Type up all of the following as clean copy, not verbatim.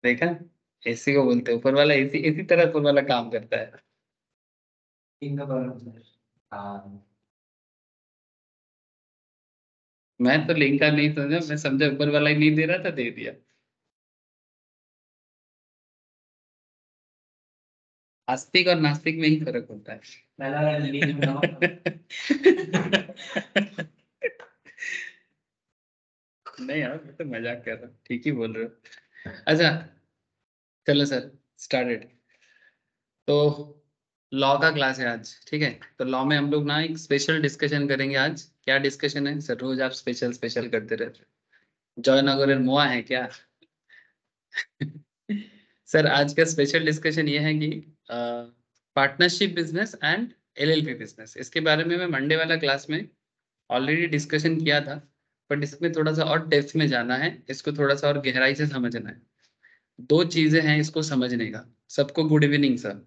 देखा, एसी को बोलते हैं ऊपर वाला, एसी इसी तरह ऊपर वाला काम करता है। इनका बराबर है। हाँ मैं तो लिंक का नहीं समझा, मैं समझा ऊपर वाला ही नहीं दे रहा था, दे दिया। आस्तिक और नास्तिक में ही फर्क होता है। पहला वाला लीडिंग में बताओ। नहीं यार, मैं तो मजाक कर रहा हूँ, ठीक ही बोल रहे हो। अच्छा, चलो सर, स्टार्टेड। तो लॉ का क्लास है आज, ठीक है। तो लॉ में हम लोग ना एक स्पेशल डिस्कशन करेंगे आज। क्या डिस्कशन है सर? रोज आप स्पेशल स्पेशल करते रहते हो। जॉयनगर मोआ है क्या? सर आज का स्पेशल डिस्कशन ये है कि partnership business and LLP business, इसके बारे में मैं मंडे वाला क्लास में ऑलरेडी डिस्कशन किया था। बट इसमें थोड़ा सा और डेप्थ में जाना है, इसको थोड़ा सा और गहराई से समझना है। दो चीजें हैं इसको समझने का। सबको गुड इवनिंग सर,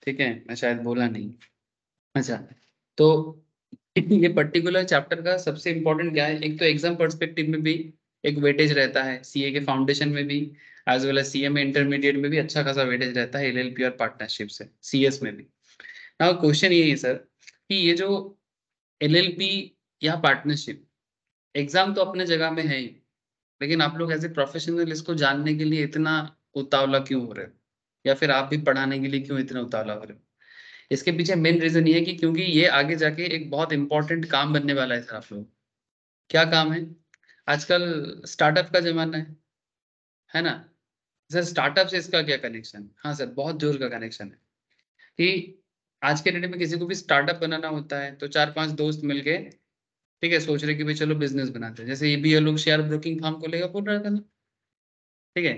ठीक है, मैं शायद बोला नहीं। अच्छा, तो ये पर्टिकुलर चैप्टर का सबसे इम्पोर्टेंट क्या है, एक तो एग्जाम पर्सपेक्टिव में भी एक वेटेज रहता है, सीए के फाउंडेशन में भी एज वेल एज सीए में इंटरमीडिएट में भी अच्छा खासा वेटेज रहता है, एलएलपी और पार्टनरशिप से सीएस में भी। नाउ क्वेश्चन ये है सर कि ये जो एलएलपी या पार्टनरशिप, एग्जाम तो अपने जगह में है ही, लेकिन आप लोग एज ए प्रोफेशनल इसको जानने के लिए इतना उतावला क्यों हो रहे हो, या फिर आप भी पढ़ाने के लिए क्यों इतना उतावला हो रहे हो? इसके पीछे मेन रीजन ये है कि क्योंकि ये आगे जाके एक बहुत इंपॉर्टेंट काम बनने वाला है सर आप लोग। क्या काम है? आजकल स्टार्टअप का जमाना है ना। सर स्टार्टअप से इसका क्या कनेक्शन? हाँ सर, बहुत जोर का कनेक्शन है कि आज के डेट में किसी को भी स्टार्टअप बनाना होता है तो चार पांच दोस्त मिलके, ठीक है, सोच रहे कि भाई चलो बिजनेस बनाते हैं। जैसे ये भी ये लोग शेयर ब्रोकिंग फार्म को लेकर बोल रहा था ना, ठीक है।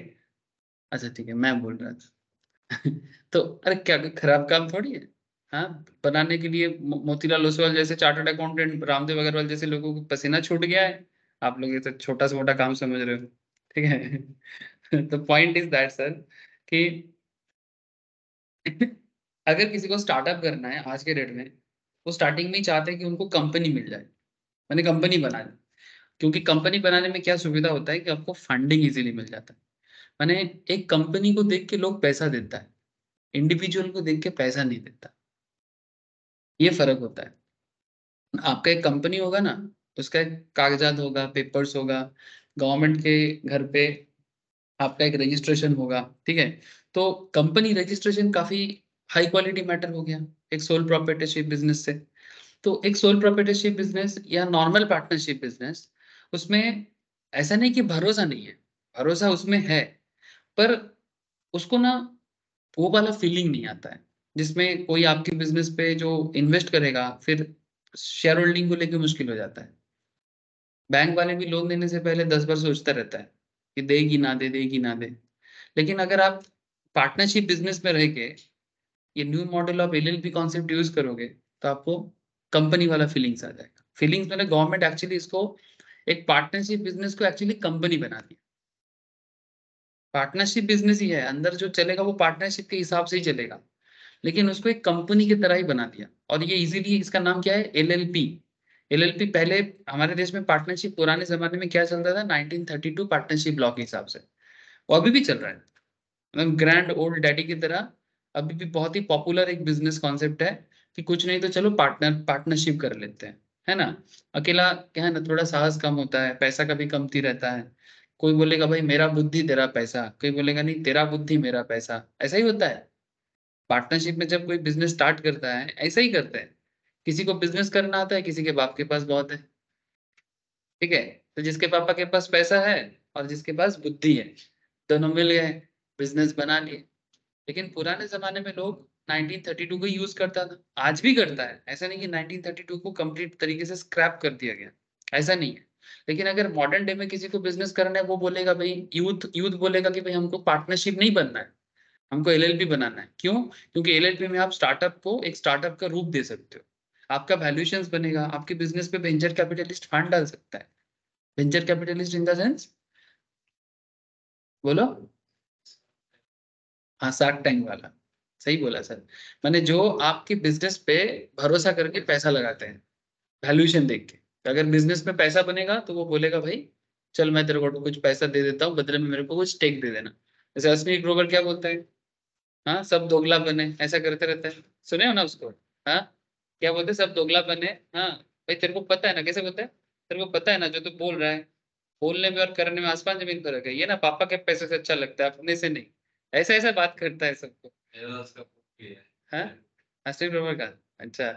अच्छा ठीक है, मैं बोल रहा था। तो अरे क्या कोई खराब काम थोड़ी है। हाँ, बनाने के लिए मोतीलाल ओसवाल जैसे चार्टर्ड अकाउंटेंट, रामदेव अग्रवाल जैसे लोगों को पसीना छूट गया है। आप लोग ये तो छोटा से मोटा काम समझ रहे हो, ठीक है। तो पॉइंट इज दैट सर कि अगर किसी को स्टार्टअप करना है आज के डेट में, वो स्टार्टिंग में ही चाहते हैं कि उनको कंपनी मिल जाए, मैंने कंपनी बना ली। क्योंकि कंपनी बनाने में क्या सुविधा होता है कि आपको फंडिंग इजीली मिल जाता है। मैंने एक कंपनी को देख के लोग पैसा देता है, इंडिविजुअल को देख के पैसा नहीं देता। ये फर्क होता है। आपका एक कंपनी होगा ना, उसका एक कागजात होगा, पेपर्स होगा, गवर्नमेंट के घर पे आपका एक रजिस्ट्रेशन होगा, ठीक है। तो कंपनी रजिस्ट्रेशन काफी हाई क्वालिटी मैटर हो गया एक सोल प्रोप्राइटरशिप बिजनेस से। तो एक सोल प्रोप्राइटरशिप बिजनेस या नॉर्मल पार्टनरशिप बिजनेस, उसमें ऐसा नहीं कि भरोसा नहीं है, भरोसा उसमें है, पर उसको ना वो वाला फीलिंग नहीं आता है जिसमें कोई आपके बिजनेस पे जो इन्वेस्ट करेगा फिर शेयर होल्डिंग को लेके मुश्किल हो जाता है। बैंक वाले भी लोन देने से पहले 10 बार सोचता रहता है कि देगी ना दे, देगी ना दे। लेकिन अगर आप पार्टनरशिप बिजनेस में रह के ये new model of LLP concept use करोगे तो आपको कंपनी वाला फीलिंग्स आ जाएगा। फीलिंग्स मैंने गवर्नमेंट एक्चुअली इसको एक पार्टनरशिप बिजनेस को एक्चुअली कंपनी बना दिया। पार्टनरशिप बिजनेस ही है, अंदर जो चलेगा वो पार्टनरशिप के हिसाब से ही चलेगा, लेकिन उसको एक कंपनी की तरह ही बना दिया। और ये इजीली, इसका नाम क्या है? एलएलपी। एलएलपी पहले हमारे देश में पार्टनरशिप पुराने जमाने में क्या चलता था, 1932 पार्टनरशिप लॉ के हिसाब से, वो अभी भी चल रहा है, मतलब ग्रैंड ओल्ड डैडी की तरह। अभी भी बहुत ही पॉपुलर एक बिजनेस कॉन्सेप्ट है कि कुछ नहीं तो चलो पार्टनरशिप कर लेते हैं, है ना। अकेला क्या है ना, थोड़ा साहस कम होता है, पैसा कभी कमती रहता है। कोई बोलेगा भाई मेरा बुद्धि तेरा पैसा, कोई बोलेगा नहीं तेरा बुद्धि मेरा पैसा, ऐसा ही होता है। पार्टनरशिप में जब कोई बिजनेस स्टार्ट करता है ऐसा ही करते हैं। किसी को बिजनेस करना आता है, किसी के बाप के पास बहुत है, ठीक है। तो जिसके पापा के पास पैसा है और जिसके पास बुद्धि है, दोनों मिल गए, बिजनेस बना लिए। लेकिन पुराने जमाने में लोग 1932 को यूज करता था, आज भी करता है, ऐसा नहीं कि 1932 को कंप्लीट तरीके से स्क्रैप कर दिया गया, ऐसा नहीं है। लेकिन अगर मॉडर्न डे में किसी को बिजनेस करना है, वो बोलेगा भाई, यूथ यूथ बोलेगा कि भाई हमको पार्टनरशिप नहीं बनना है, हमको एलएलपी बनाना है। क्यों? क्योंकि एलएलपी में आप स्टार्टअप को एक स्टार्टअप का रूप दे सकते हो, आपका वैल्यूएशंस बनेगा, आपके बिजनेस पे वेंचर कैपिटलिस्ट फंड डाल सकता है। Venture capitalist in the sense, बोलो। हाँ, शार्क टैंक वाला, सही बोला सर। मैंने जो आपके बिजनेस पे भरोसा करके पैसा लगाते हैं, वैल्यूएशन देख के। तो अगर बिजनेस में पैसा बनेगा तो वो बोलेगा भाई चल मैं तेरे को कुछ पैसा दे देता हूँ, बदले में मेरे को कुछ स्टेक दे देना। जैसे अश्विनी ग्रोवर क्या बोलता है, हाँ सब दोगला बने, ऐसा करते रहता है, सुने हो ना उसको। हाँ क्या बोलते हैं, सब दोगला बने। हाँ भाई तेरे को पता है ना, कैसे बोलते हैं, तेरे को पता है ना जो तू बोल रहा है, बोलने में और करने में आसमान जमीन फर्क है, ये ना पापा के पैसे से अच्छा लगता है, अपने से नहीं। ऐसा ऐसा बात करता है सबको। हाँ अश्विनी ग्रोवर का। अच्छा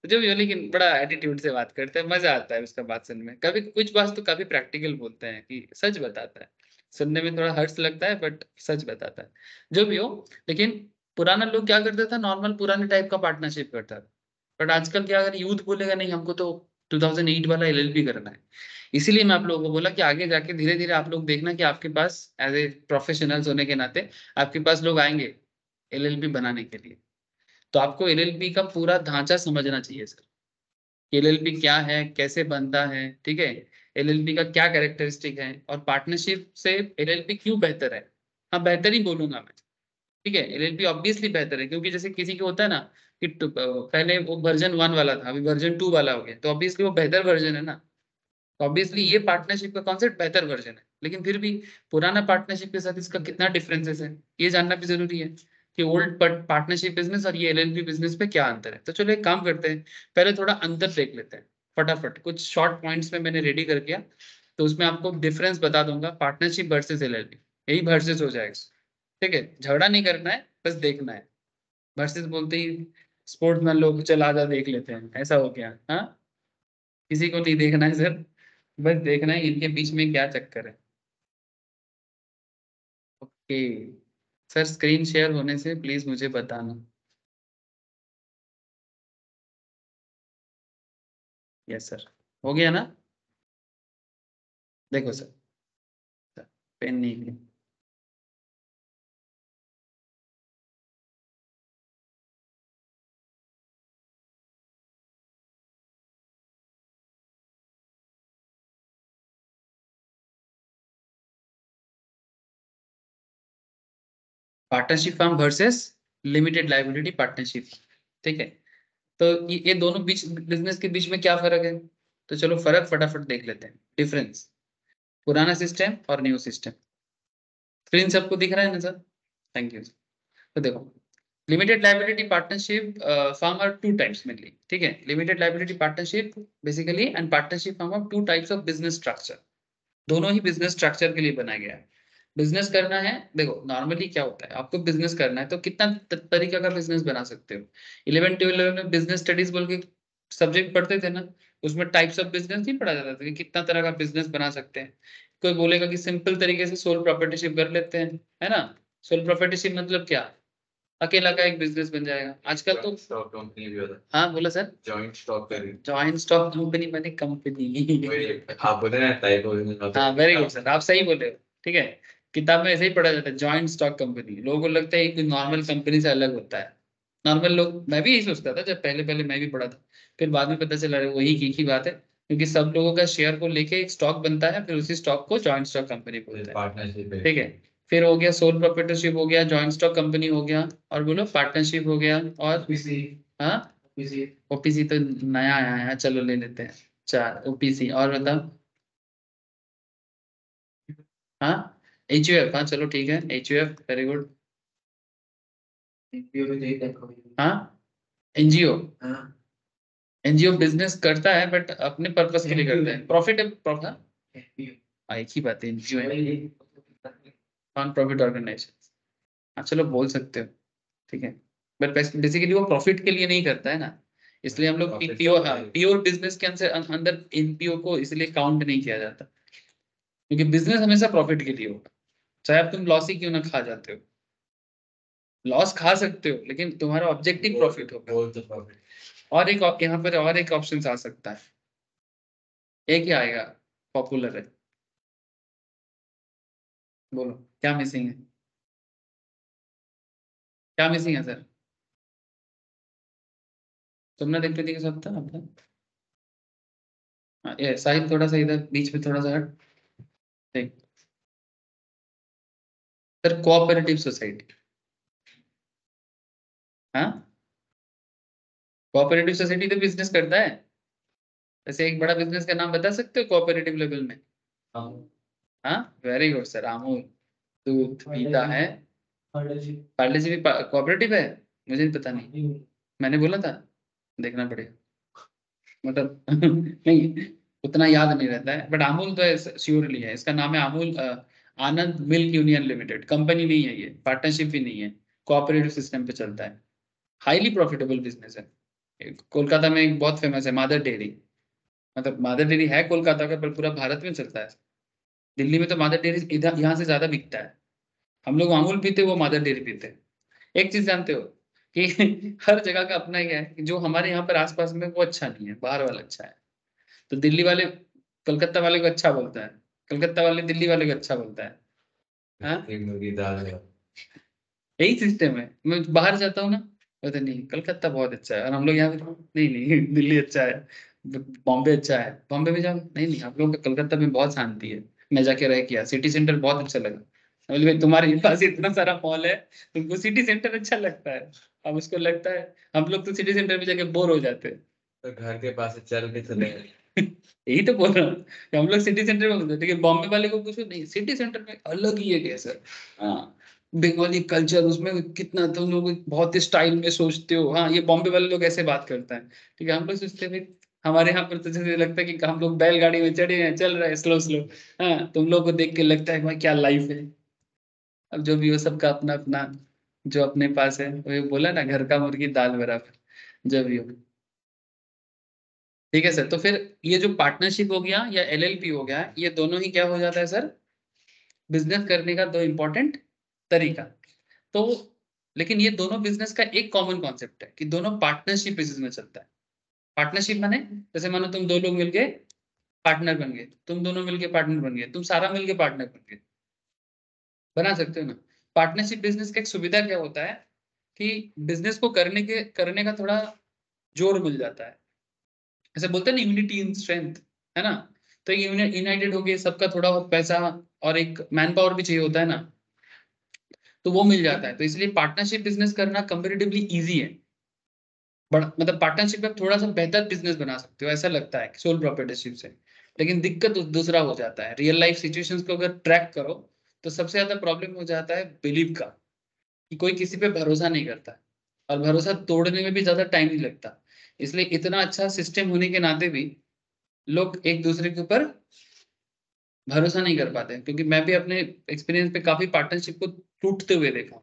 तो जो भी हो, लेकिन बड़ा एटीट्यूड से बात करते हैं, मजा आता है उसका बात सुनने में। कभी कुछ बात तो काफी प्रैक्टिकल बोलते हैं कि सच बताता है, सुनने में थोड़ा हर्ष लगता है बट सच बताता है। जो भी हो, लेकिन पुराना लोग क्या करता था, नॉर्मल पुराने टाइप का पार्टनरशिप करता था। बट आजकल क्या, अगर यूथ बोलेगा नहीं हमको तो 2008 वाला एलएलबी करना है। इसीलिए मैं आप लोगों को बोला कि आगे जाके धीरे धीरे आप लोग देखना कि आपके पास एज ए प्रोफेशनल्स होने के नाते आपके पास लोग आएंगे एलएलबी बनाने के लिए। तो आपको एलएलबी का पूरा ढांचा समझना चाहिए सर। एलएलपी क्या है, कैसे बनता है, ठीक है, एलएलपी का क्या कैरेक्टरिस्टिक है, और पार्टनरशिप से एलएलपी क्यों बेहतर है। हाँ बेहतर ही बोलूंगा मैं, ठीक है। एलएलपी ऑब्वियसली बेहतर है, क्योंकि जैसे किसी को होता है ना कि पहले वो वर्जन 1 वाला था, अभी वर्जन 2 वाला हो गया, तो ऑब्वियसली वो बेहतर वर्जन है ना। तो ऑब्वियसली ये पार्टनरशिप का कॉन्सेप्ट बेहतर वर्जन है, लेकिन फिर भी पुराना पार्टनरशिप के साथ इसका कितना डिफरेंसेस है, ये जानना भी जरूरी है कि ओल्ड पार्टनरशिप बिजनेस और ये एलएलपी बिजनेस पे क्या अंतर है। तो चलो एक काम करते हैं, पहले थोड़ा अंतर देख लेते हैं फटाफट, कुछ शॉर्ट पॉइंट्स में मैंने रेडी कर किया, तो उसमें आपको डिफरेंस बता दूंगा पार्टनरशिप वर्सेस एलएलपी, यही वर्सेस हो जाएगा, ठीक है। झगड़ा नहीं करना है, बस देखना है। वर्सेस बोलते ही स्पोर्ट्समैन लोग चल आजा देख लेते हैं, ऐसा हो गया। हाँ किसी को नहीं देखना है सर, बस देखना है इनके बीच में क्या चक्कर है। ओके सर, स्क्रीन शेयर होने से प्लीज मुझे बताना। यस सर, हो गया ना। देखो सर, पेन नहीं है। Partnership firm versus limited liability partnership, ठीक है। तो ये दोनों बीच बिजनेस के बीच में क्या फर्क है, तो चलो फर्क फटाफट देख लेते हैं, डिफरेंस पुराना सिस्टम और न्यू सिस्टम। स्क्रीन सबको दिख रहा है ना सर, थैंक यू। तो देखो, limited liability partnership firm are two types mainly, ठीक है। Limited liability partnership basically and partnership firm are two types of business structure. दोनों ही बिजनेस स्ट्रक्चर के लिए बनाया गया है। बिजनेस करना है, देखो नॉर्मली क्या होता है, आपको बिजनेस करना है तो कितना तरीका का बिजनेस बना सकते हो। 11 12 में बिजनेस स्टडीज बोल के सब्जेक्ट पढ़ते थे ना, उसमें टाइप्स ऑफ बिजनेस नहीं पढ़ा जाता था कि कितना तरह का बिजनेस बना सकते हैं। कोई बोलेगा कि सिंपल तरीके से सोल प्रोप्राइटरशिप कर लेते हैं, है ना। सोल प्रोप्राइटरशिप मतलब क्या, अकेला का एक बिजनेस बन जाएगा आजकल तो। स्टॉक कंपनी भी होता है, हाँ बोला सर, जॉइंट स्टॉक करी। जॉइंट स्टॉक कंपनी मैंने कंपनी आप बोले ना टाइप ऑफ। हाँ वेरी गुड सर, आप सही बोले हो, ठीक है। किताब में ऐसे ही पढ़ा जाता है जॉइंट स्टॉक कंपनी, लोगों को लगता है कि नॉर्मल कंपनी से अलग होता है। नॉर्मल लोग, मैं भी यही सोचता था जब पहले पहले मैं भी पढ़ा था, फिर बाद में पता चला वही एक ही बात है, क्योंकि सब लोगों का शेयर को लेके एक स्टॉक बनता है, फिर उसी स्टॉक को जॉइंट स्टॉक कंपनी बोलते हैं, पार्टनरशिप है। ठीक है। फिर हो गया सोल प्रोप्राइटरशिप, हो गया जॉइंट स्टॉक कंपनी, हो गया और बोलो पार्टनरशिप हो गया, और ओपीसी हाँ ओपीसी ओपीसी तो नया आया है, चलो ले लेते हैं। चार ओपीसी, और बताओ। हाँ एचयूएफ, हाँ चलो ठीक है, एचयूएफ वेरी गुड। एनपीओ भी देख देखो। हाँ एनजीओ, हाँ एनजीओ बिजनेस करता है बट अपने पर्पस के लिए करता है, प्रॉफिट प्रॉफिट, एनपीओ एक ही बात है, एनजीओ नॉन प्रॉफिट ऑर्गेनाइजेशन। हाँ चलो बोल सकते हो, ठीक है। बट बेसिकली वो प्रॉफिट के लिए नहीं करता है ना, इसलिए हम लोग Profit प्योर, हाँ के लिए। प्योर बिजनेस के अंदर अंदर एनपीओ को इसलिए काउंट नहीं किया जाता, क्योंकि बिजनेस हमेशा प्रॉफिट के लिए होगा, चाहे आप तुम लॉस ही क्यों ना खा जाते हो। लॉस खा सकते हो लेकिन तुम्हारा ऑब्जेक्टिव प्रॉफिट होगा। बोल तो प्रॉफिट। और एक यहाँ पर और एक ऑप्शन आ सकता है, एक ही आएगा, पॉपुलर है, बोलो क्या मिसिंग है, क्या मिसिंग है सर। तुमने देखते थे सब था आपका। हाँ, ये साहिब थोड़ा सा इधर बीच में थोड़ा सा हट, ठीक। सर कोऑपरेटिव सोसाइटी, हाँ कोऑपरेटिव सोसाइटी तो बिजनेस करता है। वैसे एक बड़ा बिजनेस का नाम बता सकते हो कोऑपरेटिव लेवल में। हाँ वेरी गुड सर, अमूल दूध पीता है। पार्ले जी भी कोऑपरेटिव है, मुझे नहीं पता, नहीं मैंने बोला था, देखना पड़ेगा, मतलब नहीं उतना याद नहीं रहता है, बट अमूल तो श्योरली है, इसका नाम है अमूल आनंद मिल्क यूनियन लिमिटेड, कंपनी नहीं है ये, पार्टनरशिप भी नहीं है, कोऑपरेटिव सिस्टम पे चलता है, हाईली प्रॉफिटेबल बिजनेस है। कोलकाता में एक बहुत फेमस है मादर डेयरी, मतलब मादर डेयरी है कोलकाता का, पर पूरा भारत में चलता है। दिल्ली में तो मादर डेयरी इधर यहाँ से ज्यादा बिकता है। हम लोग अमूल पीते, वो मादर डेयरी पीते हैं। एक चीज जानते हो कि हर जगह का अपना ही है, कि जो हमारे यहाँ पर आसपास में वो अच्छा नहीं है, बाहर वाला अच्छा है। तो दिल्ली वाले कलकत्ता वाले को अच्छा बोलता है, कलकत्ता वाले दिल्ली वाले को अच्छा बोलता है। हाँ एक मुर्गी दाल है। यही सिस्टम है। मैं बाहर जाता हूँ ना, बोलते नहीं कलकत्ता बहुत अच्छा है, और हम लोग यहाँ पे नहीं नहीं दिल्ली अच्छा है, बॉम्बे अच्छा है। बॉम्बे में जाओ, नहीं नहीं आप लोगों का कलकत्ता में बहुत शांति है, मैं जाके रह किया, सिटी सेंटर बहुत अच्छा लगा। बोले भाई तुम्हारे पास इतना सारा मॉल है, तुमको सिटी सेंटर अच्छा लगता है। अब उसको लगता है हम लोग तो सिटी सेंटर में जाके बोर हो जाते हैं। तो घर के पास से चल के चले गए। यही तो बोल रहा हूँ कि हम लोग सिटी सेंटर में घूमते हैं, लेकिन बॉम्बे वाले को पूछो, नहीं सिटी सेंटर में अलग ही है सर। हाँ बंगाली कल्चर, उसमें कितना तुम लोग बहुत ही स्टाइल में सोचते हो। हाँ ये बॉम्बे वाले लोग ऐसे बात करते हैं, ठीक है। हम लोग सोचते हैं भाई हमारे यहाँ पर तो जैसे लगता है कि हम लोग बैलगाड़ी में चढ़े हैं, चल रहे हैं स्लो स्लो। हाँ तुम लोग को देख के लगता है भाई क्या लाइफ है। अब जो भी हो, सबका अपना अपना जो अपने पास है, वो बोला ना, घर का मुर्गी दाल बराबर, जो भी हो। ठीक है सर, तो फिर ये जो पार्टनरशिप हो गया या एलएलपी हो गया, ये दोनों ही क्या हो जाता है सर, बिजनेस करने का दो इंपॉर्टेंट तरीका। तो लेकिन ये दोनों बिजनेस का एक कॉमन कॉन्सेप्ट है कि दोनों पार्टनरशिप बेसिस में चलता है। पार्टनरशिप माने जैसे मानो तुम दो लोग मिलके पार्टनर बन गए, तुम दोनों मिलके पार्टनर बन गए, तुम सारा मिलके पार्टनर बन गए, बना सकते हो ना। पार्टनरशिप बिजनेस का एक सुविधा क्या होता है कि बिजनेस को करने का थोड़ा जोर मिल जाता है। ऐसे बोलते हैं ना, यूनिटी इन स्ट्रेंथ, है ना। तो यूनाइटेड हो गए, सबका थोड़ा बहुत पैसा और एक मैन पावर भी चाहिए होता है ना, तो वो मिल जाता है। तो इसलिए पार्टनरशिप बिजनेस करना कंपेरेटिवली इजी है। बड़ा मतलब पार्टनरशिप में थोड़ा सा बेहतर बिजनेस बना सकते हो, ऐसा लगता है सोल प्रोप्राइटरशिप से। लेकिन दिक्कत दूसरा हो जाता है, रियल लाइफ सिचुएशंस को अगर ट्रैक करो तो सबसे ज्यादा प्रॉब्लम हो जाता है बिलीव का, कि कोई किसी पे भरोसा नहीं करता है, और भरोसा तोड़ने में भी ज्यादा टाइम नहीं लगता। इसलिए इतना अच्छा सिस्टम होने के नाते भी लोग एक दूसरे के ऊपर भरोसा नहीं कर पाते, क्योंकि मैं भी अपने एक्सपीरियंस पे काफी पार्टनरशिप को टूटते हुए देखा।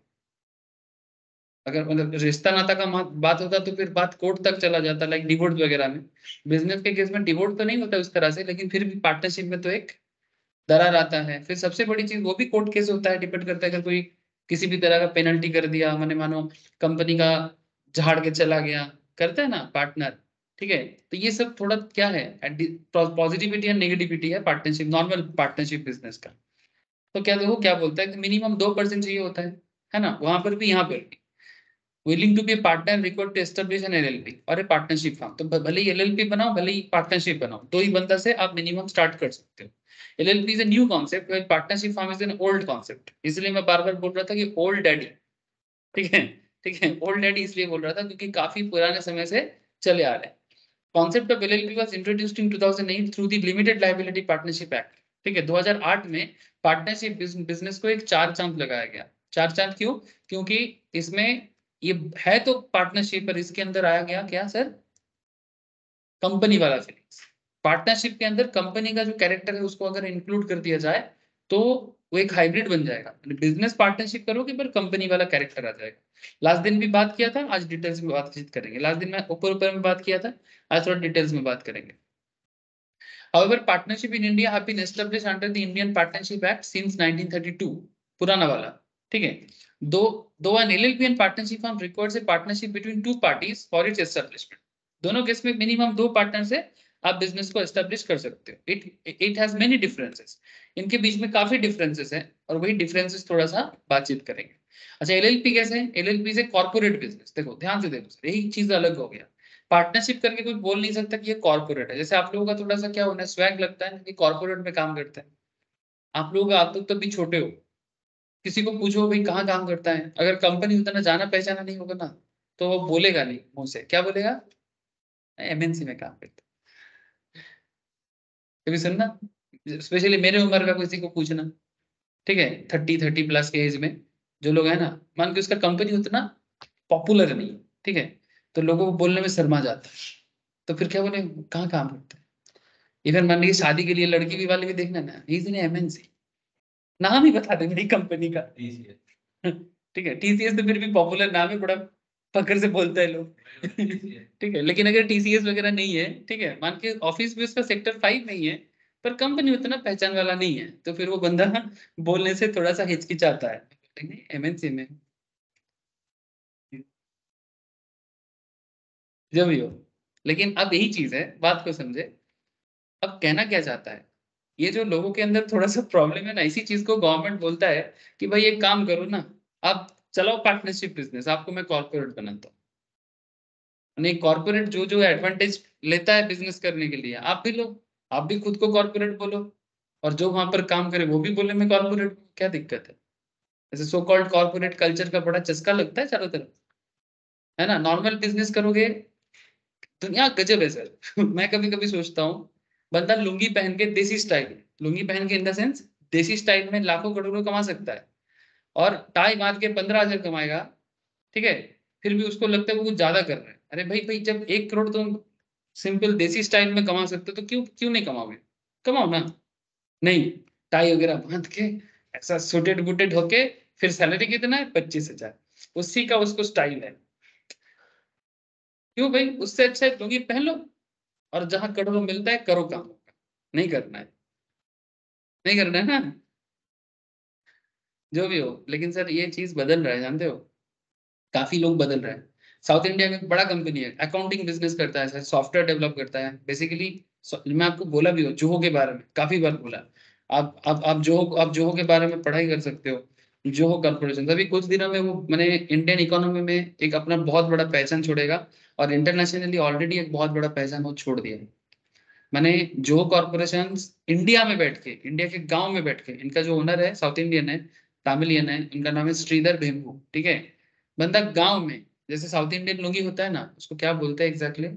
अगर मतलब रिश्ता नाता का बात होता तो फिर बात कोर्ट तक चला जाता, लाइक डिवोर्स वगैरह में। बिजनेस के केस में डिवोर्स तो नहीं होता उस तरह से, लेकिन फिर भी पार्टनरशिप में तो एक दरार आता है। फिर सबसे बड़ी चीज वो भी कोर्ट केस होता है, डिपेंड करता है, अगर कोई किसी भी तरह का पेनल्टी कर दिया, मैंने मानो कंपनी का झाड़ के चला गया, करता है ना पार्टनर, ठीक है। तो ये सब थोड़ा क्या है, पॉजिटिविटी एंड नेगेटिविटी है पार्टनरशिप, नॉर्मल पार्टनरशिप बिजनेस का। तो क्या देखो क्या बोलता है कि मिनिमम 2% चाहिए होता है ना, वहां पर भी यहाँ पर भी willing to be partner required to establish an LLP और ए पार्टनरशिप फर्म। तो भले ही एलएलपी बनाओ, भले ही पार्टनरशिप बनाओ, दो ही बंदा से आप मिनिमम स्टार्ट कर सकते हो। LLP is a new concept, partnership firm is an old concept. इसलिए मैं बार बार बोल रहा था कि ओल्ड डैडी, ठीक है, ठीक है, ओल्ड डैडी इसलिए बोल रहा था क्योंकि काफी पुराने समय से चले आ रहे हैं। Concept of LLP was introduced in 2008 through the limited liability partnership act. ठीक है, 2008 में पार्टनरशिप बिजनेस को एक चार चांद लगाया गया। चार चांद क्यों? क्योंकि इसमें ये है तो पार्टनरशिप, पर इसके अंदर आया गया क्या सर, कंपनी वाला फीलिंग्स। पार्टनरशिप के अंदर कंपनी का जो कैरेक्टर है उसको अगर इंक्लूड कर दिया जाए तो वो एक हाइब्रिड बन जाएगा। बिजनेस पार्टनरशिप करोगे पर कंपनी वाला कैरेक्टर आ जाएगा। लास्ट दिन भी बात किया था, आज डिटेल्स में बातचीत करेंगे। लास्ट दिन मैं ऊपर ऊपर में बात किया था, आज थोड़ा डिटेल्स में बात करेंगे। However, partnership in India have been established under the Indian Partnership Act since 1932, पुराना वाला, ठीक है। दो an LLP and partnership firm requires a partnership between two parties for its establishment। दोनों केस में मिनिमम दो पार्टनर से आप बिजनेस को एस्टेब्लिश कर सकते हो। इट हैज मेनी डिफरेंसेस, इनके बीच में काफी डिफरेंसेस हैं, और वही डिफरेंसेस थोड़ा सा बातचीत करेंगे। अच्छा एलएलपी कैसे है? एलएलपी से कॉर्पोरेट बिजनेस, देखो ध्यान से देखो, यही चीज अलग हो गया। पार्टनरशिप करके कोई बोल नहीं सकता कि ये कॉर्पोरेट है। जैसे आप लोगों का थोड़ा सा क्या होना है, स्वैग लगता है ना कि कॉर्पोरेट में काम करते हैं। आप लोग, आप लोग तो अभी छोटे हो, किसी को पूछो भाई कहाँ काम करता है, अगर कंपनी उतना जाना पहचाना नहीं होगा ना, तो वो बोलेगा नहीं मुंह से, क्या बोलेगा, एमएनसी में काम करता है। कभी सुनना स्पेशली मेरे उम्र का किसी को पूछना, ठीक है, 30 प्लस के एज में जो लोग है ना, मान के उसका कंपनी उतना पॉपुलर नहीं है, ठीक है, तो लोगों को बोलने में शर्मा जाता है, तो फिर क्या बोले कहाँ काम करते हैं। इवन मान लीजिए शादी के लिए लड़की भी वाले भी देखना ना, इज इन एमएनसी, नाम ही बता देंगे कंपनी का, ठीक है, टीसीएस तो फिर भी पॉपुलर नाम है, बड़ा फकर से बोलता है लोग, ठीक है, लेकिन अगर टीसीएस वगैरह नहीं है, ठीक है, मान के ऑफिस भी उसका सेक्टर 5 नहीं है, पर कंपनी उतना पहचान वाला नहीं है, तो फिर वो बंदा बोलने से थोड़ा सा हिचकिचाता है एमएनसी में, जो भी हो। लेकिन अब यही चीज है, बात को समझे, अब कहना क्या चाहता है, ये जो लोगों के अंदर थोड़ा सा प्रॉब्लम है ना, इसी चीज को गवर्नमेंट बोलता है कि भाई एक काम करो ना, आप चलाओ पार्टनरशिप बिजनेस, आपको मैं कॉर्पोरेट बनाता हूँ, नहीं कॉर्पोरेट जो जो एडवांटेज लेता है बिजनेस करने के लिए आप भी लो, आप भी खुद को कॉर्पोरेट बोलो, और जो वहां पर काम करे वो भी बोले मैं कॉर्पोरेट, क्या दिक्कत है। जैसे सो कॉल्ड कॉर्पोरेट कल्चर का बड़ा चस्का लगता है चारों तरफ, है ना, नॉर्मल बिजनेस करोगे, दुनिया गजब है सर। मैं कभी कभी सोचता हूँ, बंदा लुंगी पहन के देसी स्टाइल, लुंगी पहन के इन द सेंस देसी स्टाइल में लाखों करोड़ों कमा सकता है, और टाई बांध के 15,000 कमाएगा, ठीक है, फिर भी उसको लगता है वो कुछ ज्यादा कर रहा है। अरे भाई भाई, जब 1 करोड़ तुम सिंपल देसी स्टाइल में कमा सकते हो तो क्यों क्यों नहीं कमाओगे, कमाओ ना। नहीं, टाई वगैरह बांध के ऐसा सुटेड बुटेड होके, फिर सैलरी कितना है, 25,000, उसी का उसको स्टाइल है। क्यों भाई, उससे अच्छा है लुंगी पहन लो, और जहां करोड़ों मिलता है करो काम, नहीं करना है, नहीं करना है ना, जो भी हो। लेकिन सर ये चीज बदल रहा है, जानते हो, काफी लोग बदल रहे हैं। साउथ इंडिया में एक बड़ा कंपनी है, अकाउंटिंग बिजनेस करता है सर, सॉफ्टवेयर डेवलप करता है बेसिकली। मैं आपको बोला भी हूँ जोहो के बारे में, काफी बार बोला। आप जोहो के बारे में पढ़ाई कर सकते हो। जोहो कॉर्पोरेशन अभी कुछ दिनों में वो मैंने इंडियन इकोनॉमी में एक अपना बहुत बड़ा पहचान छोड़ेगा, और इंटरनेशनली ऑलरेडी एक बहुत बड़ा पहचान वो छोड़ दिया है। मैंने जोहो कॉर्पोरेशन इंडिया में बैठ के, इंडिया के गांव में बैठ के, इनका जो ओनर है साउथ इंडियन है, तमिलियन है, इनका नाम है श्रीधर भेम्बू, ठीक है, बंदा गांव में, जैसे साउथ इंडियन लुंगी होता है ना, उसको क्या बोलते हैं एग्जैक्टली,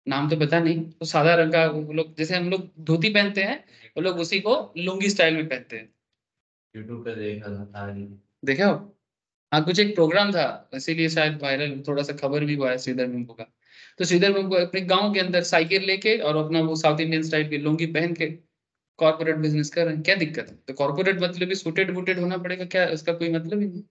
नाम तो पता नहीं, तो सादा रंग का वो लोग, जैसे हम लोग धोती पहनते हैं, वो लोग उसी को लुंगी स्टाइल में पहनते हैं। यूट्यूब पे देखा था देखा हो, हाँ कुछ एक प्रोग्राम था, इसीलिए शायद वायरल थोड़ा सा खबर भी हुआ है श्रीधर वेम्बू का। तो श्रीधर वेम्बू अपने गांव के अंदर साइकिल लेके और अपना वो साउथ इंडियन स्टाइल की लुंगी पहन के कॉर्पोरेट बिजनेस कर रहे हैं, क्या दिक्कत है। तो कॉर्पोरेट मतलब भी सूटेड बूटेड होना पड़ेगा क्या, इसका कोई मतलब ही नहीं।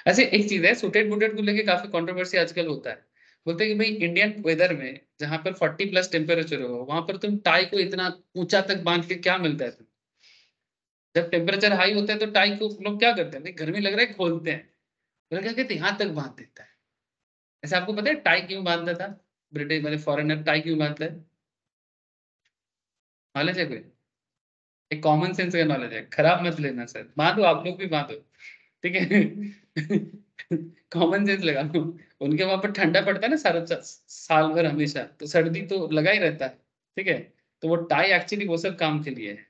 ऐसे एक चीज है, सूटेड बूटेड को लेके काफी कंट्रोवर्सी आजकल होता है, बोलते हैं कि भाई इंडियन वेदर में जहां पर 40 प्लस टेम्परेचर हो, वहां पर तुम टाई को इतना ऊंचा तक बांध के क्या मिलता है तुम्हें। जब टेम्परेचर हाई होता है तो टाई को लोग क्या करते हैं, भाई गर्मी लग रहा है खोलते हैं, तो क्या कहते हैं यहाँ तक बांध देता है। ऐसे आपको पता है टाई क्यों बांधता था, ब्रिटिश मतलब फॉरेनर टाई क्यों बांधता है, नॉलेज है कोई, एक कॉमन सेंस का नॉलेज है, खराब मत लेना सर, बांधो आप लोग भी बांधो, ठीक है। कॉमन सेंस लगा लो, उनके वहां पर ठंडा पड़ता है ना सारा साल भर हमेशा, तो सर्दी तो लगा ही रहता है, ठीक है, तो वो टाई एक्चुअली वो सब काम के लिए है।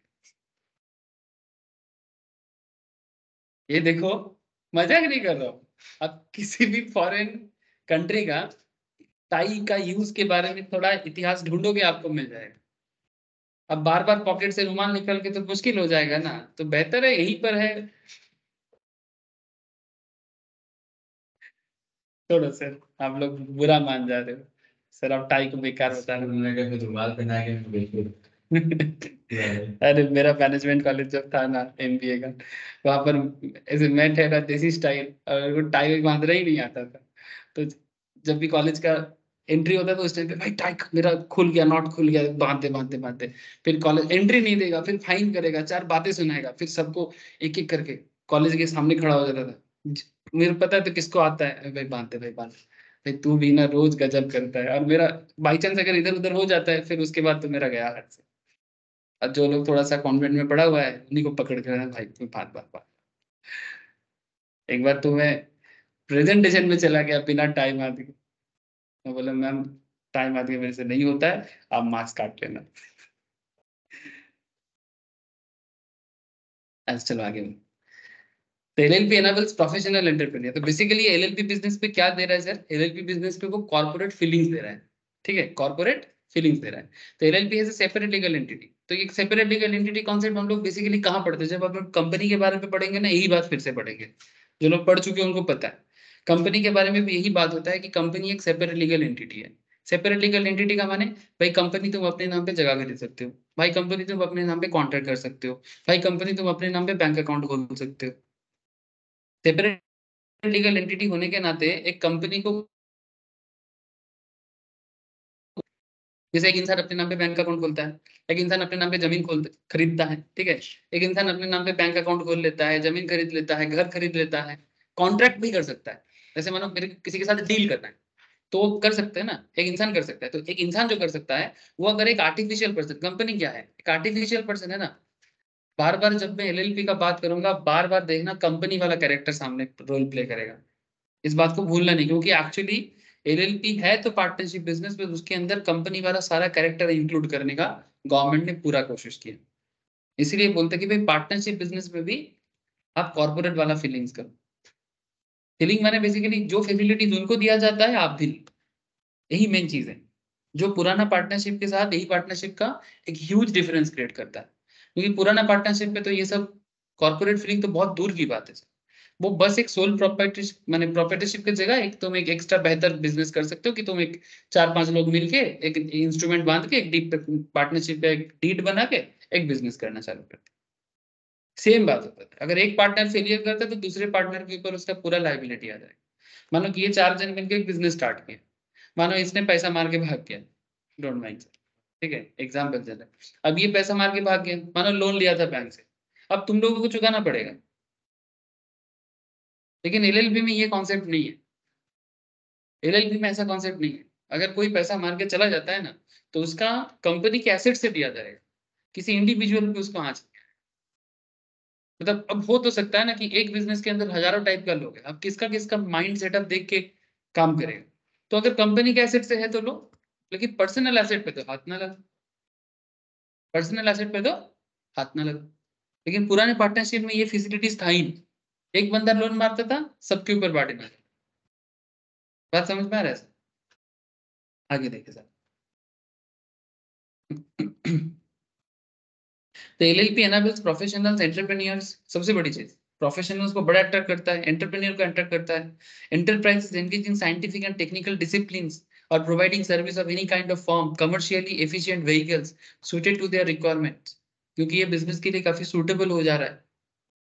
ये देखो, मजाक नहीं कर रहा हूँ, अब किसी भी फॉरेन कंट्री का टाई का यूज के बारे में थोड़ा इतिहास ढूंढोगे आपको मिल जाएगा। अब बार बार पॉकेट से रुमाल निकल के तो मुश्किल हो जाएगा ना, तो बेहतर है यहीं पर है। छोड़ो सर, आप लोग बुरा मान जा रहे हो, सर आप टाई को बेकार बता रहे उन्होंने कहा फिर रुमाल पहना के मैं बिल्कुल हो। अरे मेरा मैनेजमेंट कॉलेज जब था ना एमबीए का, वहां पर ऐसे मैं ठहरा देसी स्टाइल, और वो टाई बांधना ही नहीं आता था, तो जब भी कॉलेज का एंट्री होता था उस टाइम पे, भाई टाई मेरा खुल गया, नॉट खुल गया, बांधते बांधते बांधते, फिर कॉलेज एंट्री नहीं देगा, फिर फाइन करेगा, 4 बातें सुनाएगा, फिर सबको एक एक करके कॉलेज के सामने खड़ा हो जाता था। मेरे पता है तो किसको आता है, अरे भाई बांधते भाई बांध, भाई तू भी ना रोज गजब करता है, और मेरा बाई चांस अगर इधर उधर हो जाता है फिर उसके बाद तो मेरा गया हाथ से। और जो लोग थोड़ा सा कॉन्वेंट में पढ़ा हुआ है उन्हीं को पकड़ कर भाई तू बात बात बात। एक बार तो मैं प्रेजेंटेशन में चला गया बिना टाइम आदि के, मैं बोला मैम टाइम आदि मेरे से नहीं होता है, आप मार्क्स काट लेना। ऐसे चलो आगे। तो एलएलपी एनेबल्स प्रोफेशनल एंटरप्रेन्योर, तो बेसिकली एलएलपी बिजनेस पे क्या दे रहा है सर, एलएलपी बिजनेस पे वो कॉर्पोरेट फीलिंग्स दे रहा है, ठीक है, कॉर्पोरेट फीलिंग्स दे रहा है। तो एलएलपी है सेपरेट लीगल एंटिटी। तो ये सेपरेट लीगल एंटिटी कॉन्सेप्ट हम लोग बेसिकली कहाँ पढ़ते हैं? जब आप कंपनी के बारे में पढ़ेंगे ना, यही बात फिर से पढ़ेंगे। जो लोग पढ़ चुके हैं उनको पता है। कंपनी के बारे में भी यही बात होता है कि कंपनी एक सेपरेट लीगल एंटिटी है। सेपरेट लीगल एंटिटी का माने, भाई कंपनी तुम अपने नाम पे जगह खरीद सकते हो, भाई कंपनी तुम अपने नाम पे कॉन्ट्रैक्ट कर सकते हो, भाई कंपनी तुम अपने नाम पे बैंक अकाउंट खोल सकते हो। सेपरेट लीगल एंटिटी होने के नाते एक कंपनी को, जैसे एक इंसान अपने नाम पे बैंक अकाउंट खोलता है, एक इंसान अपने नाम पे जमीन खरीदता है, ठीक है, एक इंसान अपने नाम पे बैंक अकाउंट खोल लेता है, जमीन खरीद लेता है, घर खरीद लेता है, कॉन्ट्रैक्ट भी कर सकता है। जैसे मानो मेरे किसी के साथ डील करना है तो वो कर सकते हैं ना, एक इंसान कर सकता है। तो एक इंसान जो कर सकता है, वो अगर एक आर्टिफिशियल पर्सन, कंपनी क्या है, एक आर्टिफिशियल पर्सन है ना। बार बार जब मैं एलएलपी का बात करूंगा, बार बार देखना कंपनी वाला कैरेक्टर सामने रोल प्ले करेगा। इस बात को भूलना नहीं, क्योंकि एक्चुअली एलएलपी है तो पार्टनरशिप बिजनेस में, उसके अंदर कंपनी वाला सारा कैरेक्टर इंक्लूड करने का गवर्नमेंट ने पूरा कोशिश किया। इसीलिए बोलते हैं कि भाई पार्टनरशिप बिजनेस में भी आप कॉर्पोरेट वाला फीलिंग्स करो। फीलिंग माने बेसिकली जो फैसिलिटीज उनको दिया जाता है आप भी, यही मेन चीज है। जो पुराना पार्टनरशिप के साथ यही पार्टनरशिप का एक ह्यूज डिफरेंस क्रिएट करता है। क्योंकि पुराना पार्टनरशिप में तो ये सब कॉर्पोरेट फीलिंग तो बहुत दूर की बात है। वो बस एक सोल प्रोप्राइटरशिप माने प्रोप्राइटरशिप की जगह एक तुम एक एक्स्ट्रा बेहतर बिजनेस कर सकते हो कि तुम एक 4-5 लोग मिलके एक इंस्ट्रूमेंट बांध के एक डीप पार्टनरशिप पे एक डीड बना के एक बिजनेस करना चालू करते। सेम बात होता है, अगर एक पार्टनर फेलियर करता है तो दूसरे पार्टनर के ऊपर उसका पूरा लायबिलिटी आ जाएगा। मानो कि ये 4 जन मिलकर एक बिजनेस स्टार्ट किया, मानो इसने पैसा मार के भाग गया, डोंट माइंड, ठीक है, एग्जाम्पल चल रहा है। अब ये पैसा मार के भाग गया, मानो लोन लिया था बैंक से, अब तुम लोगों को चुकाना पड़ेगा। लेकिन एलएलपी में ये कॉन्सेप्ट नहीं है। एलएलपी में ऐसा कॉन्सेप्ट नहीं है। अगर कोई पैसा मार के चला जाता है ना, तो उसका कंपनी के एसेट से दिया जाएगा, किसी इंडिविजुअल पे उसको आज, मतलब अब हो तो सकता है ना कि एक बिजनेस के अंदर हजारों टाइप का लोग है, अब किसका किसका माइंड सेटअप देख के काम करेगा। तो अगर कंपनी के एसेट से है तो लो, लेकिन पर्सनल एसेट पे तो हाथ ना लगा, पर्सनल एसेट पे तो हाथ ना लगा। लेकिन पुराने पार्टनरशिप में ये फैसिलिटीज था ही नहीं। एक बंदा लोन मारता था, सबके ऊपर बांट देता था। बात समझ में आ रहा है सर? आगे देखे सर। तो एलएलपी एनाबल्स प्रोफेशनल्स एंटरप्रेन्योर्स, सबसे बड़ी चीज प्रोफेशनल्स को बड़ा अट्रैक्ट करता है, एंटरप्रेन्योर को अट्रैक्ट करता है। Enterprises engage in scientific and technical disciplines और providing service of any kind of form commercially efficient vehicles suited to their requirements. क्योंकि ये बिजनेस के लिए काफी सूटेबल हो जा रहा है,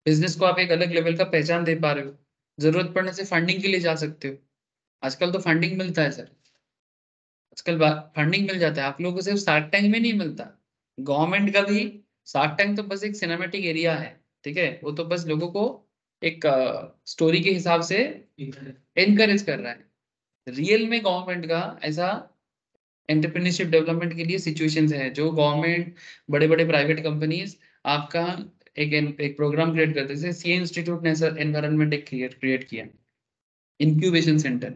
बिजनेस को आप एक अलग लेवल का पहचान दे पा रहे हो, जरूरत पड़ने से फंडिंग के लिए जा सकते हो। आजकल तो फंडिंग मिलता है सर, आजकल फंडिंग मिल जाता है आप लोगों को, सिर्फ शार्क टैंक में नहीं मिलता, गवर्नमेंट का भी। शार्क टैंक तो बस एक सिनेमैटिक एरिया है, ठीक है, वो तो बस लोगों को एक स्टोरी के हिसाब से एनकरेज कर रहा है। रियल में गवर्नमेंट का ऐसा एंटरप्रेन्योरशिप डेवलपमेंट के लिए सिचुएशंस है, जो गवर्नमेंट बड़े बड़े प्राइवेट कंपनीज आपका एक प्रोग्राम क्रिएट करते हैं। जैसे सीए इंस्टीट्यूट ने ऐसा एनवायरनमेंट एक क्रिएट किया, इंक्यूबेशन सेंटर।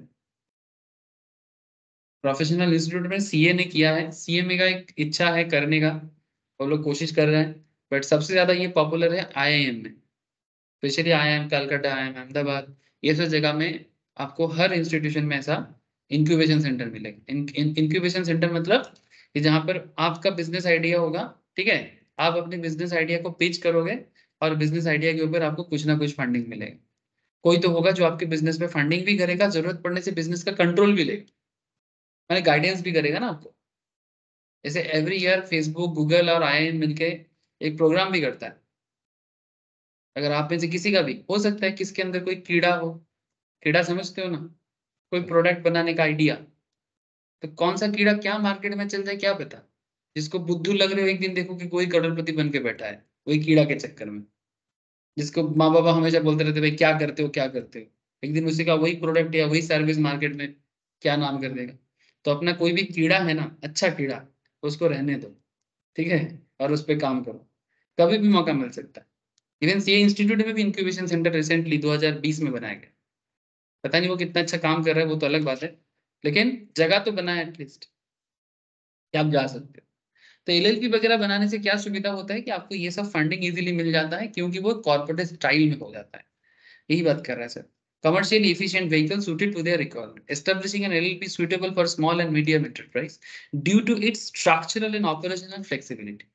प्रोफेशनल इंस्टीट्यूट में सीए ने किया है, सीएमए का एक इच्छा है करने का, वो लोग कोशिश कर रहे हैं। बट सबसे ज्यादा ये पॉपुलर है आईआईएम में, specially IIM Calcutta, IIM Ahmedabad, ये सब जगह में आपको हर इंस्टीट्यूशन में ऐसा इंक्यूबेशन सेंटर मिलेगा। इंक्यूबेशन सेंटर मतलब कि जहाँ पर आपका बिजनेस आइडिया होगा, ठीक है, आप अपने बिजनेस आइडिया को पिच करोगे और बिजनेस आइडिया के ऊपर आपको कुछ ना कुछ फंडिंग मिलेगा। कोई तो होगा जो आपके बिजनेस में फंडिंग भी करेगा, जरूरत पड़ने से बिजनेस का कंट्रोल भी लेगा, मैंने गाइडेंस भी करेगा ना आपको। जैसे एवरी ईयर फेसबुक, गूगल और आईआईएम मिलके एक प्रोग्राम भी करता है। अगर आप में से किसी का भी हो सकता है किसके अंदर कोई कीड़ा हो, कीड़ा समझते हो ना, कोई प्रोडक्ट बनाने का आइडिया, तो कौन सा कीड़ा क्या मार्केट में चल जाए क्या पता। जिसको बुद्धू लग रहे हो एक दिन देखो कि कोई करोड़पति बन के बैठा है वही कीड़ा के चक्कर में, जिसको माँ बाबा हमेशा बोलते रहते भाई क्या करते हो क्या करते हो, एक दिन उसी का वही प्रोडक्ट या वही सर्विस मार्केट में क्या नाम कर देगा। तो अपना कोई भी कीड़ा है ना, अच्छा कीड़ा, उसको रहने दो, ठीक है, और उस पर काम करो, कभी भी मौका मिल सकता है। इवन सीए इंस्टीट्यूट में भी इंक्यूबेशन सेंटर रिसेंटली 2020 में बनाया गया, पता नहीं वो कितना अच्छा काम कर रहा है, वो तो अलग बात है, लेकिन जगह तो बना है एटलीस्ट कि आप जा सकते हो। तो एलएलपी वगैरह बनाने से क्या सुविधा होता है कि आपको ये सब फंडिंग इजीली मिल जाता है, क्योंकि वो कॉर्पोरेट स्टाइल में हो जाता है। यही बात कर रहा है sir, commercially efficient vehicle suited to their requirement, establishing an LLP suitable for small and medium enterprise due to its structural and operational flexibility.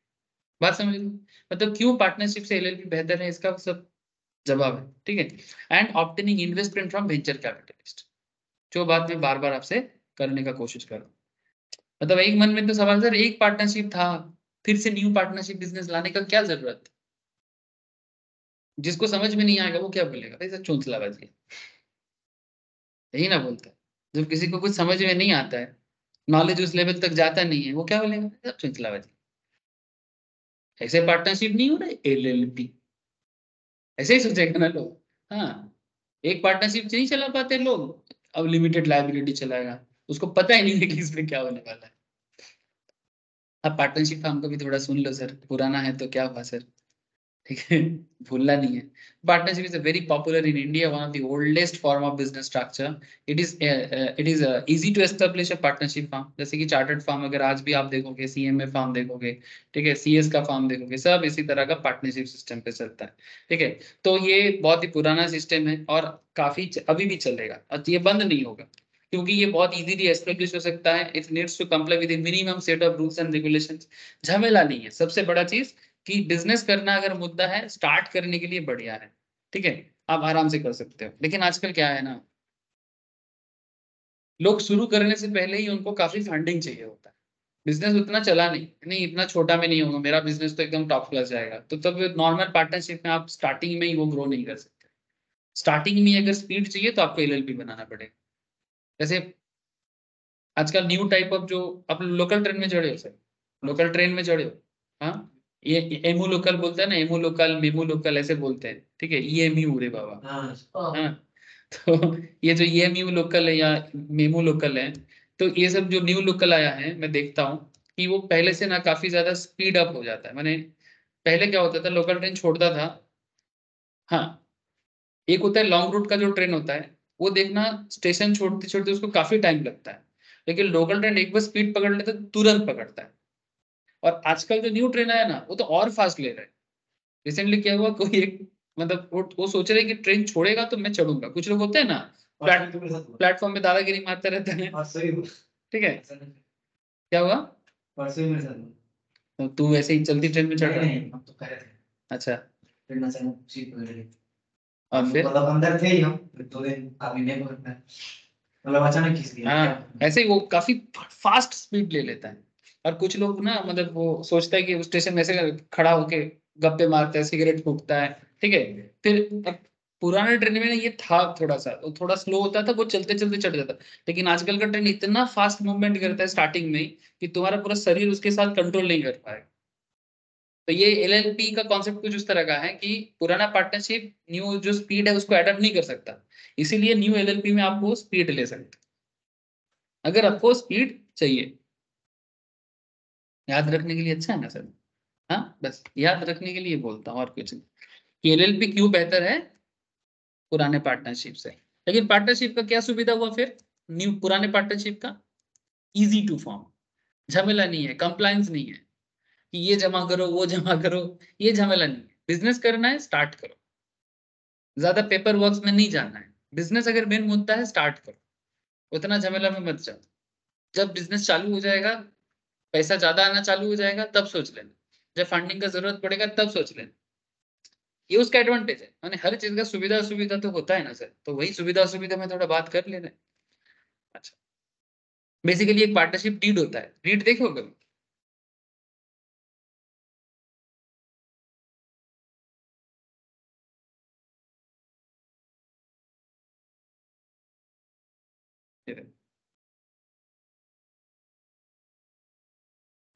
बात समझ लो, मतलब क्यों पार्टनरशिप से एलएलपी बेहतर है, इसका सब जवाब है, ठीक है। And obtaining investment from venture capitalist, जो बात मैं बार बार आपसे करने का कोशिश कर रहा हूँ। मतलब एक मन में तो सवाल सर, एक पार्टनरशिप था, फिर से न्यू पार्टनरशिप बिजनेस लाने का क्या जरूरत? जिसको समझ में नहीं आएगा वो क्या बोलेगा, भाई सर चौंसलाबाजी है, यही ना बोलता है। जब किसी को कुछ समझ में नहीं आता है, नॉलेज उस लेवल तक जाता नहीं है, वो क्या बोलेगा, सब चौंसलाबाजी। ऐसे पार्टनरशिप नहीं हो रहा है, एलएलपी, ऐसे ही सोचेगा ना लोग। हाँ, एक पार्टनरशिप नहीं चला पाते लोग, अब लिमिटेड लायबिलिटी चलाएगा, उसको पता ही नहीं है कि इसमें क्या होने वाला है। अब पार्टनरशिप फॉर्म को भी थोड़ा सुन लो सर, पुराना है तो क्या हुआ सर, ठीक है, भूलना नहीं है। Partnership is a very popular in India, one of the oldest form of business structure. It is easy to establish a partnership form, जैसे कि चार्टर्ड फॉर्म अगर आज भी आप देखोगे, सीएमए फॉर्म देखोगे, ठीक है, सीएस का फॉर्म देखोगे, सब इसी तरह का पार्टनरशिप सिस्टम पे चलता है, ठीक है। तो ये बहुत ही पुराना सिस्टम है और काफी अभी भी चलेगा और ये बंद नहीं होगा, क्योंकि ये बहुत इजीली एस्टेब्लिश हो सकता है। It needs to comply with minimum set of rules and regulations. झमेला नहीं है, सबसे बड़ा चीज कि बिजनेस करना अगर मुद्दा है, स्टार्ट करने के लिए बढ़िया है, ठीक है, आप आराम से कर सकते हो। लेकिन आजकल क्या है ना, लोग शुरू करने से पहले ही उनको काफी फंडिंग चाहिए होता है। बिजनेस उतना चला नहीं इतना छोटा में नहीं होगा मेरा बिजनेस, तो एकदम टॉप क्लास जाएगा, तो तब नॉर्मल पार्टनरशिप में आप स्टार्टिंग में ही वो ग्रो नहीं कर सकते। स्टार्टिंग में अगर स्पीड चाहिए तो आपको एलएलपी बनाना पड़ेगा। जैसे आजकल न्यू टाइप ऑफ, जो आप लोकल ट्रेन में चढ़े हो सर, लोकल ट्रेन में चढ़े हो, हाँ, ये एमू लोकल बोलते हैं ना, एमू लोकल, मेमू लोकल ऐसे बोलते हैं, ठीक है, ईएमयू रे बाबा, हाँ। तो ये जो ईएमयू लोकल है या मेमू लोकल है, तो ये सब जो न्यू लोकल आया है, मैं देखता हूँ कि वो पहले से ना काफी ज्यादा स्पीड अप हो जाता है। मैंने पहले क्या होता था, लोकल ट्रेन छोड़ता था, हाँ, एक होता है लॉन्ग रूट का जो ट्रेन होता है, वो देखना स्टेशन छोड़ते छोड़ते उसको काफी टाइम लगता है, लेकिन लोकल ट्रेन एक बार स्पीड पकड़ लेता है तुरंत पकड़ता है। और आजकल जो न्यू ट्रेन आया ना, वो तो और फास्ट ले रहा है। रिसेंटली क्या हुआ, कोई एक, मतलब वो सोच रहे कि ट्रेन छोड़ेगा तो मैं चढ़ूंगा, कुछ लोग होते हैं ना प्लेटफॉर्म में दादागिरी मारते रहते हैं, ठीक है, क्या हुआ, तो तू ऐसे ही चलती ट्रेन में चढ़ रहा है? अच्छा, और फिर मतलब अंदर थे ही हम, फिर 2 दिन आदमी नहीं पकड़ता है, मतलब अचानक खींच दिया। हाँ, ऐसे ही वो काफी फास्ट स्पीड ले लेता है। और कुछ लोग ना, मतलब वो सोचता है कि उस स्टेशन में से खड़ा होके गप्पे मारता है, सिगरेट फूकता है, ठीक है। फिर अब पुराने ट्रेन में ना ये था थोड़ा सा, वो थोड़ा स्लो होता था, वो चलते चलते चढ़ जाता। लेकिन आजकल का ट्रेन इतना फास्ट मूवमेंट करता है स्टार्टिंग में ही, कि तुम्हारा पूरा शरीर उसके साथ कंट्रोल नहीं कर पाएगा। तो ये एलएलपी का कॉन्सेप्ट कुछ उस तरह का है कि पुराना पार्टनरशिप न्यू जो स्पीड है उसको अडॉप्ट नहीं कर सकता, इसीलिए न्यू एलएलपी में आप वो स्पीड ले सकते हैं, अगर आपको स्पीड चाहिए। याद रखने के लिए अच्छा है ना सर, हाँ, बस याद रखने के लिए बोलता हूँ और कुछ नहीं, कि एलएलपी क्यों बेहतर है पुराने पार्टनरशिप से। लेकिन पार्टनरशिप का क्या सुविधा हुआ फिर, न्यू पुराने पार्टनरशिप का, इजी टू फॉर्म, झमेला नहीं है, कंप्लायंस नहीं है कि ये जमा करो वो जमा करो, ये झमेला नहीं है। बिजनेस करना है, स्टार्ट करो, ज्यादा पेपर वर्क में नहीं जाना है। बिजनेस अगर मेन मुद्दा है, स्टार्ट करो, उतना झमेला में मत जाओ। जब बिजनेस चालू हो जाएगा, पैसा ज्यादा आना चालू हो जाएगा, तब सोच लेना, जब फंडिंग का जरूरत पड़ेगा तब सोच लेना। ये उसका एडवांटेज है, मैंने हर चीज का सुविधा सुविधा तो होता है ना सर, तो वही सुविधा सुविधा में थोड़ा बात कर लेना। अच्छा, बेसिकली एक पार्टनरशिप डीड होता है, डीड देखो कभी,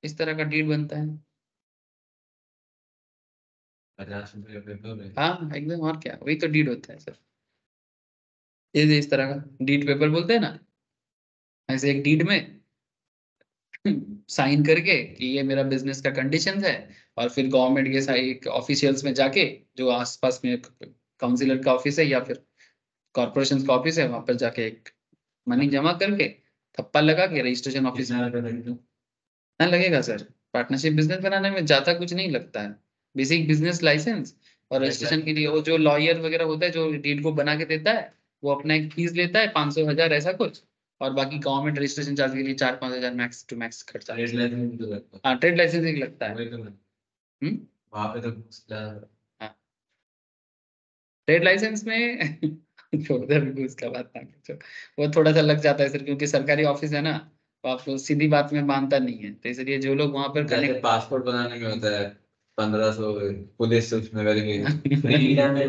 इस तरह का डीड बनता है। 50 रुपए का पेपर है। हाँ एकदम, और क्या, वही तो डीड होता है सर। ये इस तरह का डीड पेपर बोलते हैं ना, ऐसे एक डीड में साइन करके कि ये मेरा बिजनेस का कंडीशंस है, और फिर गवर्नमेंट के साथ ऑफिशियल्स में जाके, जो आसपास में काउंसिलर का ऑफिस है या फिर कॉर्पोरेशन का ऑफिस है, वहां पर जाके एक मनी जमा करके थप्पा लगा के रजिस्ट्रेशन ऑफिस में ना लगेगा सर। पार्टनरशिप बिजनेस बनाने में ज्यादा कुछ नहीं लगता है, बेसिक बिजनेस लाइसेंस और रजिस्ट्रेशन के लिए वो जो लॉयर वगैरह होता है जो डीड को बना के देता है, वो अपना एक फीस लेता है 500-1000 ऐसा कुछ, और बाकी गवर्नमेंट रजिस्ट्रेशन चार्ज के लिए 4-5 हजार मैक्स टू मैक्स खर्चा। ट्रेड लाइसेंस भी तो लगता है। हाँ ट्रेड लाइसेंसिंग लगता है। वही तो मैं हम्म वहाँ पे तो घुस ज्यादा। हाँ ट्रेड लाइसेंस में उधर भी उसका बात ना पूछो, वो थोड़ा सा लग जाता है सर, क्योंकि सरकारी ऑफिस है ना, तो आपको सीधी बात में मानता नहीं है, तो इसलिए जो लोग वहां पर जैसे कनेक्ट पासपोर्ट बनाने में होता है 1500, पुलिस उसमें वेरिफिकेशन। इंडिया में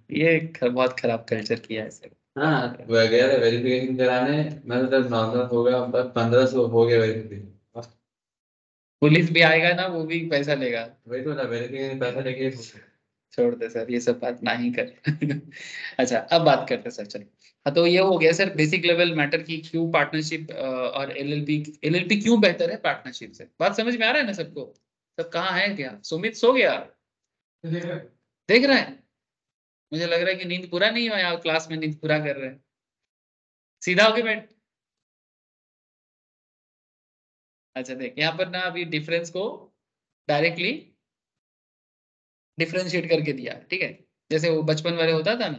ये बहुत खराब कल्चर किया है सर। हाँ वगैरह वेरिफिकेशन कराने, मैं तो नॉर्मल हो गया 1500 हो गया वेरिफिकेशन। पुलिस भी आएगा ना, वो भी पैसा लेगा। वही तो ना, वेरिफिकेशन पैसा लेके छोड़ दे सर, ये सब बात ना ही कर। अच्छा अब बात करते हैं सर, चलो। हाँ तो ये हो गया सर बेसिक लेवल मैटर की, क्यों पार्टनरशिप और एलएलपी क्यों बेहतर है पार्टनरशिप से। बात समझ में आ रहा है ना सबको? सब कहाँ है क्या? सुमित सो गया? देख रहे हैं? मुझे लग रहा है कि नींद पूरा नहीं हुआ, यहाँ क्लास में नींद पूरा कर रहे हैं। सीधा होके बैठ। अच्छा देख यहाँ पर ना, अभी डिफरेंस को डायरेक्टली डिफरेंशिएट करके दिया, ठीक है, जैसे वो बचपन वाले होता था ना।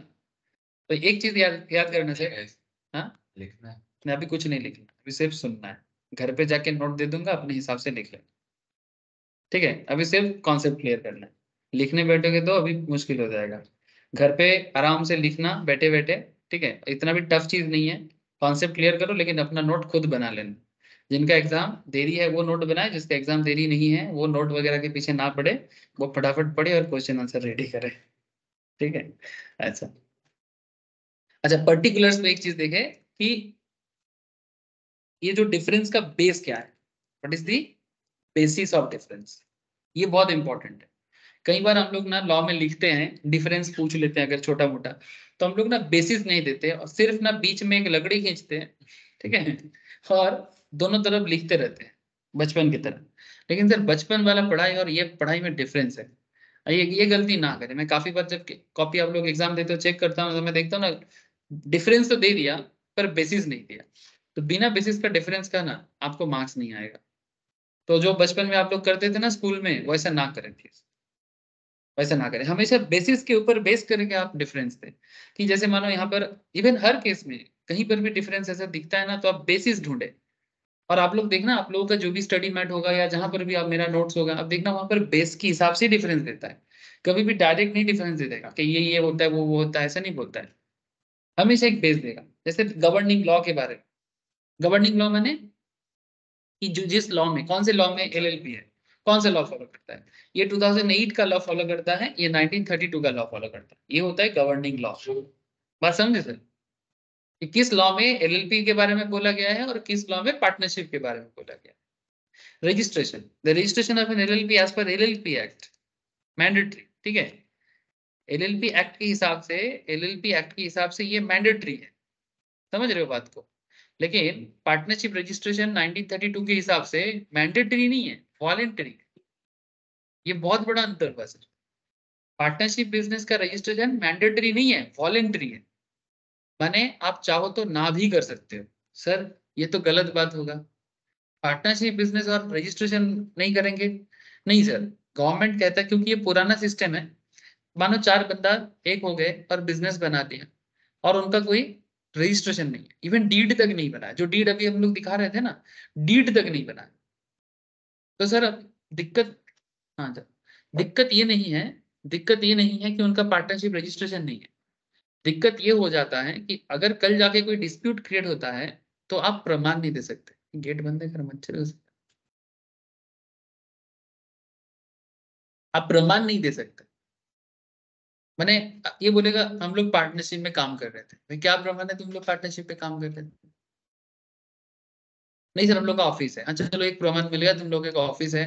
तो एक चीज याद याद करने से, हाँ लिखना है। मैं अभी कुछ नहीं लिखना, अभी सिर्फ सुनना है। घर पे जाके नोट दे दूंगा, अपने हिसाब से लिख लेना, ठीक है। अभी सिर्फ कॉन्सेप्ट क्लियर करना है, लिखने बैठोगे तो अभी मुश्किल हो जाएगा। घर पे आराम से लिखना बैठे बैठे, ठीक है, इतना भी टफ चीज नहीं है। कॉन्सेप्ट क्लियर करो, लेकिन अपना नोट खुद बना लेना। जिनका एग्जाम देरी है वो नोट बनाए, जिसका एग्जाम देरी नहीं है वो नोट वगैरह के पीछे ना पड़े, वो फटाफट पढ़े और क्वेश्चन आंसर रेडी करे, ठीक है। अच्छा अच्छा, पर्टिकुलर्स में एक चीज देखे कि ये जो डिफरेंस का बेस क्या है, what is the basis of difference, ये बहुत इंपॉर्टेंट है। कई बार हम लोग ना लॉ में लिखते हैं, डिफरेंस पूछ लेते हैं अगर छोटा मोटा, तो हम लोग ना बेसिस नहीं देते और सिर्फ ना बीच में एक लकड़ी खींचते हैं, ठीक है, और दोनों तरफ लिखते रहते हैं बचपन की तरह। लेकिन सर बचपन वाला पढ़ाई और ये पढ़ाई में डिफरेंस है। ये गलती ना करें। मैं काफी बार जब कॉपी आप लोग एग्जाम देते हो चेक करता हूँ, तो मैं देखता हूँ ना, डिफरेंस तो दे दिया पर बेसिस नहीं दिया। तो बिना बेसिस का डिफरेंस का ना आपको मार्क्स नहीं आएगा। तो जो बचपन में आप लोग करते थे ना स्कूल में, वैसा ना करें प्लीज, वैसा ना करें। हमेशा बेसिस के ऊपर बेस करके आप डिफरेंस दें, कि जैसे मानो यहाँ पर इवन हर केस में कहीं पर भी डिफरेंस ऐसा दिखता है ना, तो आप बेसिस ढूंढे। और आप लोग देखना, आप लोगों का जो भी स्टडी मैट होगा या जहां पर भी आप मेरा नोट्स होगा, आप देखना वहां पर बेस के हिसाब से डिफरेंस देता है। कभी भी डायरेक्ट नहीं डिफरेंस दे देगा कि ये होता है वो होता है, ऐसा नहीं बोलता है। हमेशा एक बेस देगा। जैसे गवर्निंग लॉ के बारे में, गवर्निंग लॉ मैंने कि जो जिस लॉ में, कौन से लॉ में एलएलपी है, कौन सा लॉ फॉलो करता है, ये 2008 का लॉ फॉलो करता है, ये 1932 का लॉ फॉलो करता है, ये होता है गवर्निंग लॉ। बात समझे सर, कि किस लॉ में एलएलपी के बारे में बोला गया है और किस लॉ में पार्टनरशिप के बारे में बोला गया है। Registration, the registration of an LLP as per LLP act mandatory, ठीक है। एलएलपी एक्ट के हिसाब से, एलएलपी एक्ट के हिसाब से ये मैंडेटरी है, समझ रहे हो बात को। लेकिन पार्टनरशिप रजिस्ट्रेशन 1932 के हिसाब से मैंडेटरी नहीं है, वॉलेंटरी। ये बहुत बड़ा अंतर हुआ सर। पार्टनरशिप बिजनेस का रजिस्ट्रेशन मैंडेटरी नहीं है, वॉलेंटरी है। माने आप चाहो तो ना भी कर सकते हो। सर ये तो गलत बात होगा, पार्टनरशिप बिजनेस और रजिस्ट्रेशन नहीं करेंगे। नहीं सर, गवर्नमेंट कहता है, क्योंकि ये पुराना सिस्टम है। मानो 4 बंदा एक हो गए और बिजनेस बना दिया, और उनका कोई रजिस्ट्रेशन नहीं है, इवन डीड तक नहीं बना है। जो डीड अभी हम लोग दिखा रहे थे ना, डीड तक नहीं बना है। तो सर अब दिक्कत, हाँ सर, दिक्कत ये नहीं है, दिक्कत ये नहीं है कि उनका पार्टनरशिप रजिस्ट्रेशन नहीं है। दिक्कत ये हो जाता है कि अगर कल जाके कोई डिस्प्यूट क्रिएट होता है, तो आप प्रमाण नहीं दे सकते। गेट बंद है, कर मच्छर है। आप प्रमाण नहीं दे सकते। मैंने ये बोलेगा हम लोग पार्टनरशिप में काम कर रहे थे, भाई क्या प्रमाण है तुम लोग पार्टनरशिप पे काम कर रहे थे? नहीं सर हम लोग का ऑफिस है। अच्छा चलो एक प्रमाण मिल गया, तुम लोग का ऑफिस है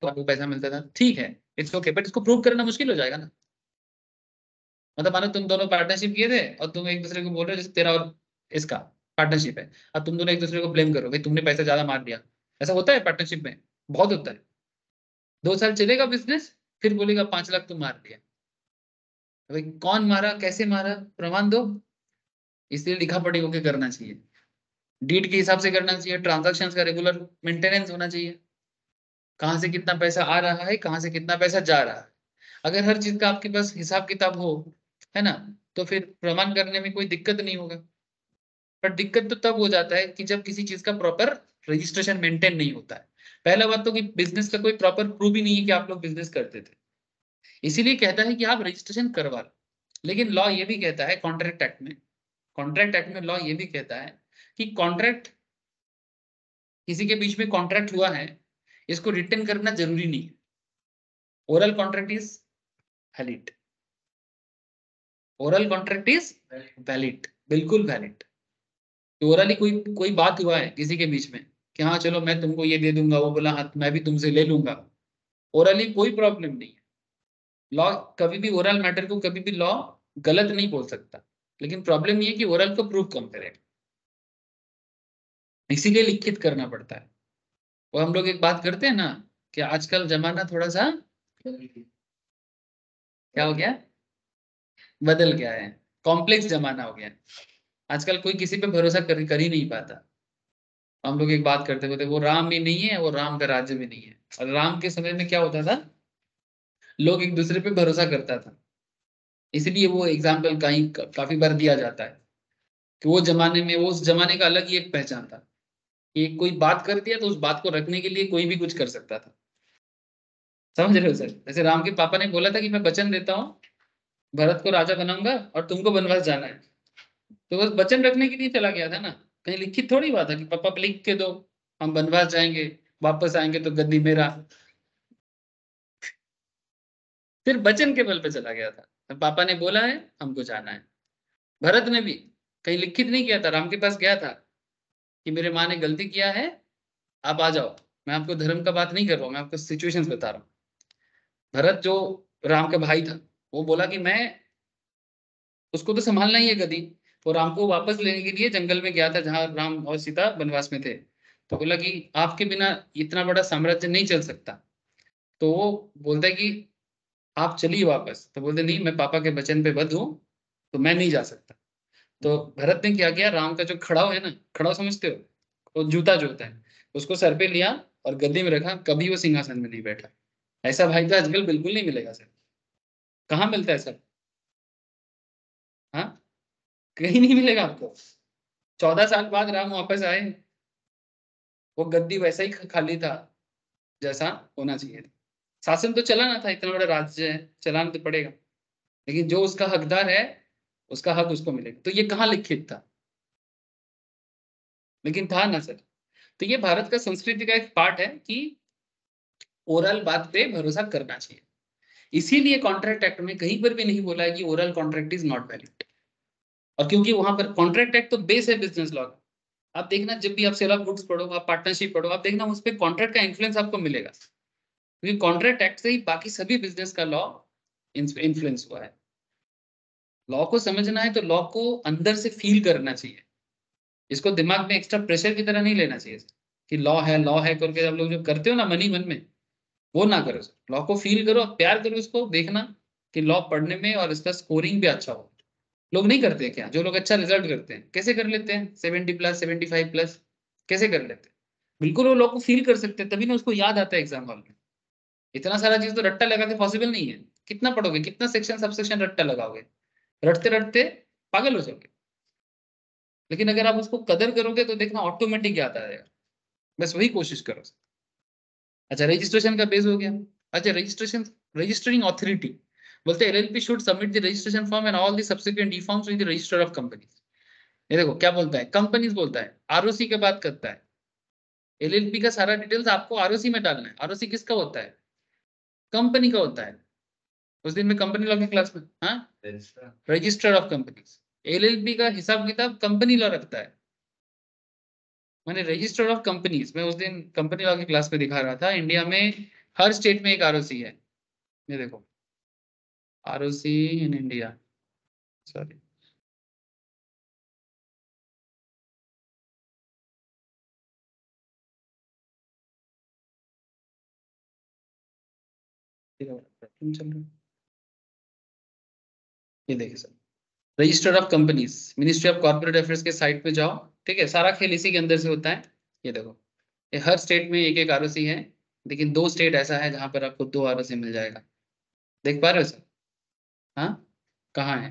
तो आपको पैसा मिलता था, ठीक है, इट्स ओके, बट इसको प्रूव करना मुश्किल हो जाएगा ना। मतलब मानो तुम दोनों पार्टनरशिप किए थे और तुम एक दूसरे को बोल रहे हो, जैसे तेरा और इसका पार्टनरशिप है, अब तुम दोनों एक दूसरे को ब्लेम करो, भाई तुमने पैसा ज्यादा मार दिया। ऐसा होता है पार्टनरशिप में, बहुत होता है। 2 साल चलेगा बिजनेस, फिर बोलेगा 5 लाख तुम मार दिया। भाई कौन मारा, कैसे मारा, प्रमाण दो। इसलिए लिखा पढ़ी होके करना चाहिए, डीड के हिसाब से करना चाहिए, ट्रांजैक्शन का रेगुलर मेंटेनेंस होना चाहिए, कहाँ से कितना पैसा आ रहा है, कहाँ से कितना पैसा जा रहा है। अगर हर चीज का आपके पास हिसाब किताब हो, है ना, तो फिर प्रमाण करने में कोई दिक्कत नहीं होगा। पर दिक्कत तो तब हो जाता है कि जब किसी चीज का प्रॉपर रजिस्ट्रेशन मेंटेन नहीं होता है। पहला बात तो कि बिजनेस का कोई प्रॉपर प्रूफ ही नहीं है कि आप लोग बिजनेस करते थे, इसीलिए कहता है कि आप रजिस्ट्रेशन करवा लो। लेकिन लॉ ये भी कहता है कॉन्ट्रैक्ट एक्ट में लॉ ये भी कहता है कि कॉन्ट्रैक्ट, किसी के बीच में कॉन्ट्रैक्ट हुआ है, इसको रिटर्न करना जरूरी नहीं है। Oral contract is valid, oral contract is valid, बिल्कुल वैलिड। ओरली कोई कोई बात हुआ है किसी के बीच में कि हाँ चलो मैं तुमको ये दे दूंगा, वो बोला हाँ मैं भी तुमसे ले लूंगा, ओरली कोई प्रॉब्लम नहीं है। लॉ कभी भी ओरल मैटर को कभी भी लॉ गलत नहीं बोल सकता, लेकिन प्रॉब्लम ये है कि ओरल को प्रूव कम करेगा, इसीलिए लिखित करना पड़ता है। वो हम लोग एक बात करते हैं ना कि आजकल जमाना थोड़ा सा क्या हो गया, बदल गया है, कॉम्प्लेक्स जमाना हो गया है। आजकल कोई किसी पे भरोसा कर ही नहीं पाता। हम लोग एक बात करते होते, वो राम भी नहीं है, वो राम का राज्य भी नहीं है। और राम के समय में क्या होता था, लोग एक दूसरे पे भरोसा करता था। इसलिए वो एग्जाम्पल कहीं काफी बार दिया जाता है कि वो जमाने में, वो उस जमाने का अलग ही एक पहचान था कि कोई बात कर दिया तो उस बात को रखने के लिए कोई भी कुछ कर सकता था। समझ रहे हो सर? जैसे राम के पापा ने बोला था कि मैं वचन देता हूँ, भरत को राजा बनाऊंगा और तुमको वनवास जाना है, तो बस वचन रखने के लिए चला गया था ना। कहीं लिखित थोड़ी बात है कि पापा लिख के दो, हम वनवास जाएंगे, वापस आएंगे तो गद्दी मेरा। फिर वचन के बल पे चला गया था, पापा ने बोला है हमको जाना है। भरत ने भी कहीं लिखित नहीं किया था, राम के पास गया था कि मेरे माँ ने गलती किया है, आप आ जाओ। मैं आपको धर्म का बात नहीं कर रहा हूँ, मैं आपको सिचुएशंस बता रहा हूँ। भरत जो राम का भाई था, वो बोला कि मैं, उसको तो संभालना ही है गद्दी। तो राम को वापस लेने के लिए जंगल में गया था जहां राम और सीता वनवास में थे। तो बोला कि आपके बिना इतना बड़ा साम्राज्य नहीं चल सकता। तो वो बोलता है कि आप चलिए वापस, तो बोलते नहीं मैं पापा के वचन पे बद्ध हूँ, तो मैं नहीं जा सकता। तो भरत ने क्या किया, राम का जो खड़ाऊ है ना, खड़ाऊ समझते हो, वो जूता जो होता है, उसको सर पे लिया और गद्दी में रखा, कभी वो सिंहासन में नहीं बैठा। ऐसा भाई तो आजकल बिल्कुल नहीं मिलेगा सर। कहाँ मिलता है सर? हाँ, कहीं नहीं मिलेगा आपको। 14 साल बाद राम वापस आए, वो गद्दी वैसा ही खाली था जैसा होना चाहिए था। शासन तो चलाना था, इतना बड़ा राज्य है, चलाना तो पड़ेगा। लेकिन जो उसका हकदार है, उसका हक उसको मिलेगा। तो ये कहाँ लिखित था? लेकिन था ना सर। तो ये भारत का संस्कृति का एक पार्ट है कि ओरल बात पे भरोसा करना चाहिए। इसीलिए कॉन्ट्रैक्ट एक्ट में कहीं पर भी नहीं बोला है कि oral contract is not valid. और क्योंकि वहां पर कॉन्ट्रैक्ट एक्ट तो बेस है बिजनेस लॉ का। आप देखना, जब भी आप सेल ऑफ गुड्स पढ़ो, आप पार्टनरशिप पढ़ो, आप देखना उस पर कॉन्ट्रैक्ट का इन्फ्लुएंस आपको मिलेगा, क्योंकि कॉन्ट्रैक्ट एक्ट से ही बाकी सभी बिजनेस का लॉ इन्फ्लुएंस हुआ है। लॉ को समझना है तो लॉ को अंदर से फील करना चाहिए। इसको दिमाग में एक्स्ट्रा प्रेशर की तरह नहीं लेना चाहिए कि लॉ है करके आप लोग जो करते हो ना मन ही मन में, वो ना करो सर। लॉ को फील करो, प्यार करो इसको, देखना कि लॉ पढ़ने में और इसका स्कोरिंग भी अच्छा हो। लोग नहीं करते क्या? जो लोग अच्छा रिजल्ट करते हैं कैसे कर लेते हैं, 70+, 75+, कैसे कर लेते हैं? बिल्कुल वो लोग को फील कर सकते हैं, तभी ना उसको याद आता है एग्जाम हॉल में। इतना सारा चीज तो रट्टा लगा के पॉसिबल नहीं है। कितना पढ़ोगे, कितना सेक्शन सब सेक्शन रट्टा लगाओगे, रटते रटते पागल हो जाओगे। लेकिन अगर आप उसको कदर करोगे तो देखना ऑटोमेटिक याद आ जाएगा। बस वही कोशिश करो। अच्छा, रजिस्ट्रेशन का बेस हो गया। अच्छा, रजिस्ट्रेशन, रजिस्टरिंग अथॉरिटी बोलते हैं LLP should submit the registration form and all the subsequent e-forms with the register of companies. ये देखो क्या बोलता है, कंपनीज बोलता है, आरओसी की बात करता है। एलएलपी का सारा डिटेल्स आपको आरओसी में डालना है। आरओसी किसका होता है? कंपनी का होता है। उस दिन में कंपनी लॉ की क्लास में, हाँ, रजिस्टर ऑफ कंपनीज। एलएलपी का हिसाब किताब कंपनी लॉ रखता है, मैंने रजिस्टर ऑफ कंपनीज। मैं उस दिन कंपनी लॉ की क्लास में दिखा रहा था, इंडिया में हर स्टेट में एक आरओसी है। ये देखो, आरओसी इन इंडिया, सॉरी, चल रहा, ये देखिए sir, register of companies, ministry of corporate affairs के साइट पे जाओ। ठीक है, सारा खेल इसी के अंदर से होता है। ये देखो, ये हर स्टेट में एक एक आरओसी है, लेकिन 2 स्टेट ऐसा है जहां पर आपको 2 आरओसी मिल जाएगा। देख पा रहे हो सर? हाँ, कहाँ है?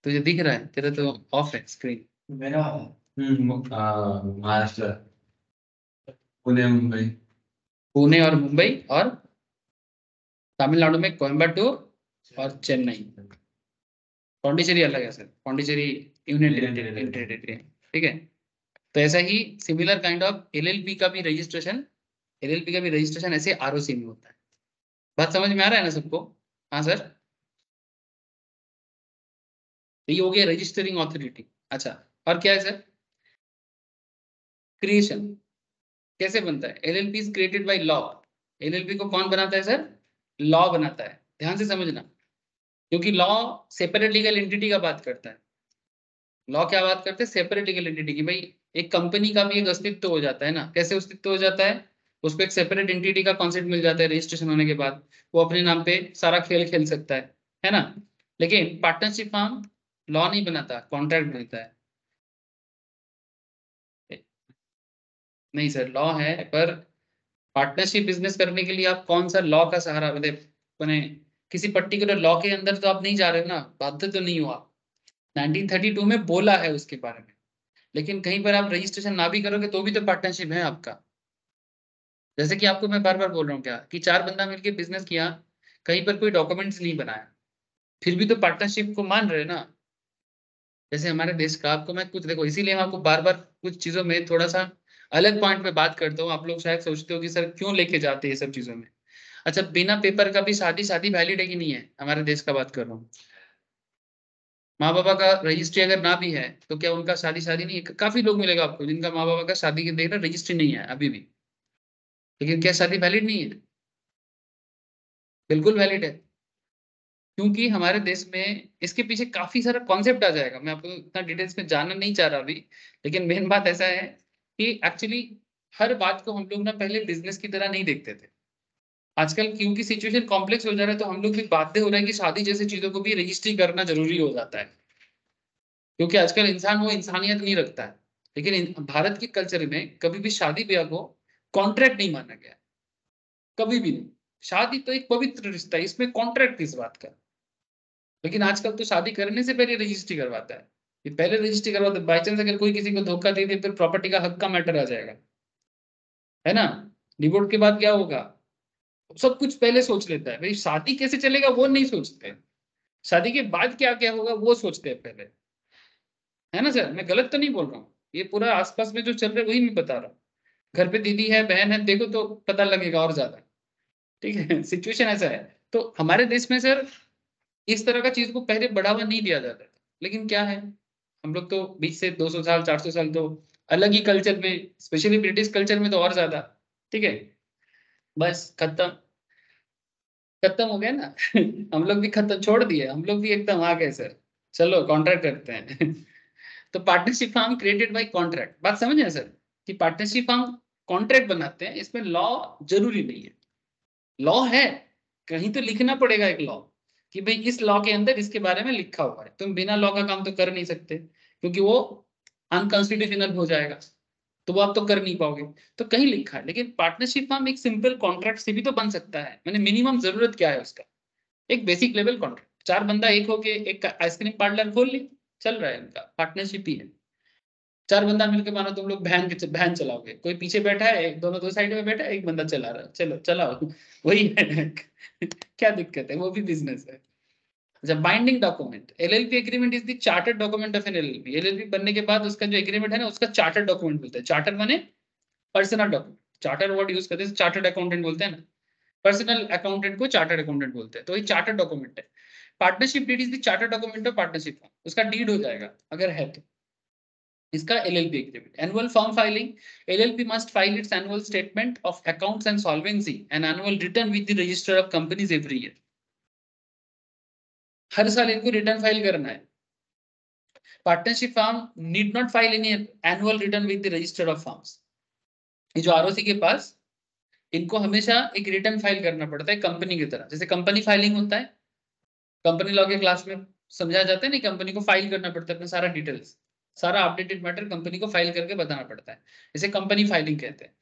तुझे दिख रहा है? तेरा तो ऑफ है स्क्रीन। मेरा महाराष्ट्र, पुणे, मुंबई। पुणे और मुंबई, और तमिलनाडु में कोयम्बटूर और चेन्नई। पौंडीचेरी अलग है सर, पौंडीचेरी यूनियन टेरिटरी, ठीक है। तो ऐसा ही सिमिलर काइंड ऑफ एलएलपी का भी रजिस्ट्रेशन, ऐसे आरओसी में होता है। बात समझ में आ रहा है ना सबको? हाँ सर। तो ये हो गया रजिस्टरिंग ऑथोरिटी। अच्छा, और क्या है सर? क्रिएशन कैसे बनता है? LLP is created by law. LLP को कौन बनाता है सर? लॉ बनाता है। ध्यान से समझना, क्योंकि लॉ सेपरेट लीगल एंटिटी का बात करता है। लॉ क्या बात करते हैं? सेपरेट लीगल एंटिटी की। भाई एक कंपनी का भी एक अस्तित्व हो जाता है ना। कैसे अस्तित्व हो जाता है? उसको एक सेपरेट एंटिटी का कॉन्सेप्ट मिल जाता है रजिस्ट्रेशन होने के बाद। वो अपने नाम पे सारा खेल खेल सकता है ना। लेकिन पार्टनरशिप फॉर्म लॉ नहीं बनाता, कॉन्ट्रैक्ट बनाता है। नहीं सर, लॉ है, पर पार्टनरशिप बिजनेस करने के लिए आप कौन सा लॉ का सहारा, मतलब मैंने किसी पर्टिकुलर लॉ के अंदर तो आप नहीं जा रहे हो ना, बाध्य तो नहीं हो आप। 1932 में बोला है उसके बारे में, लेकिन कहीं पर आप रजिस्ट्रेशन ना भी करोगे तो भी तो पार्टनरशिप है आपका। जैसे कि आपको मैं बार बार बोल रहा हूँ क्या, कि चार बंदा मिलकर बिजनेस किया, कहीं पर कोई डॉक्यूमेंट्स नहीं बनाया, फिर भी तो पार्टनरशिप को मान रहे हैं ना। जैसे हमारे देश का, आपको मैं कुछ देखो, इसीलिए मैं आपको बार बार कुछ चीजों में थोड़ा सा अलग पॉइंट पे बात करता हूँ। आप लोग शायद सोचते हो कि सर क्यों लेके जाते हैं ये सब चीजों में। अच्छा, बिना पेपर का भी शादी शादी वैलिड है कि नहीं है? हमारे देश का बात कर रहा हूँ। माँ बाबा का रजिस्ट्री अगर ना भी है तो क्या उनका शादी शादी नहीं है? काफी लोग मिलेगा आपको जिनका माँ बाबा का शादी के देख रहे रजिस्ट्री नहीं है अभी भी, लेकिन क्या शादी वैलिड नहीं है? बिल्कुल वैलिड है। क्योंकि हमारे देश में इसके पीछे काफी सारा कॉन्सेप्ट आ जाएगा, मैं आपको इतना डिटेल्स में जानना नहीं चाह रहा अभी। लेकिन मेन बात ऐसा है कि एक्चुअली हर बात को हम लोग ना पहले बिजनेस की तरह नहीं देखते थे। आजकल क्योंकि सिचुएशन कॉम्प्लेक्स हो जा रहा है, तो हम लोग भी बाध्य हो रहे हैं कि शादी जैसी चीजों को भी रजिस्ट्री करना जरूरी हो जाता है। क्योंकि आजकल इंसान वो इंसानियत नहीं रखता है। लेकिन भारत के कल्चर में कभी भी शादी ब्याह को कॉन्ट्रैक्ट नहीं माना गया, कभी भी नहीं। शादी तो एक पवित्र रिश्ता है, इसमें कॉन्ट्रैक्ट किस बात का? लेकिन आजकल तो शादी करने से पहले रजिस्ट्री करवाता है। ये पहले रजिस्ट्री करवाता है, बाई चांस अगर कोई किसी को धोखा दे दे फिर प्रॉपर्टी का हक का मैटर आ जाएगा, है ना। डिवोर्स के बाद क्या होगा? सब कुछ पहले सोच लेता है। भाई शादी कैसे चलेगा वो नहीं सोचते, शादी के बाद क्या क्या होगा वो सोचते हैं पहले, है ना सर। मैं गलत तो नहीं बोल रहा हूँ, ये पूरा आसपास में जो चल रहा है वही मैं बता रहा हूँ। घर पे दीदी है, बहन है, देखो तो पता लगेगा और ज्यादा। ठीक है, सिचुएशन ऐसा है। तो हमारे देश में सर इस तरह का चीज को पहले बढ़ावा नहीं दिया जाता था। लेकिन क्या है, हम लोग तो बीच से 200 साल 400 साल तो अलग ही कल्चर में, स्पेशली ब्रिटिश कल्चर में तो और ज्यादा। ठीक है, बस खत्म, खत्म हो गया ना। हम लोग भी खत्म छोड़ दिए, हम लोग भी एकदम आ गए सर। चलो कॉन्ट्रैक्ट करते हैं। तो partnership form created by contract, बात समझ रहे सर, कि पार्टनरशिप फॉर्म कॉन्ट्रैक्ट बनाते हैं, इसमें लॉ जरूरी नहीं है। लॉ है, कहीं तो लिखना पड़ेगा एक लॉ, कि भाई इस लॉ के अंदर इसके बारे में लिखा हुआ है। तुम बिना लॉ का काम तो कर नहीं सकते, क्योंकि वो अनकॉन्स्टिट्यूशनल हो जाएगा, तो वो आप तो कर नहीं पाओगे। तो कहीं लिखा है। लेकिन पार्टनरशिप फॉर्म एक सिंपल कॉन्ट्रैक्ट से भी तो बन सकता है। मैंने मिनिमम जरूरत क्या है उसका? एक बेसिक लेवल कॉन्ट्रैक्ट। चार बंदा एक होके एक आइसक्रीम पार्लर खोल ली, चल रहा है, उनका पार्टनरशिप ही है। चार बंदा मिलके, मानो तुम लोग वैन चलाओगे, कोई पीछे बैठा है, दोनों दो साइड में बैठा है, एक बंदा चला रहा है, चलो चलाओ। वही है। क्या दिक्कत है, वो भी बिजनेस है। अच्छा, binding document, LLP agreement is the chartered document of an LLP. LLP बनने के बाद उसका जो एग्रीमेंट है ना, उसका चार्टर्ड डॉक्यूमेंट बोलते हैं। चार्टर माने personal document, charter word use करते हैं, चार्टर्ड अकाउंटेंट बोलते हैं ना। पर्सनल अकाउंटेंट को चार्टर्ड अकाउंटेंट बोलते हैं, तो ये चार्टर्ड डॉक्यूमेंट है। Partnership deed is the chartered document of partnership, उसका डीड हो जाएगा अगर है तो। इसका LLP agreement, annual form filing, LLP must file its annual statement of accounts and solvency and annual return with the register of companies every year. हर साल इनको return file करना है। Partnership form need not file any annual return with the register of forms. ये जो ROC के पास, इनको हमेशा एक रिटर्न फाइल करना पड़ता है कंपनी की तरह, जैसे कंपनी फाइलिंग होता है। कंपनी लॉ के क्लास में समझाया जाता है ना, कंपनी को फाइल करना पड़ता है अपना सारा डिटेल्स, सारा अपडेटेड मैटर कंपनी को फाइल करके बताना पड़ता है, इसे कंपनी फाइलिंग कहते हैं।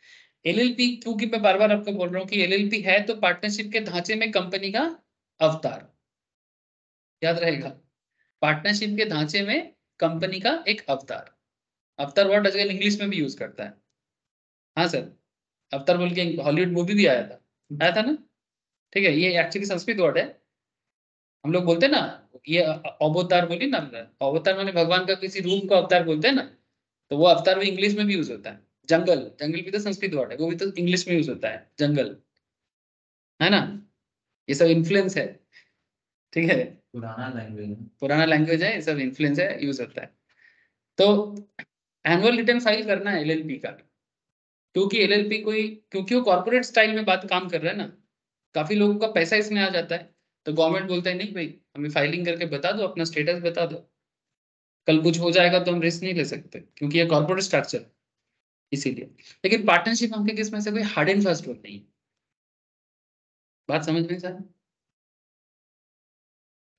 एलएलपी, क्योंकि मैं बार बार आपको बोल रहा हूँ कि एलएलपी है तो पार्टनरशिप के ढांचे में कंपनी का अवतार, याद रहेगा। पार्टनरशिप के ढांचे में कंपनी का एक अवतार, अवतार वर्ड आजकल इंग्लिश में भी यूज करता है। हाँ सर, अवतार बोल के हॉलीवुड मूवी भी आया था ना, ठीक है, ये एक्चुअली संस्कृत वर्ड है। हम लोग बोलते हैं ना, ये अवतार बोली ना, अवतार माने भगवान का किसी रूप का अवतार बोलते हैं ना, तो वो अवतार भी इंग्लिश में भी यूज होता है। जंगल, जंगल भी तो संस्कृत वर्ड है, वो भी तो इंग्लिश में यूज होता है, जंगल, है ना। ये सब इन्फ्लुएंस है, ठीक है, पुराना लैंग्वेज है। पुराना लैंग्वेज है, ये सब इन्फ्लुएंस है, यूज होता है। तो एनुअल रिटर्न फाइल करना है एलएलपी का, क्योंकि एलएलपी कोई, क्योंकि वो कॉर्पोरेट स्टाइल में बात काम कर रहा है ना, काफी लोगों का पैसा इसमें आ जाता है। तो गवर्नमेंट बोलता है नहीं भाई, हमें फाइलिंग करके बता दो, अपना स्टेटस बता दो, कल कुछ हो जाएगा तो हम रिस्क नहीं ले सकते, क्योंकि ये कॉर्पोरेट स्ट्रक्चर है, इसीलिए। लेकिन पार्टनरशिप हमके केस में से कोई हार्ड एंड फास्ट रूल नहीं है। बात समझ में सर?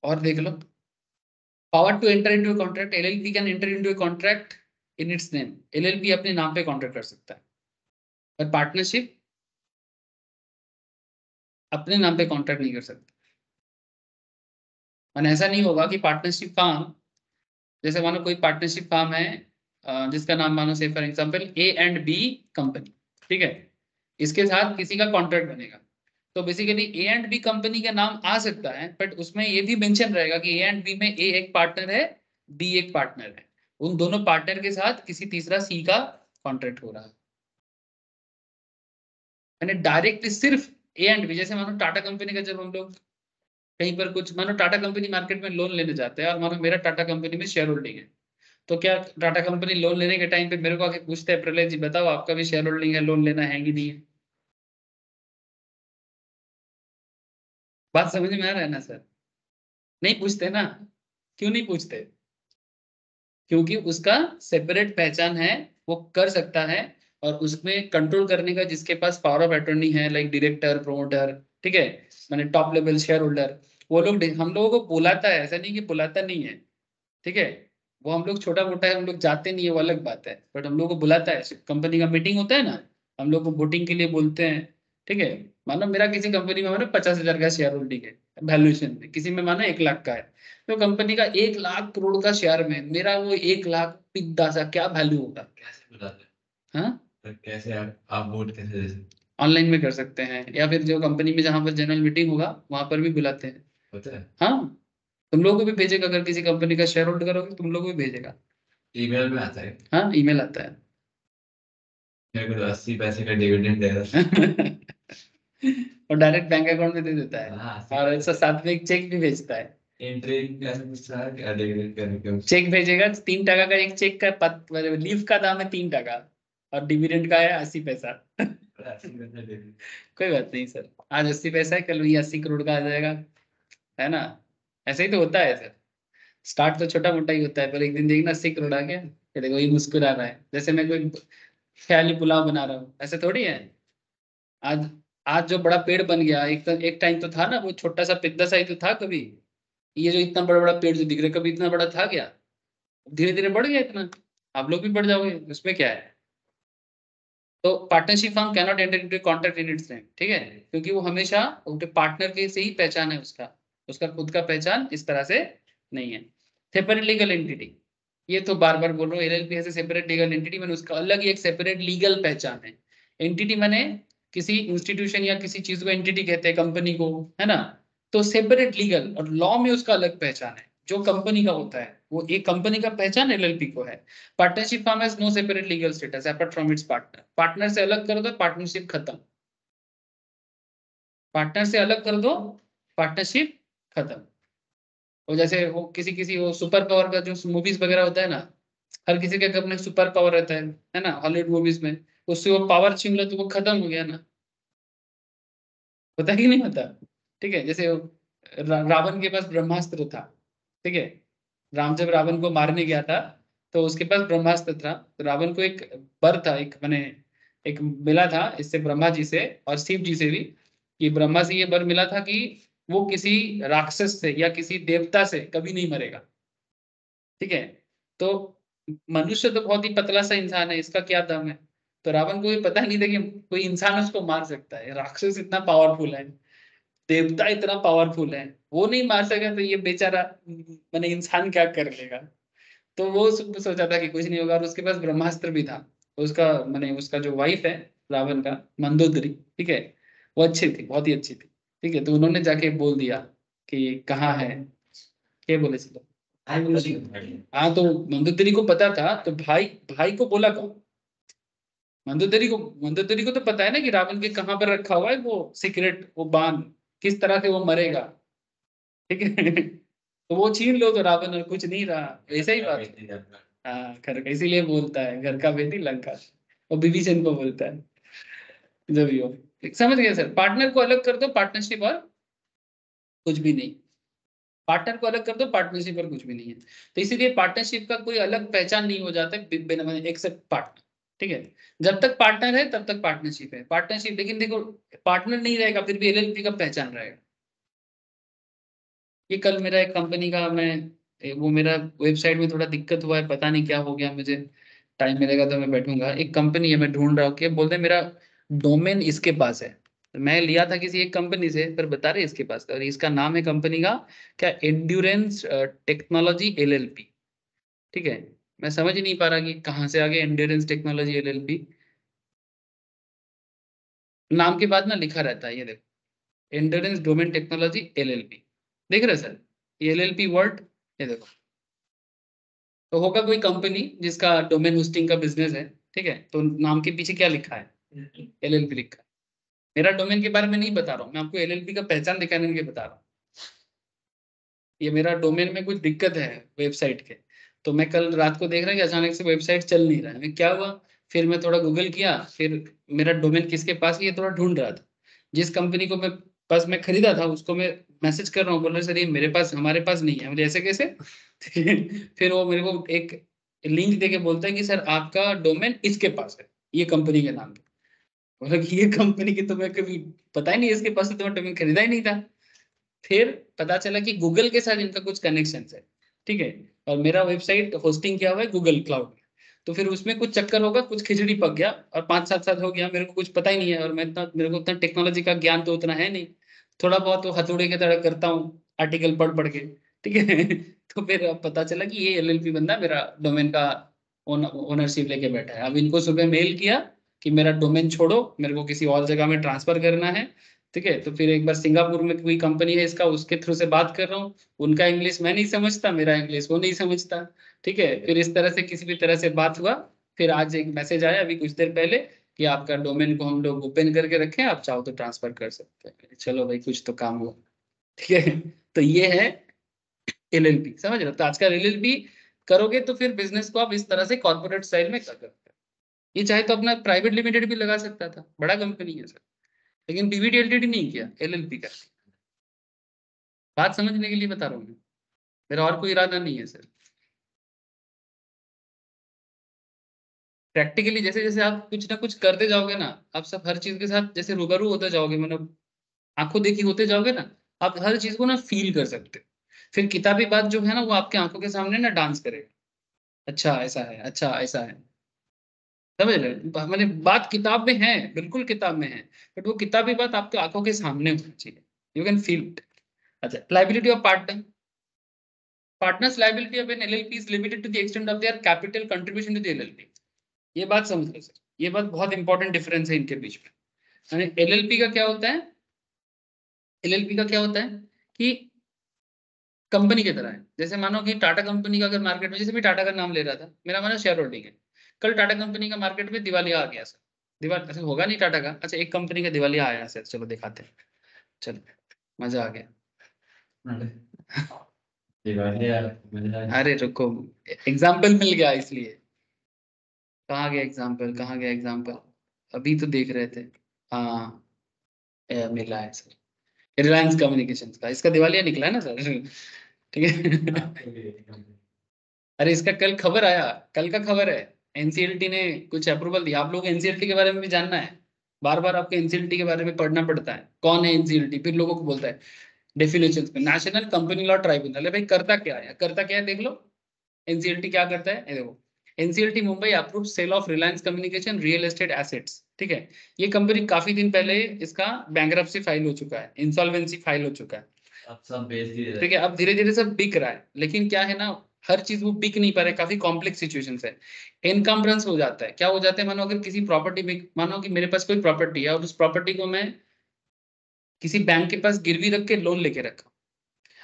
और देख लो, power to enter into contract, LLP can enter into contract in its name. LLP अपने नाम पे कॉन्ट्रैक्ट कर सकता है, पर पार्टनरशिप अपने नाम पे कॉन्ट्रैक्ट नहीं कर सकता। माने ऐसा नहीं होगा कि पार्टनरशिप फार्म, जैसे मानो कोई पार्टनरशिप फार्म है, जिसका नाम मानो से for example A and B company, ठीक है, इसके साथ किसी का कॉन्ट्रैक्ट बनेगा, तो basically A and B company का नाम आ सकता है, बट उसमें ये भी मेंशन रहेगा कि ए एंड बी में ए एक पार्टनर है, बी एक पार्टनर है, उन दोनों पार्टनर के साथ किसी तीसरा सी का कॉन्ट्रैक्ट हो रहा है। यानी डायरेक्टली सिर्फ ए एंड बी, जैसे मानो टाटा कंपनी का, जब हम लोग कहीं पर कुछ, मानो टाटा कंपनी मार्केट में लोन लेने जाते हैं, और मानो मेरा टाटा कंपनी में शेयर होल्डिंग है, तो क्या टाटा कंपनी लोन लेने के टाइम पे मेरे को आके पूछते हैं, प्रलय जी बताओ आपका भी शेयर होल्डिंग है, लोन लेना है कि नहीं है? बात समझ में आ रहा है ना सर? नहीं पूछते ना। क्यों नहीं पूछते? क्योंकि उसका सेपरेट पहचान है, वो कर सकता है, और उसमें कंट्रोल करने का जिसके पास पावर ऑफ अटॉर्नी है, लाइक डायरेक्टर, प्रोमोटर, ठीक है, माने टॉप लेवल शेयर होल्डर, वो लोग हम लोगों को बुलाता है, ऐसा नहीं कि बुलाता नहीं है, ठीक है। वो हम लोग छोटा मोटा है, हम लोग जाते नहीं है, वो अलग बात है, बट हम लोग को बुलाता है। कंपनी का मीटिंग होता है ना, हम लोग को वोटिंग के लिए बोलते हैं, ठीक है। मानो मेरा किसी कंपनी में मानो 50,000 का शेयर होल्डिंग है, वैल्यूएशन में किसी में मानो 1 लाख का है, तो कंपनी का 1 लाख करोड़ का शेयर में मेरा वो 1 लाख पिद्दा सा क्या वैल्यू होगा? कैसे बुलाते हाँ, हैं? तो कैसे आप वोट कैसे दे सकते ऑनलाइन में कर सकते हैं, या फिर जो कंपनी में जहां पर जनरल मीटिंग होगा वहां पर भी बुलाते हैं। होता है? हाँ, तुम लोगों को भी भेजेगा, अगर किसी कंपनी का शेयर होल्ड करोगे तुम लोग को भी भेजेगा। ईमेल में आता है। हाँ, ईमेल आता है। मेरे को तो 80 पैसे का डिविडेंड दे रहा और डायरेक्ट बैंक अकाउंट में दे देता है। है, हाँ, और ऐसा साथ में एक चेक भी भेजता है। एंट्री कैसे पूछ रहा है, क्या डिविडेंड करने के चेक भेजेगा 3 टका का, एक चेक का लीफ का दाम है 3 टका, और डिविडेंड का है 80 पैसा। कोई बात नहीं सर, आज 80 पैसा है, कल वही 80 करोड़ का आ जाएगा, है ना। ऐसे ही तो होता है सर, स्टार्ट तो छोटा मोटा ही होता है, पर एक दिन देखना 80 करोड़ आ गया, फिर देखो ये मुस्कुरा रहा है, जैसे मैं कोई ख्याली पुलाव बना रहा हूँ, ऐसे थोड़ी है। आज आज जो बड़ा पेड़ बन गया, एक टाइम तो था ना, वो छोटा सा पिद्दा सा ही तो था कभी। ये जो इतना बड़ा बड़ा पेड़ जो दिख रहा है, कभी इतना बड़ा था क्या? धीरे धीरे बढ़ गया इतना, आप लोग भी बढ़ जाओगे, उसमें क्या है। तो partnership firm can not enter into contract in its name, ठीक है, क्योंकि वो हमेशा उनके पार्टनर के से ही पहचान है उसका, उसका खुद का पहचान इस तरह से नहीं है। सेपरेट लीगल एंटिटी, ये तो बार बार बोल रहा हूँ, एलएलपी है सेपरेट लीगल एंटिटी, मैंने उसका अलग ही एक सेपरेट लीगल पहचान है। एंटिटी माने किसी इंस्टीट्यूशन या किसी चीज को एंटिटी कहते हैं, कंपनी को, है ना। तो सेपरेट लीगल और लॉ में उसका अलग पहचान है, जो कंपनी का होता है, वो एक कंपनी का पहचान एलएलपी को है। Partnership firm has no separate legal status apart from its partner, partner से अलग कर दो पार्टनरशिप खत्म, पार्टनर से अलग कर दो पार्टनरशिप खत्म। और जैसे वो किसी किसी वो सुपर पावर का जो मूवीज वगैरह होता है ना, हर किसी के अपने सुपर पावर रहता है ना, हॉलीवुड मूवीज में, उससे वो पावर छीन लो तो वो खत्म हो गया ना, होता है कि नहीं होता? ठीक है, जैसे रावण के पास ब्रह्मास्त्र था, ठीक है, राम जब रावण को मारने गया था, तो उसके पास ब्रह्मास्त्र था, तो रावण को एक वर था, एक मैंने एक मिला था इससे ब्रह्मा जी से और शिव जी से भी, कि ब्रह्मा से ये वर मिला था कि वो किसी राक्षस से या किसी देवता से कभी नहीं मरेगा, ठीक है। तो मनुष्य तो बहुत ही पतला सा इंसान है, इसका क्या दम है? तो रावण को ये पता नहीं था कि कोई इंसान उसको मार सकता है, राक्षस इतना पावरफुल है। देवता इतना पावरफुल है, वो नहीं मार सका तो ये बेचारा मैंने इंसान क्या कर लेगा। तो वो सोचा था कि कुछ नहीं होगा, और उसके पास ब्रह्मास्त्र भी था। उसका मैंने उसका जो वाइफ है रावण का, मंदोदरी, ठीक है, वो अच्छी थी, बहुत ही अच्छी थी, ठीक है। तो उन्होंने जाके बोल दिया कि कहाँ है, क्या बोले चलो। हाँ, तो मंदोदरी को पता था, तो भाई भाई को बोला कौन, मंदोदरी को तो पता है ना कि रावण के कहाँ पर रखा हुआ है वो सीक्रेट, वो बाण, किस तरह से वो मरेगा, ठीक है। तो वो छीन लो तो रावण और कुछ नहीं रहा, ऐसा ही बात है। हाँ, घर का, इसीलिए बोलता है घर का बेटी लंका, और विभीषण को बोलता है, जो भी हो। समझ गए सर, पार्टनर को अलग कर दो, पार्टनरशिप और कुछ भी नहीं। पार्टनर को अलग कर दो, पार्टनरशिप और कुछ भी नहीं है। तो इसीलिए पार्टनरशिप का कोई अलग पहचान नहीं हो जाता है बिना एक्सेप्ट पार्टनर, ठीक है। जब तक पार्टनर है तब तक पार्टनरशिप है, पार्टनरशिप, लेकिन देखो पार्टनर नहीं रहेगा फिर भी एलएलपी का पहचान रहेगा। ये कल मेरा एक कंपनी का, मैं वो मेरा वेबसाइट में थोड़ा दिक्कत हुआ है, पता नहीं क्या हो गया मुझे, टाइम मिलेगा तो मैं बैठूंगा। एक कंपनी है, मैं ढूंढ रहा हूँ कि बोलते हैं मेरा डोमेन इसके पास है। मैं लिया था किसी एक कंपनी से, पर बता रहे इसके पास, और इसका नाम है कंपनी का क्या, एंड्योरेंस टेक्नोलॉजी एलएलपी, ठीक है। मैं समझ ही नहीं पा रहा कि कहाँ से आगे एंड्योरेंस टेक्नोलॉजी एलएलपी, नाम के बाद ना लिखा रहता है, ये देखो, एंड्योरेंस डोमेन टेक्नोलॉजी एलएलपी, देख रहे हैं सर, ये एलएलपी वर्ड, ये देखो। तो होगा कोई कंपनी जिसका डोमेन होस्टिंग का बिजनेस है, ठीक है, तो नाम के पीछे क्या लिखा है, एलएलपी लिखा है। मेरा डोमेन के बारे में नहीं बता रहा हूँ मैं आपको, एलएलपी का पहचान दिखाने के लिए बता रहा हूँ। ये मेरा डोमेन में कुछ दिक्कत है वेबसाइट के, तो मैं कल रात को देख रहा कि अचानक से वेबसाइट चल नहीं रहा है, मैं क्या हुआ, फिर मैं थोड़ा गूगल किया, फिर मेरा डोमेन किसके पास है ये थोड़ा ढूंढ रहा था। जिस कंपनी को मैं खरीदा था उसको मैं मैसेज कर रहा हूँ, बोल रहे सर ये मेरे पास, हमारे पास नहीं है, मुझे ऐसे कैसे। फिर वो मेरे को एक लिंक दे के बोलता है कि सर आपका डोमेन इसके पास है, ये कंपनी के नाम पे। बोला कि ये कंपनी की तो मैं कभी पता ही नहीं, इसके पास तो मैं डोमेन खरीदा ही नहीं था। फिर पता चला कि गूगल के साथ इनका कुछ कनेक्शन है, ठीक है, और मेरा वेबसाइट होस्टिंग किया हुआ है गूगल क्लाउड में। तो फिर उसमें कुछ चक्कर होगा, कुछ खिचड़ी पक गया, और 5-7 साल हो गया, मेरे को कुछ पता ही नहीं है, और मैं इतना, मेरे को उतना टेक्नोलॉजी का ज्ञान तो उतना है नहीं, थोड़ा बहुत तो हथौड़े की तरह करता हूँ आर्टिकल पढ़ पढ़ के, ठीक है। तो फिर अब पता चला कि ये एलएलपी बंदा मेरा डोमेन का ओनरशिप लेके बैठा है। अब इनको सुबह मेल किया कि मेरा डोमेन छोड़ो, मेरे को किसी और जगह में ट्रांसफर करना है, ठीक है। तो फिर एक बार सिंगापुर में कोई कंपनी है इसका, उसके थ्रू से बात कर रहा हूँ, उनका इंग्लिश मैं नहीं समझता, मेरा इंग्लिश वो नहीं समझता, ठीक है। फिर इस तरह से किसी भी तरह से बात हुआ। फिर आज एक मैसेज आया अभी कुछ देर पहले कि आपका डोमेन को हम लोग ओपन करके रखे हैं, आप चाहो तो ट्रांसफर कर सकते हैं। चलो भाई, कुछ तो काम हुआ, ठीक है। तो ये है एलएलपी, समझ रहे हो। तो आजकल एलएलपी करोगे तो फिर बिजनेस को आप इस तरह से कॉर्पोरेट स्टाइल में कर सकते हो। ये चाहे तो अपना प्राइवेट लिमिटेड भी लगा सकता था, बड़ा कंपनी है सर, लेकिन पीवीटी एलटीडी नहीं किया, एलएलपी का। बात समझने के लिए बता रहा हूँ मैं, मेरा और कोई इरादा नहीं है सर। प्रैक्टिकली जैसे जैसे आप कुछ ना कुछ करते जाओगे ना, आप सब हर चीज के साथ जैसे रूबरू होते जाओगे, मतलब आंखों देखी होते जाओगे ना, आप हर चीज को ना फील कर सकते हो। फिर किताबी बात जो है ना, वो आपके आंखों के सामने ना डांस करेगा, अच्छा ऐसा है, अच्छा ऐसा है, समझ रहे हो? मतलब बात किताब में है, बिल्कुल किताब में है, बट वो किताबी बात आपके आंखों के सामने होनी चाहिए, यू कैन फील इट। अच्छा, liability of partner, partners liability of an LLP is limited to the extent of their capital contribution to the LLP। ये बात समझ लो सर, ये बात बहुत इंपॉर्टेंट डिफरेंस है इनके बीच में। यानी एलएलपी का क्या होता है, एलएलपी का क्या होता है कि कंपनी की तरह है। जैसे मानो कि टाटा कंपनी का अगर मार्केट में, जैसे भी टाटा का नाम ले रहा था, मेरा मानो शेयर होल्डिंग है, कल टाटा कंपनी का मार्केट में दिवालिया आ गया सर, दिवाल ऐसे होगा नहीं टाटा का, अच्छा एक कंपनी का दिवालिया आया सर, चलो दिखाते हैं, चलो मजा आ गया। अरे रुको, एग्जाम्पल मिल गया इसलिए। कहाँ गया एग्जाम्पल, कहाँ गया एग्जाम्पल, अभी तो देख रहे थे। हाँ, मिला है सर, रिलायंस कम्युनिकेशंस का, इसका दिवालिया निकला है ना सर, ठीक है। अरे इसका कल खबर आया, कल का खबर है, एनसीएलटी ने कुछ अप्रूवल दिया। आप लोग एनसीएलटी के बारे में भी जानना है, बार बार आपको एनसीएलटी के बारे में पढ़ना पड़ता है, कौन है एनसीएलटी, फिर लोगों को बोलता है डेफिनेशन में, नेशनल कंपनी लॉ ट्राइब्यूनल है भाई, करता क्या है, करता क्या है देख लो। एनसीएलटी क्या करता है, ये देखो, NCLT Mumbai approve sale of Reliance communication real estate assets, ठीक है। ये कंपनी काफी दिन पहले इसका बैंकरप्सी फाइल हो चुका है, इंसॉल्वेंसी फाइल हो चुका है, अब सब बेच दिए ठीक है। अब धीरे धीरे सब बिक रहा है, लेकिन क्या है ना, हर चीज वो बिक नहीं पा रहा है, काफी कॉम्प्लेक्स सिचुएशन है। इनकम्बरेंस हो जाता है, क्या हो जाता है, मानो अगर किसी प्रॉपर्टी में, मानो कि मेरे पास कोई प्रॉपर्टी है और उस प्रॉपर्टी को मैं किसी बैंक के पास गिरवी रख के लोन लेके रखा।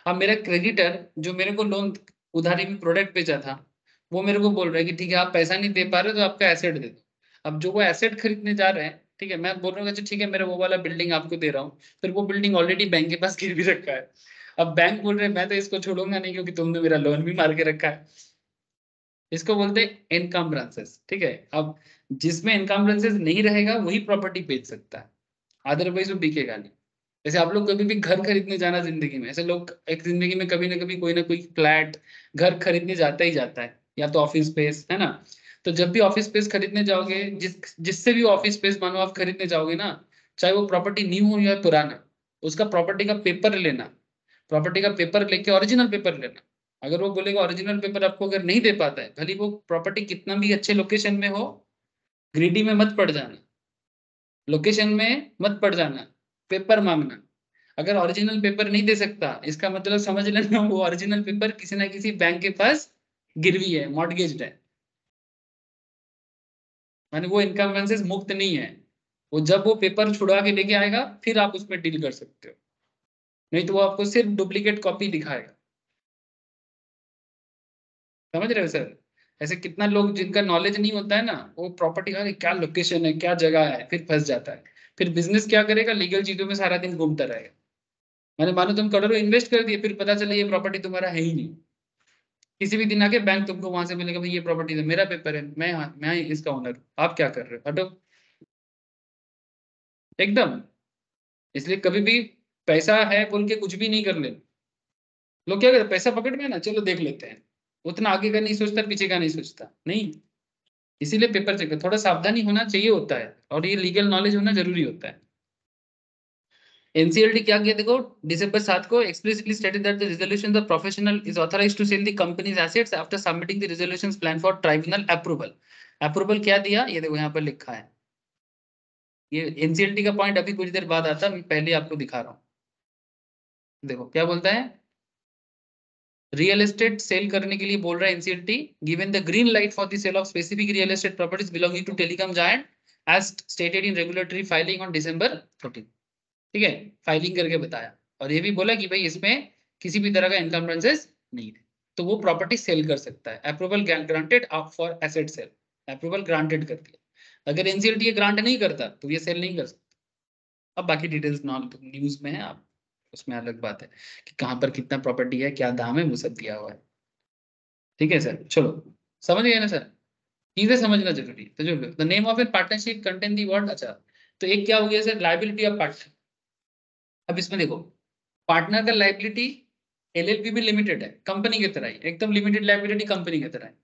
अब मेरा क्रेडिटर जो मेरे को लोन उधारी में प्रोडक्ट बेचा था, वो मेरे को बोल रहा है कि ठीक है आप पैसा नहीं दे पा रहे तो आपका एसेट दे दो। अब जो वो एसेट खरीदने जा रहे हैं, ठीक है, मैं बोल रहा हूँ अच्छा ठीक है मेरा वो वाला बिल्डिंग आपको दे रहा हूँ, फिर वो बिल्डिंग ऑलरेडी बैंक के पास गिरवी रखा है। अब बैंक बोल रहे हैं मैं तो इसको छोड़ूंगा नहीं क्योंकि तुमने मेरा लोन भी मार के रखा है। इसको बोलते हैं इनकम्ब्रेंसेस, ठीक है। अब जिसमें इनकम्ब्रेंसेस नहीं रहेगा वही प्रॉपर्टी बेच सकता है, अदरवाइज वो बिकेगा नहीं। जैसे आप लोग कभी भी घर खरीदने जाना जिंदगी में, ऐसे लोग एक जिंदगी में कभी ना कभी कोई ना कोई फ्लैट घर खरीदने जाता ही जाता है, या तो ऑफिस स्पेस, है ना। तो जब भी ऑफिस स्पेस खरीदने जाओगे, जिससे भी ऑफिस स्पेस मानो आप खरीदने जाओगे ना, चाहे वो प्रॉपर्टी न्यू हो या पुराना, उसका प्रॉपर्टी का पेपर लेना, प्रॉपर्टी का पेपर लेके ओरिजिनल पेपर लेना। अगर वो बोलेगा ओरिजिनल पेपर आपको अगर नहीं दे पाता है, भले वो प्रॉपर्टी कितना भी अच्छे लोकेशन में हो, ग्रीडी में मत पड़ जाना, लोकेशन में मत पड़ जाना, पेपर मांगना। अगर ओरिजिनल पेपर नहीं दे सकता, इसका मतलब समझ लेना वो ओरिजिनल पेपर किसी ना किसी बैंक के पास गिरवी है, मॉर्टगेज्ड है, माने वो इनकम्बेंसेस मुक्त नहीं है। वो जब वो पेपर छुड़वा के लेके आएगा फिर आप उसमें डील कर सकते हो, नहीं तो वो आपको सिर्फ डुप्लीकेट कॉपी दिखाएगा। समझ रहे हो सर? ऐसे कितना लोग जिनका नॉलेज नहीं होता है ना, वो प्रॉपर्टी का क्या लोकेशन है क्या जगह है, फिर फंस जाता है। फिर बिजनेस क्या करेगा, लीगल चीजों में सारा दिन घूमता रहेगा। मैंने मानो तुम करोड़ों इन्वेस्ट कर दिए, फिर पता चले ये प्रॉपर्टी तुम्हारा है ही नहीं। किसी भी दिन आके बैंक तुमको वहां से मिलेगा भाई ये प्रॉपर्टी है, मेरा पेपर है, मैं इसका ओनर हूँ, आप क्या कर रहे हो, हटो एकदम। इसलिए कभी भी पैसा है बोल के कुछ भी नहीं कर लेना। लोग क्या करते हैं, पैसा पकड़ में ना चलो देख लेते हैं, उतना आगे का नहीं सोचता, पीछे का नहीं सोचता, नहीं। इसीलिए पेपर चेक थोड़ा सावधानी होना चाहिए होता है, और ये लीगल नॉलेज होना जरूरी होता है। एनसीएलटी क्या किया देखो, दिसंबर 7 को explicitly stated that the resolution the professional is authorised to sell the company's assets after submitting the resolutions plan for tribunal approval. Approval क्या दिया, ये देखो यहाँ पर लिखा है। ये एनसीएलटी का पॉइंट अभी कुछ देर बाद आता है, मैं पहले आपको दिखा रहा हूँ। देखो क्या बोलता है, रियल एस्टेट सेल करने के लिए बोल रहा है NCLT, given the green light for the sale of specific real estate properties belonging to telecom giant as stated in regulatory filing on December 14, ठीक है, फाइलिंग करके बताया। और ये भी बोला कि भाई इसमें किसी भी तरह का इनकम्बेंसेस नहीं है, तो वो प्रॉपर्टी सेल कर सकता है। Approval granted for asset sale, approval granted कर दिया। अगर एनसीएलटी ये ग्रांट नहीं करता तो ये सेल नहीं कर सकता। अब बाकी डिटेल्स न्यूज में है, आप उसमें अलग बात है कि कहाँ पर कितना प्रॉपर्टी है, क्या दाम है, वो सब दिया हुआ है। ठीक है सर, चलो समझ गए ना सर, चीजें समझना जरूरी है। तो जो the name of A partnership contain the word, अच्छा तो एक क्या हो गया सर, लायबिलिटी ऑफ पार्टनर। अब इसमें देखो, पार्टनर का लायबिलिटी एलएलपी भी लिमिटेड है, कंपनी की तरह ही एकदम लिमिटेड लायबिलिटी कंपनी की तरह है।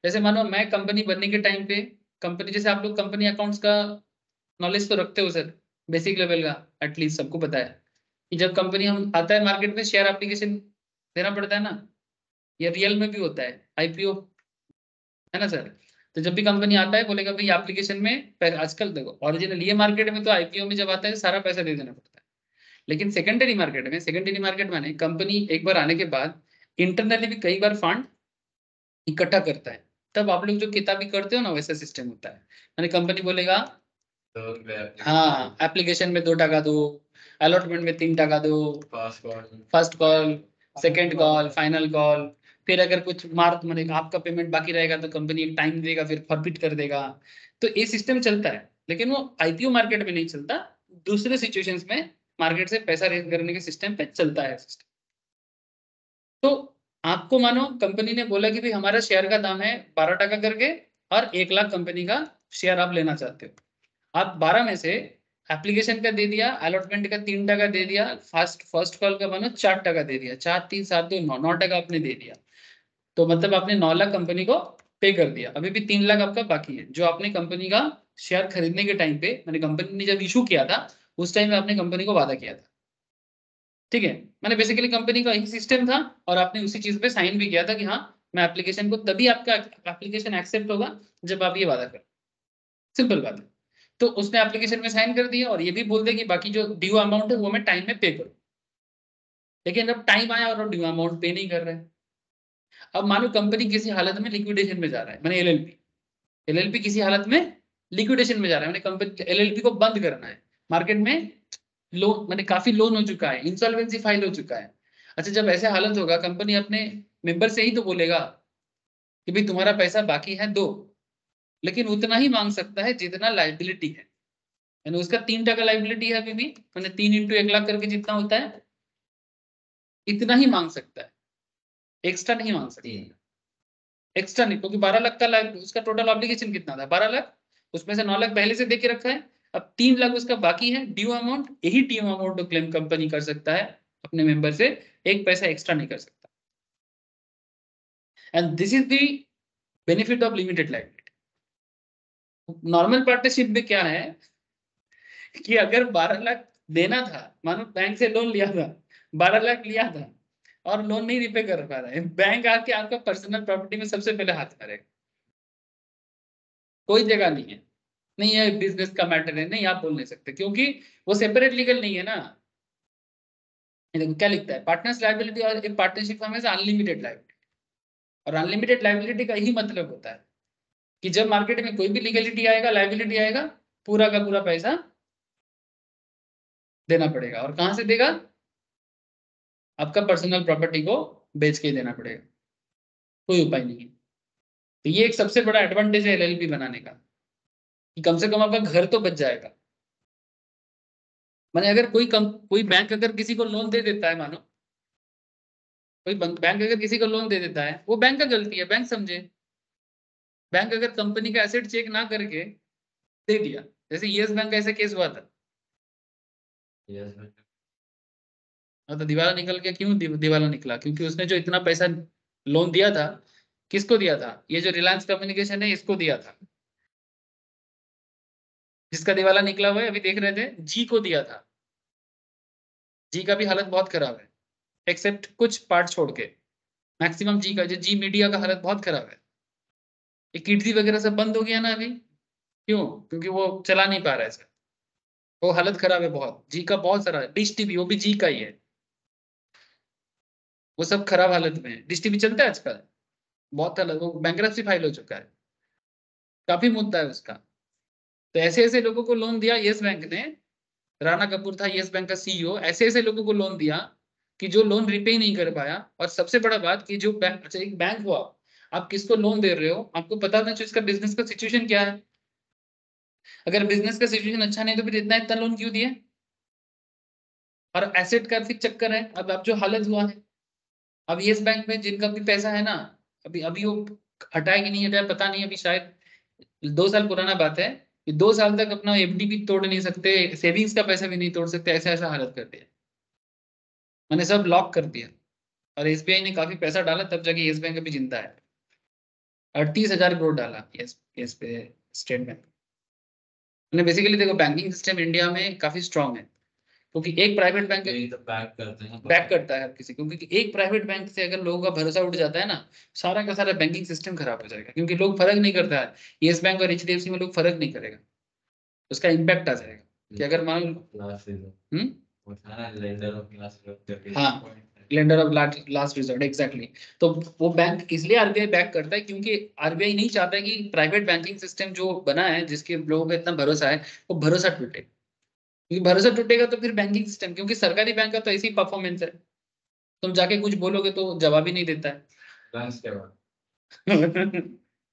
जैसे मानो मैं कंपनी बनने के टाइम पे, कंपनी जैसे आप लोग कंपनी अकाउंट्स का नॉलेज तो रखते हो सर, बेसिक लेवल का एटलीस्ट सबको पता है कि जब कंपनी हम आता है मार्केट में शेयर एप्लीकेशन देना पड़ता है ना, ये रियल में भी होता है आईपीओ, है ना सर। तो जब भी कंपनी आता है बोलेगा भाई एप्लीकेशन में आजकल देखो ओरिजिनल ये मार्केट में तो आईपीओ में जब आता है सारा पैसा दे देना पड़ता है, लेकिन सेकेंडरी मार्केट में, सेकेंडरी मार्केट माने कंपनी एक बार आने के बाद इंटरनली भी कई बार फंड इकट्ठा करता है, तब आप लोग जो किताबी करते हो ना वैसा सिस्टम होता है। यानी कंपनी बोलेगा हाँ एप्लीकेशन में 2 टका दो, अलॉटमेंट में 3 टका दो, first call, second call, final call, फिर अगर कुछ मार्क मैंने आपका पेमेंट बाकी रहेगा तो कंपनी एक टाइम देगा, फिर फॉरफिट कर देगा। तो ये सिस्टम चलता है, लेकिन वो आईपीओ मार्केट में नहीं चलता, दूसरे सिचुएशंस में मार्केट से पैसा रेज करने के सिस्टम पे चलता है सिस्टम। तो आपको मानो कंपनी ने बोला कि भाई हमारा शेयर का दाम है 12 टका करके, और 1 लाख कंपनी का शेयर आप लेना चाहते हो। आप 12 में से एप्लीकेशन का दे दिया, अलॉटमेंट का 3 टका दे दिया, फर्स्ट कॉल का मानो 4 टका दे दिया, 4 3 7 2 9, 9 टका आपने दे दिया। तो मतलब आपने 9 लाख कंपनी को पे कर दिया, अभी भी 3 लाख आपका बाकी है, जो आपने कंपनी का शेयर खरीदने के टाइम पे, मैंने कंपनी ने जब इशू किया था उस टाइम में आपने कंपनी को वादा किया था। ठीक है, मैंने बेसिकली कंपनी का एक सिस्टम था और आपने उसी चीज पे साइन भी किया था कि हाँ मैं एप्लीकेशन को, तभी आपका एप्लीकेशन एक्सेप्ट होगा जब आप ये वादा करो। सिंपल बात है। तो उसने एप्लीकेशन में साइन कर दिया और ये भी बोल दे कि बाकी जो ड्यू अमाउंट है वो मैं टाइम में पे करूँ। लेकिन जब टाइम आया और ड्यू अमाउंट पे नहीं कर रहे, अब मानो कंपनी किसी हालत में लिक्विडेशन में जा रहा है, मैंने एलएलपी किसी हालत में लिक्विडेशन में जा रहा है, मैंने कंपनी एलएलपी को बंद करना है, मार्केट में लोन मैंने काफी लोन हो चुका है, इंसॉल्वेंसी फाइल हो चुका है। अच्छा, जब ऐसे हालत होगा कंपनी अपने मेंबर से ही तो बोलेगा कि भाई तुम्हारा पैसा बाकी है दो, लेकिन उतना ही मांग सकता है जितना लाइबिलिटी है, यानी उसका 3% लाइबिलिटी है अभी भी, मैंने 3 × 1 लाख करके जितना होता है इतना ही मांग सकता है, एक्स्ट्रा नहीं मांग सकता। एक्स्ट्रा नहीं, क्योंकि 12 लाख का उसका टोटल ऑब्लिगेशन कितना था, 12 लाख, उसमें से 9 लाख पहले से देके रखा है, अब 3 लाख उसका बाकी है ड्यू अमाउंट, यही ड्यू अमाउंट को क्लेम कंपनी कर सकता है अपने मेंबर से, एक पैसा एक्स्ट्रा नहीं कर सकता। And this is the benefit of limited liability. Normal partnership में क्या है कि अगर 12 लाख देना था, मानो बैंक से लोन लिया था, 12 लाख लिया था और लोन नहीं रिपे कर पा रहा है, बैंक आके आपका पर्सनल प्रॉपर्टी में सबसे पहले हाथ मारेगा। कोई जगह नहीं है, नहीं है बिजनेस का मैटर है, नहीं आप बोल नहीं सकते, क्योंकि वो सेपरेट लीगल नहीं है ना। ये देखो क्या लिखता है, पार्टनर्स लायबिलिटी और एक पार्टनरशिप हमेशा अनलिमिटेड लायबिलिटी, और अनलिमिटेड लायबिलिटी का यही मतलब होता है कि जब मार्केट में कोई भी लीगलिटी आएगा, लायबिलिटी आएगा, पूरा का पूरा पैसा देना पड़ेगा। और कहां से देगा, आपका पर्सनल प्रॉपर्टी को बेच के देना पड़ेगा, कोई उपाय नहीं है। तो ये एक सबसे बड़ा एडवांटेज है एलएलपी बनाने का, कि कम से कम आपका घर तो बच जाएगा। माने अगर कोई बैंक अगर किसी को लोन दे देता है, मानो कोई बैंक अगर किसी को लोन दे देता है, वो बैंक का गलती है, बैंक समझे। बैंक अगर कंपनी का एसेट चेक ना करके दे दिया, जैसे यस बैंक का ऐसा केस हुआ था, तो दिवाला निकल के क्यों दिवाला निकला, क्योंकि उसने जो इतना पैसा लोन दिया था, किसको दिया था, ये जो रिलायंस कम्युनिकेशन है इसको दिया था, जिसका दिवाला निकला हुआ है अभी देख रहे थे, जी को दिया था। जी का भी हालत बहुत खराब है, एक्सेप्ट कुछ पार्ट छोड़ के, मैक्सिमम जी का, जो जी मीडिया का हालत बहुत खराब है। ये किडजी वगैरह सब बंद हो गया ना अभी, क्यों, क्योंकि वो चला नहीं पा रहा है सर, वो हालत खराब है बहुत, जी का बहुत सारा, डिश टीवी वो भी जी का ही है, वो सब खराब हालत में है। डिश टीवी चलता है आजकल, बहुत हालत, वो बैंकरप्सी फाइल हो चुका है, काफी मुद्दा है उसका। तो ऐसे ऐसे लोगों को लोन दिया यस बैंक ने, राणा कपूर था यस बैंक का सीईओ, ऐसे ऐसे लोगों को लोन दिया कि जो लोन रिपे नहीं कर पाया। और सबसे बड़ा बात कि जो बैंक, अच्छा एक बैंक हुआ, आप किसको लोन दे रहे हो आपको पता होना चाहिए इसका बिजनेस का सिचुएशन क्या है। अगर बिजनेस का सिचुएशन अच्छा नहीं तो फिर इतना इतना लोन क्यों दिए। और एसेट का फिर चक्कर है, अब जो हालत हुआ है, अब यस बैंक में जिनका भी पैसा है ना, अभी अभी वो हटाए कि नहीं हटाए पता नहीं, अभी शायद 2 साल पुराना बात है कि 2 साल तक अपना एफडी भी तोड़ नहीं सकते, सेविंग्स का पैसा भी नहीं तोड़ सकते, ऐसा ऐसा हालत कर दिया, मैंने सब लॉक कर दिया। और एसबीआई ने काफी पैसा डाला तब जाके येस बैंक अभी जिंदा है, 38,000 करोड़ डाला येस पे स्टेट बैंक ने। बेसिकली देखो बैंकिंग सिस्टम इंडिया में काफी स्ट्रांग है, क्योंकि एक प्राइवेट बैंक तो बैक करते हैं, बैक करता है हर किसी, क्योंकि एक प्राइवेट बैंक से अगर लोगों का भरोसा उठ जाता है ना, सारा का सारा बैंकिंग सिस्टम खराब हो जाएगा, क्योंकि लोग फर्क नहीं करता है, येस बैंक और एचडीएफसी में लोग फर्क नहीं करेगा, उसका इम्पैक्ट आ जाएगा कि अगर मान लो लास्ट सीजन हम्म, वो था ना लेंडर ऑफ लास्ट करके, हाँ lender of last resort, exactly. तो वो बैंक इसलिए आरबीआई बैक करता है, क्योंकि आरबीआई नहीं चाहता कि प्राइवेट बैंकिंग सिस्टम जो बना है, जिसके लोगों का इतना भरोसा है, वो भरोसा टूटे, क्योंकि भरोसा टूटेगा तो फिर बैंकिंग सिस्टम, क्योंकि सरकारी बैंक का तो ऐसी परफॉर्मेंस है, तुम जाके कुछ बोलोगे तो जवाब ही नहीं देता है। लंच के बाद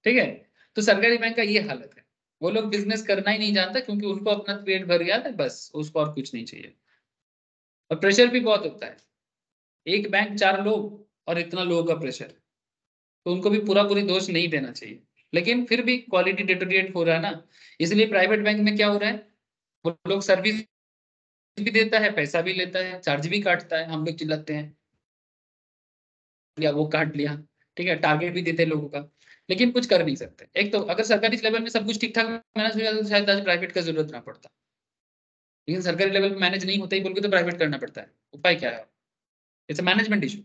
ठीक है, तो सरकारी बैंक का ये हालत है, वो लोग बिजनेस करना ही नहीं जानता, क्योंकि उनको अपना पेट भर गया है बस, उसको और कुछ नहीं चाहिए। और प्रेशर भी बहुत होता है, एक बैंक 4 लोग और इतना लोगों का प्रेशर, तो उनको भी पूरा पूरी दोष नहीं देना चाहिए, लेकिन फिर भी क्वालिटी डिटोरिएट हो रहा है ना। इसलिए प्राइवेट बैंक में क्या हो रहा है, वो लोग सर्विस भी देता है, पैसा भी लेता है, चार्ज भी काटता है, हम लोग चिल्लाते हैं या वो काट लिया, ठीक है, टारगेट भी देते हैं लोगों का, लेकिन कुछ कर नहीं सकते। एक तो अगर सरकारी लेवल में सब कुछ ठीक ठाक मैनेज हो जाता तो शायद आज प्राइवेट का जरूरत ना पड़ता, लेकिन सरकारी लेवल में मैनेज नहीं होता ही बोल के तो प्राइवेट करना पड़ता है। उपाय क्या है, इट्स मैनेजमेंट इशू।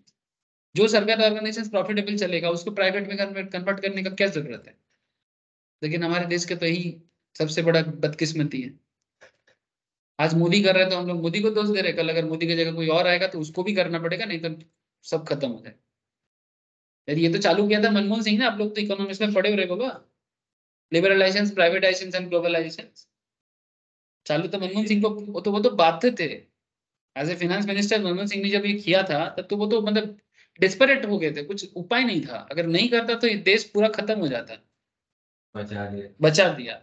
जो सरकारी ऑर्गेनाइजेशन प्रॉफिटेबल चलेगा उसको प्राइवेट में कन्वर्ट करने का क्या जरूरत है? लेकिन हमारे देश के तो यही सबसे बड़ा बदकिस्मती है। आज मोदी कर रहे हैं तो हम लोग मोदी को दोष दे रहे हैं, कल अगर मोदी की जगह कोई और आएगा तो उसको भी करना पड़ेगा, नहीं तो सब खत्म हो जाए। यार ये तो चालू किया था मनमोहन सिंह ने, आप लोग तो इकोनॉमिक्स में पढ़े हो रहे बाबा, लिबरलाइजेशन, प्राइवेटाइजेशन एंड ग्लोबलाइजेशन। चालू तो मनमोहन सिंह को, वो तो बात थे। As a finance minister Manmohan Singh ने जब ये किया था तब तो वो तो मतलब डिस्परेट हो गए थे, कुछ उपाय नहीं था, अगर नहीं करता तो ये देश पूरा खत्म हो जाता। बचा दिया। बचा दिया,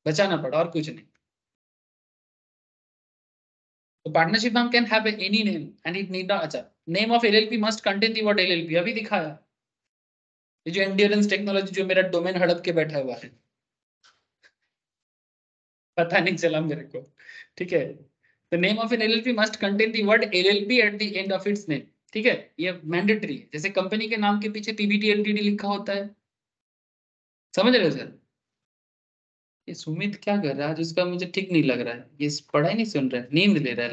बचाना पड़ा और कुछ नहीं। तो partnership firm can have any name and it need not, अच्छा name of LLP must contain the word LLP, अभी दिखाया। ये जो एंड्योरेंस टेक्नोलॉजी जो मेरा डोमेन हड़प के बैठा हुआ है, पता नहीं चला मेरे को, ठीक है। The name of an LLP must contain the word LLP at the end of its name, ठीक है, ये मैंडेटरी है। जैसे कंपनी के नाम के पीछे पीबीटी एलटीडी लिखा होता है, समझ रहे हो सर? ये सुमित क्या कर रहा है आज, उसका मुझे ठीक नहीं लग रहा है, ये पढ़ाई नहीं सुन रहा है, नींद ले रहा है।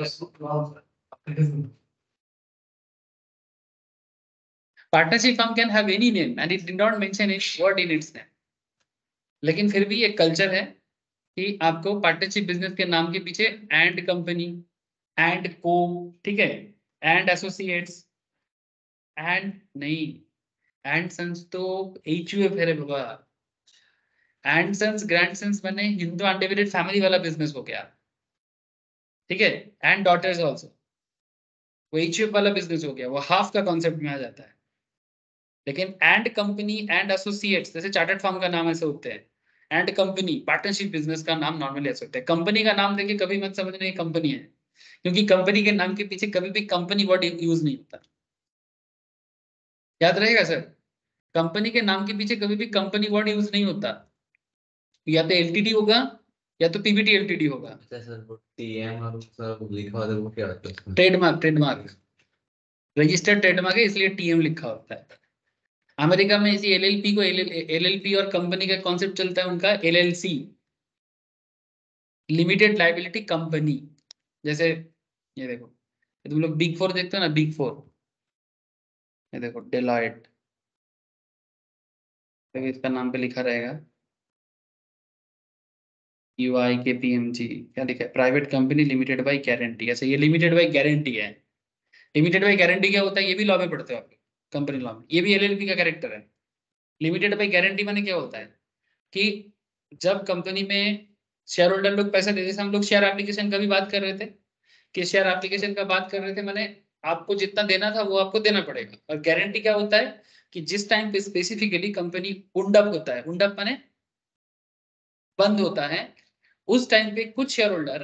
Partnership firm can have any name and it did not mention it word in its name, लेकिन फिर भी एक कल्चर है कि आपको पार्टनरशिप बिजनेस के नाम के पीछे एंड कंपनी, एंड को, ठीक है, एंड एसोसिएट्स, एंड नहीं, एंड सन्स तो एचयूएफ है रे बाबा। एंड सन्स ग्रैंड सन्स बने हिंदू अनडिवाइडेड फैमिली वाला बिजनेस हो गया, ठीक है, एंड डॉटर्स आल्सो, वो एचयूएफ वाला बिजनेस हो गया, वो हाफ का कॉन्सेप्ट में आ जाता है। लेकिन एंड कंपनी, एंड एसोसिएट्स, जैसे चार्टर्ड फर्म का नाम ऐसे होते हैं, एंड कंपनी, पार्टनरशिप बिजनेस का नाम नॉर्मली ऐसे होता है। कंपनी का नाम देके कभी मत समझना ये कंपनी है, क्योंकि कंपनी के नाम के पीछे कभी भी कंपनी वर्ड यूज नहीं होता, याद रहेगा सर। कंपनी के नाम के पीछे कभी भी कंपनी वर्ड यूज नहीं होता, या तो एलटीडी होगा या तो पीबीटी एलटीडी होगा। अच्छा सर, वो टीएम और सब लिखा होता है, वो क्या होता है उसमें? ट्रेडमार्क, ट्रेडमार्क, रजिस्टर्ड ट्रेडमार्क है, इसलिए टीएम लिखा होता है। अमेरिका में इसी एलएलपी को एलएलपी और कंपनी का कॉन्सेप्ट चलता है उनका एलएलसी, लिमिटेड लाइबिलिटी कंपनी। जैसे ये देखो, ये तुम लोग बिग फोर देखते हो ना, बिग फोर, ये देखो डेलॉयट, देखो इसका नाम पे लिखा रहेगा यूआई के पीएमजी, क्या लिखा है, private company limited by guarantee. ऐसे ये लिमिटेड बाय गारंटी है। लिमिटेड बाय गारंटी क्या होता है, ये भी लॉ में पढ़ते हो आप, कंपनी लॉ में, ये भी एलएलपी का कैरेक्टर है। लिमिटेड बाय गारंटी माने क्या होता है कि जब कंपनी में शेयर होल्डर लोग पैसा देते, जैसे हम लोग शेयर एप्लीकेशन का भी बात कर रहे थे, कि शेयर एप्लीकेशन का बात कर रहे थे, मैंने आपको जितना देना था वो आपको देना पड़ेगा। और गारंटी क्या होता है कि जिस टाइम पे स्पेसिफिकली कंपनी उंडअप होता है, उंडअप माने बंद होता है, उस टाइम पे कुछ शेयर होल्डर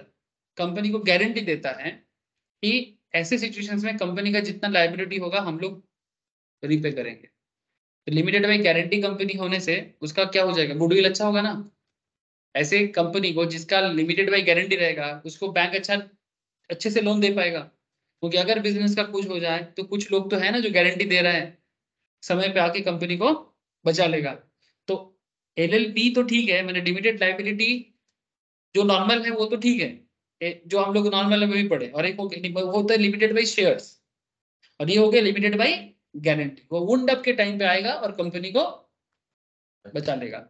कंपनी को गारंटी देता है कि ऐसे सिचुएशंस में कंपनी का जितना लायबिलिटी होगा हम लोग रीपे करेंगे। तो लिमिटेड बाय गारंटी कंपनी होने से उसका क्या हो जाएगा, गुडविल अच्छा होगा ना। ऐसे कंपनी को जिसका लिमिटेड बाय गारंटी रहेगा उसको बैंक अच्छे से लोन दे पाएगा, क्योंकि अगर बिजनेस का कुछ हो जाए तो कुछ लोग तो है ना जो गारंटी दे रहा है, समय पे आके कंपनी को बचा लेगा। तो एलएलपी तो ठीक है, मैंने लिमिटेड लाइबिलिटी जो नॉर्मल है वो तो ठीक है, जो हम लोग नॉर्मल में भी पढ़े, और एक वो होता है लिमिटेड बाई शेयर्स, और ये हो गया लिमिटेड बाई गारंटी। वो वुंड अप के टाइम पे आएगा और कंपनी को बचा लेगा,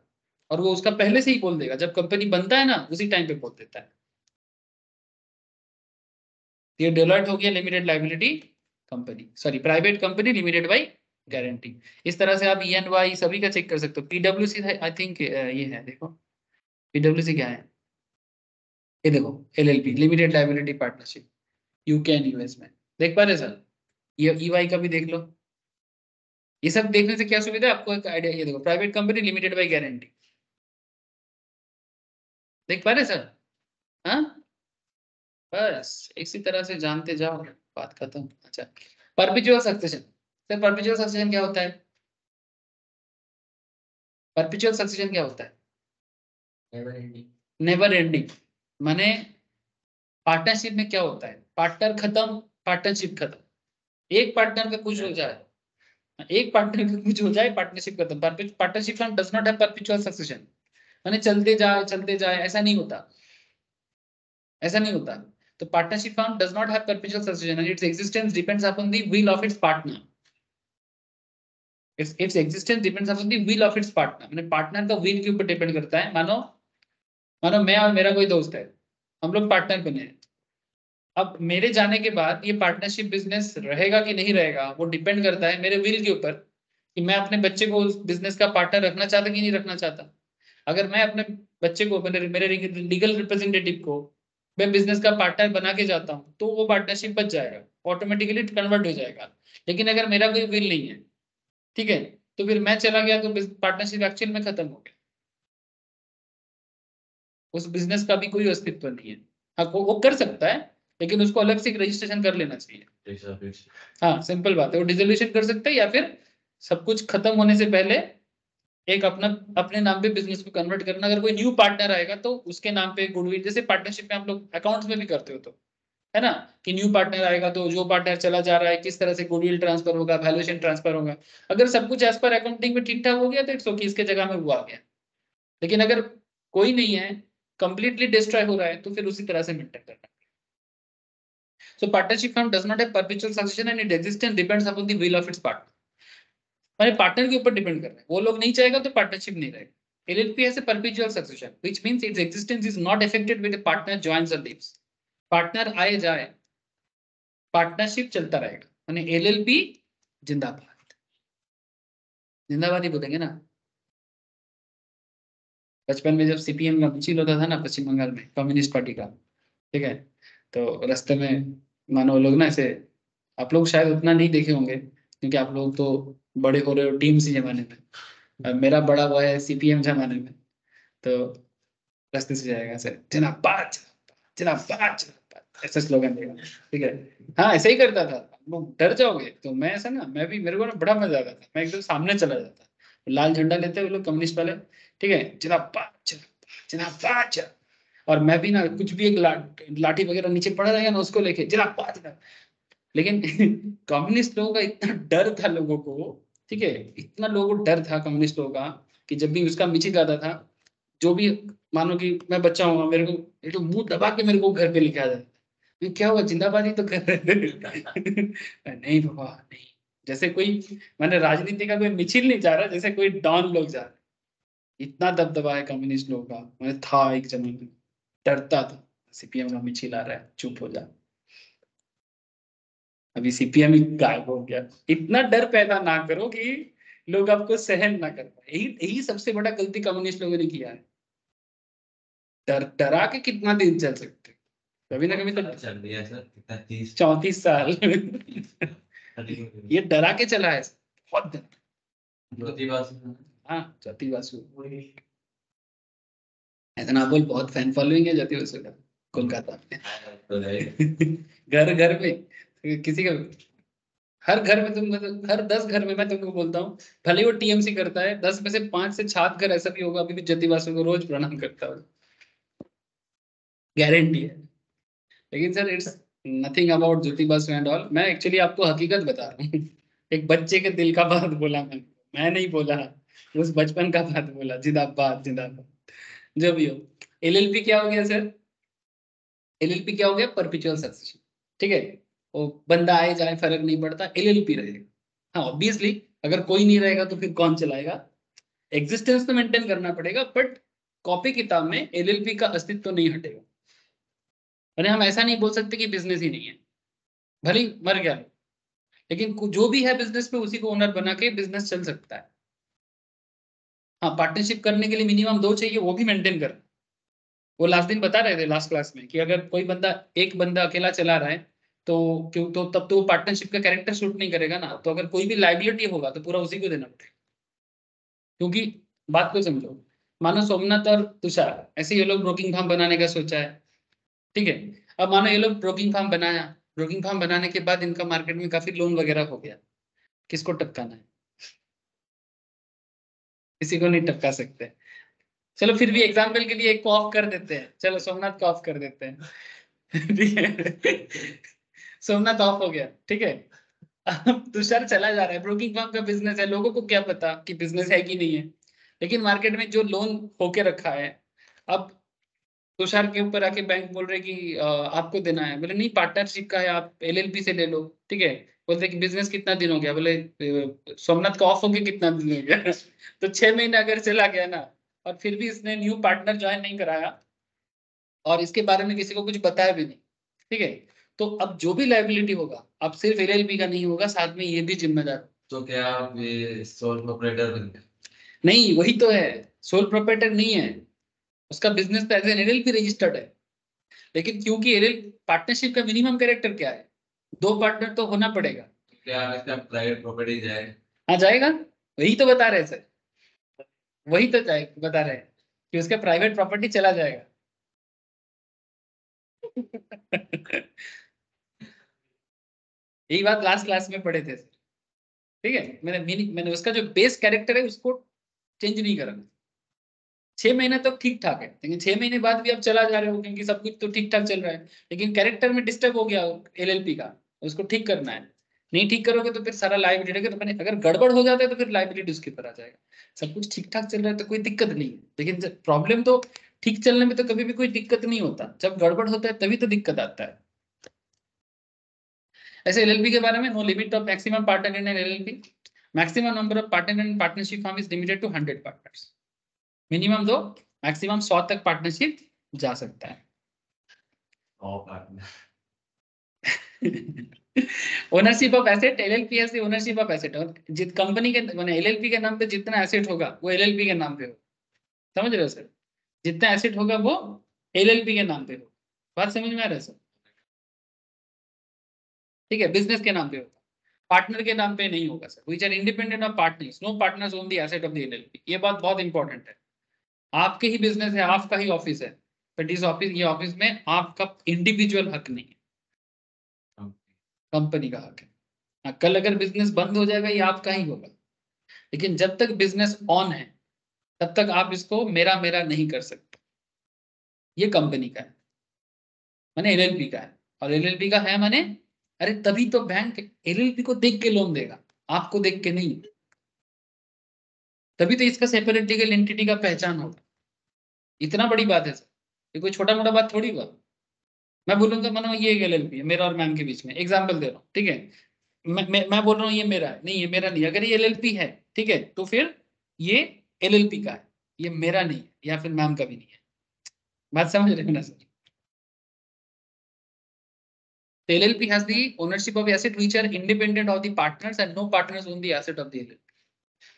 और वो उसका पहले से ही बोल देगा, जब कंपनी बनता है ना उसी टाइम पे बोल देता है। ये डेलॉयट हो गया limited liability company, sorry private company limited by guarantee. इस तरह से आप ईएनवाई सभी का चेक कर सकते हो। पीडब्ल्यूसी आई थिंक ये है, देखो पीडब्ल्यूसी क्या है, ये देखो LLP limited liability partnership, UK and US में, देख पा रहे सर। ये ईवाई का भी देख लो। ये सब देखने से क्या सुविधा है आपको, एक आइडिया, ये देखो private company limited by guarantee, देख पा रहे सर। हाँ, बस इसी तरह से जानते जाओ, बात खत्म। अच्छा, perpetual succession, sir perpetual succession क्या होता है? परपेचुअल सक्सेशन क्या होता है? Never ending. नेवर एंडिंग माने पार्टनरशिप में क्या होता है, पार्टनर खत्म, पार्टनरशिप खत्म। एक पार्टनर का कुछ हो जाए, एक पार्टनर का कुछ हो जाए, पार्टनरशिप खत्म। Partnership firm does not have perpetual succession, माने चलते जाए, ऐसा नहीं होता, ऐसा नहीं होता। तो partnership firm does not have perpetual succession and its existence depends upon the will of its partner. Its existence depends upon the will of its partner. मैंने पार्टनर का विल के ऊपर डिपेंड करता है. मानो मैं और मेरा कोई दोस्त है, हम लोग पार्टनर बने हैं. अब मेरे जाने के बाद ये पार्टनरशिप बिजनेस रहेगा कि नहीं रहेगा वो डिपेंड करता है मेरे विल के ऊपर कि मैं अपने बच्चे को उस बिजनेस का पार्टनर रखना चाहता कि नहीं रखना चाहता. अगर मैं अपने बच्चे को मेरे लीगल रिप्रेजेंटेटिव को मैं बिजनेस का पार्टनर बना के जाता हूँ तो वो पार्टनरशिप बच जाएगा, ऑटोमेटिकली कन्वर्ट हो जाएगा. लेकिन अगर मेरा कोई विल नहीं है, ठीक है, तो फिर मैं चला गया तो पार्टनरशिप एक्चुअल में खत्म हो गया. उस बिजनेस का भी कोई अस्तित्व नहीं है. हाँ वो कर सकता है लेकिन उसको अलग से रजिस्ट्रेशन कर लेना चाहिए. हाँ सिंपल बात है, वो डिसोल्यूशन कर सकता है या फिर सब कुछ खत्म होने से पहले एक अपने नाम पे बिजनेस को कन्वर्ट करना. अगर कोई न्यू पार्टनर आएगा तो उसके नाम पे गुडविल, जैसे पार्टनरशिप में हम लोग अकाउंट्स में भी करते हो तो है ना, कि न्यू पार्टनर आएगा तो जो पार्टनर चला जा रहा है किस तरह से गुडविल ट्रांसफर होगा, वैल्यूएशन ट्रांसफर होगा. अगर सब कुछ एज पर अकाउंटिंग में ठीक ठाक हो गया तो इट्स ओके, इसके जगह में वो आ गया. लेकिन अगर कोई नहीं है, कंप्लीटली डिस्ट्रॉय हो रहा है, तो फिर उसी तरह से मेंटेन करना. So partnership firm does not have perpetual succession and its existence depends upon the will of its partner. माने पार्टनर के ऊपर डिपेंड कर रहा है, वो लोग नहीं चाहेगा तो पार्टनरशिप नहीं रहेगा. LLP has a perpetual succession, which means its existence is not affected when a partner joins or leaves. Partner आए जाए, पार्टनरशिप चलता रहेगा. माने LLP जिंदाबाद. जिंदाबाद ही बोलेंगे ना. बचपन में जब CPM का मिছিল होता था ना पश्चिम बंगाल में, कम्युनिस्ट पार्टी का, ठीक है, तो रास्ते में मानो लोग ना ऐसे, आप लोग शायद उतना नहीं देखे होंगे क्योंकि आप लोग तो बड़े हो रहे हो टीएमसी जमाने में. मेरा बड़ा हुआ है CPM जमाने में. तो रास्ते से जाएगा ऐसे जिंदाबाद जिंदाबाद, ऐसा स्लोगन देगा, ठीक है. हाँ ऐसे ही करता था. लोग डर जाओगे तो मैं ऐसा ना, मैं भी, मेरे को ना बड़ा मजा आता था, मैं एकदम सामने चला जाता. लाल झंडा लेते हैं वो लोग कम्युनिस्ट वाले, ठीक है, जिंदाबाद जिंदाबाद. और मैं भी ना कुछ भी एक लाठी वगैरह नीचे पड़ा रहेगा ना उसको लेके जिंदाबाद जिंदाबाद. लेकिन कम्युनिस्ट लोगों का इतना डर था लोगों को, ठीक है, इतना लोगों को डर था कम्युनिस्ट लोगों का कि जब भी उसका मिছিল आता था, जो भी, मानो कि मैं बच्चा हूँ, मेरे को एक तो मुंह दबा के मेरे को घर पे लिखा जाता है, क्या हुआ जिंदाबाद ही तो कर रहे थे. नहीं बाबा नहीं, जैसे कोई, मैंने राजनीति का कोई मिছিল नहीं जा रहा, जैसे कोई डॉन लोग जा रहे. इतना दबदबा है कम्युनिस्ट लोगों का. मैं था एक जमाने में, डरता था CPM का मिছিল आ रहा है, चुप हो जा. अभी CPM ही गायब हो गया. इतना डर पैदा ना करो कि लोग आपको सहन ना कर पाए. यही सबसे बड़ा गलती कम्युनिस्ट लोगों ने किया है. डरा के कितना दिन चल सकते, कभी ना कभी तो चल दिया सर, कितना 34 साल ये डरा के चला है बहुत डर. हाँ ज्योति बासु, ऐसा ना बोल, बहुत फैन फॉलोइंग है ज्योति बासु का कोलकाता में. घर घर में किसी का, हर घर में तुम, मतलब हर 10 घर में मैं तुमको बोलता हूँ, भले वो TMC करता है, 10 में से 5 से 7 घर ऐसा भी होगा अभी भी ज्योति बासु को रोज प्रणाम करता हो, गारंटी है. लेकिन sir it's nothing about Jyoti Basu and all. मैं एक्चुअली आपको हकीकत बता रहा हूँ. एक बच्चे के दिल का बात बोला मैं नहीं बोला, उस बचपन का बात बोला. जिंदाबाद जिंदाबाद. जो भी हो, LLP क्या हो गया सर? LLP क्या हो गया? Perpetual succession. ठीक है, वो बंदा आए जाए फर्क नहीं पड़ता, LLP रहेगा. हाँ ऑब्वियसली अगर कोई नहीं रहेगा तो फिर कौन चलाएगा? एग्जिस्टेंस तो मेंटेन करना पड़ेगा, बट कॉपी किताब में LLP का अस्तित्व नहीं हटेगा. अरे हम ऐसा नहीं बोल सकते कि बिजनेस ही नहीं है, भले ही मर गया, लेकिन जो भी है बिजनेस पे उसी को ओनर बना के बिजनेस चल सकता है. हाँ पार्टनरशिप करने के लिए मिनिमम 2 चाहिए, वो भी मेंटेन कर. वो लास्ट दिन बता रहे थे लास्ट क्लास में कि अगर कोई बंदा, एक बंदा अकेला चला रहा है तो क्यों, तो तब तो पार्टनरशिप का कैरेक्टर शूट नहीं करेगा ना. तो अगर कोई भी लाइबिलिटी होगा तो पूरा उसी को देना पड़ेगा. क्योंकि बात को समझो, मानो सोमनाथ और तुषार ऐसे ये लोग ब्रोकिंग फार्म बनाने का सोचा है, ठीक है. अब मानो ये लोग ब्रोकिंग फार्म बनाया, ब्रोकिंग फार्म बनाने के बाद इनका मार्केट में काफी लोन वगैरह हो गया, किसको टपकाना है? किसी को नहीं टपका सकते. चलो फिर भी एग्जाम्पल के लिए एक को ऑफ कर देते हैं, चलो सोमनाथ को ऑफ कर देते हैं. ठीक है, सोमनाथ ऑफ हो गया, ठीक है. अब तुषार चला जा रहा है, ब्रोकिंग फर्म का बिजनेस है, लोगों को क्या पता कि बिजनेस है कि नहीं है, लेकिन मार्केट में जो लोन होके रखा है, अब तुषार के ऊपर आके बैंक बोल रहे कि आपको देना है, बोले नहीं पार्टनरशिप का है, आप एलएलपी से ले लो, ठीक है। बोलते कि बिजनेस कितना दिन हो गया, बोले सोमनाथ का ऑफ होके कितना दिन हो गया तो 6 महीने अगर चला गया ना, और फिर भी इसने न्यू पार्टनर ज्वाइन नहीं कराया और इसके बारे में किसी को कुछ बताया भी नहीं, ठीक है, तो अब जो भी लाइबिलिटी होगा अब सिर्फ एलएलपी का नहीं होगा, साथ में ये भी जिम्मेदार। तो क्या आप ये सोल प्रोप्राइटर बन गए? नहीं, वही तो है, सोल प्रोप्राइटर नहीं है, उसका बिजनेस तो एज एन एलएलपी रजिस्टर्ड है, लेकिन क्योंकि एलएल पार्टनरशिप का मिनिमम कैरेक्टर क्या है, 2 पार्टनर तो होना पड़ेगा। क्या इसका प्राइवेट प्रॉपर्टी जाए? हाँ जाएगा, वही तो बता रहे सर, वही तो बता रहे हैं कि उसका प्राइवेट प्रॉपर्टी चला जाएगा यही बात लास्ट क्लास में पढ़े थे सर, ठीक है। मैंने उसका जो बेस कैरेक्टर है उसको चेंज नहीं करा। 6 महीना तक ठीक ठाक है, लेकिन 6 महीने बाद भी आप चला जा रहे हो क्योंकि सब कुछ तो ठीक ठाक चल रहा है, लेकिन कैरेक्टर में डिस्टर्ब हो गया एलएलपी का, उसको ठीक करना है। नहीं ठीक करोगे तो फिर सारा लाइबिलिटी, अगर गड़बड़ हो जाता है तो फिर लाइबिलिटी उसके ऊपर आ जाएगा। सब कुछ ठीक ठाक चल रहा है तो कोई दिक्कत नहीं है, लेकिन प्रॉब्लम तो ठीक चलने में तो कभी भी कोई दिक्कत नहीं होता, जब गड़बड़ होता है तभी तो दिक्कत आता है। ऐसे एलएलपी के बारे में, no limit of maximum partner in an LLP, maximum number of partner in partnership form is limited to 100 partners, minimum 2, maximum 100 तक पार्टनरशिप जा सकता है। Ownership of asset, LLP has the ownership of asset, और जित कंपनी के माने LLP के नाम पे जितना एसेट होगा वो एलएलपी के नाम पे होगा, समझ रहे हो सर, जितना एसेट होगा वो एलएलपी के नाम पे होगा, बात समझ में आ रहा है सर, ठीक है, बिजनेस के नाम पे होगा, पार्टनर के नाम पे नहीं होगा sir, which are independent of partners, no partners own the asset of the LLP, ये बात बहुत इंपॉर्टेंट है। आपके ही बिजनेस है, आपका ही ऑफिस है, बट इस ऑफिस, ये ऑफिस में आपका इंडिविजुअल हक नहीं है, कंपनी का हक है। हाँ, कल अगर बिजनेस बंद हो जाएगा ये आपका ही होगा, लेकिन जब तक बिजनेस ऑन है तब तक आप इसको मेरा मेरा नहीं कर सकते, ये कंपनी का है, माने एलएलपी का है, और एलएलपी का है माने, अरे तभी तो बैंक एलएलपी को देख के लोन देगा, आपको देख के नहीं, तभी तो इसका सेपरेट लीगल एंटिटी का पहचान होगा। इतना बड़ी बात है सर, ये कोई छोटा मोटा बात थोड़ी हुआ। मैं बोलूंगा मानो ये एक एलएलपी है मेरा और मैम के बीच में, एग्जाम्पल दे रहा हूँ, ठीक है, मैं बोल रहा हूँ ये मेरा है, नहीं ये मेरा नहीं, अगर ये एलएलपी है, ठीक है, तो फिर ये एलएलपी का है, ये मेरा नहीं है, या फिर मैम का भी नहीं है, बात समझ रहे हो ना sir. LLP has the ownership of asset which are independent of the partners and no partners own the asset of the LLP.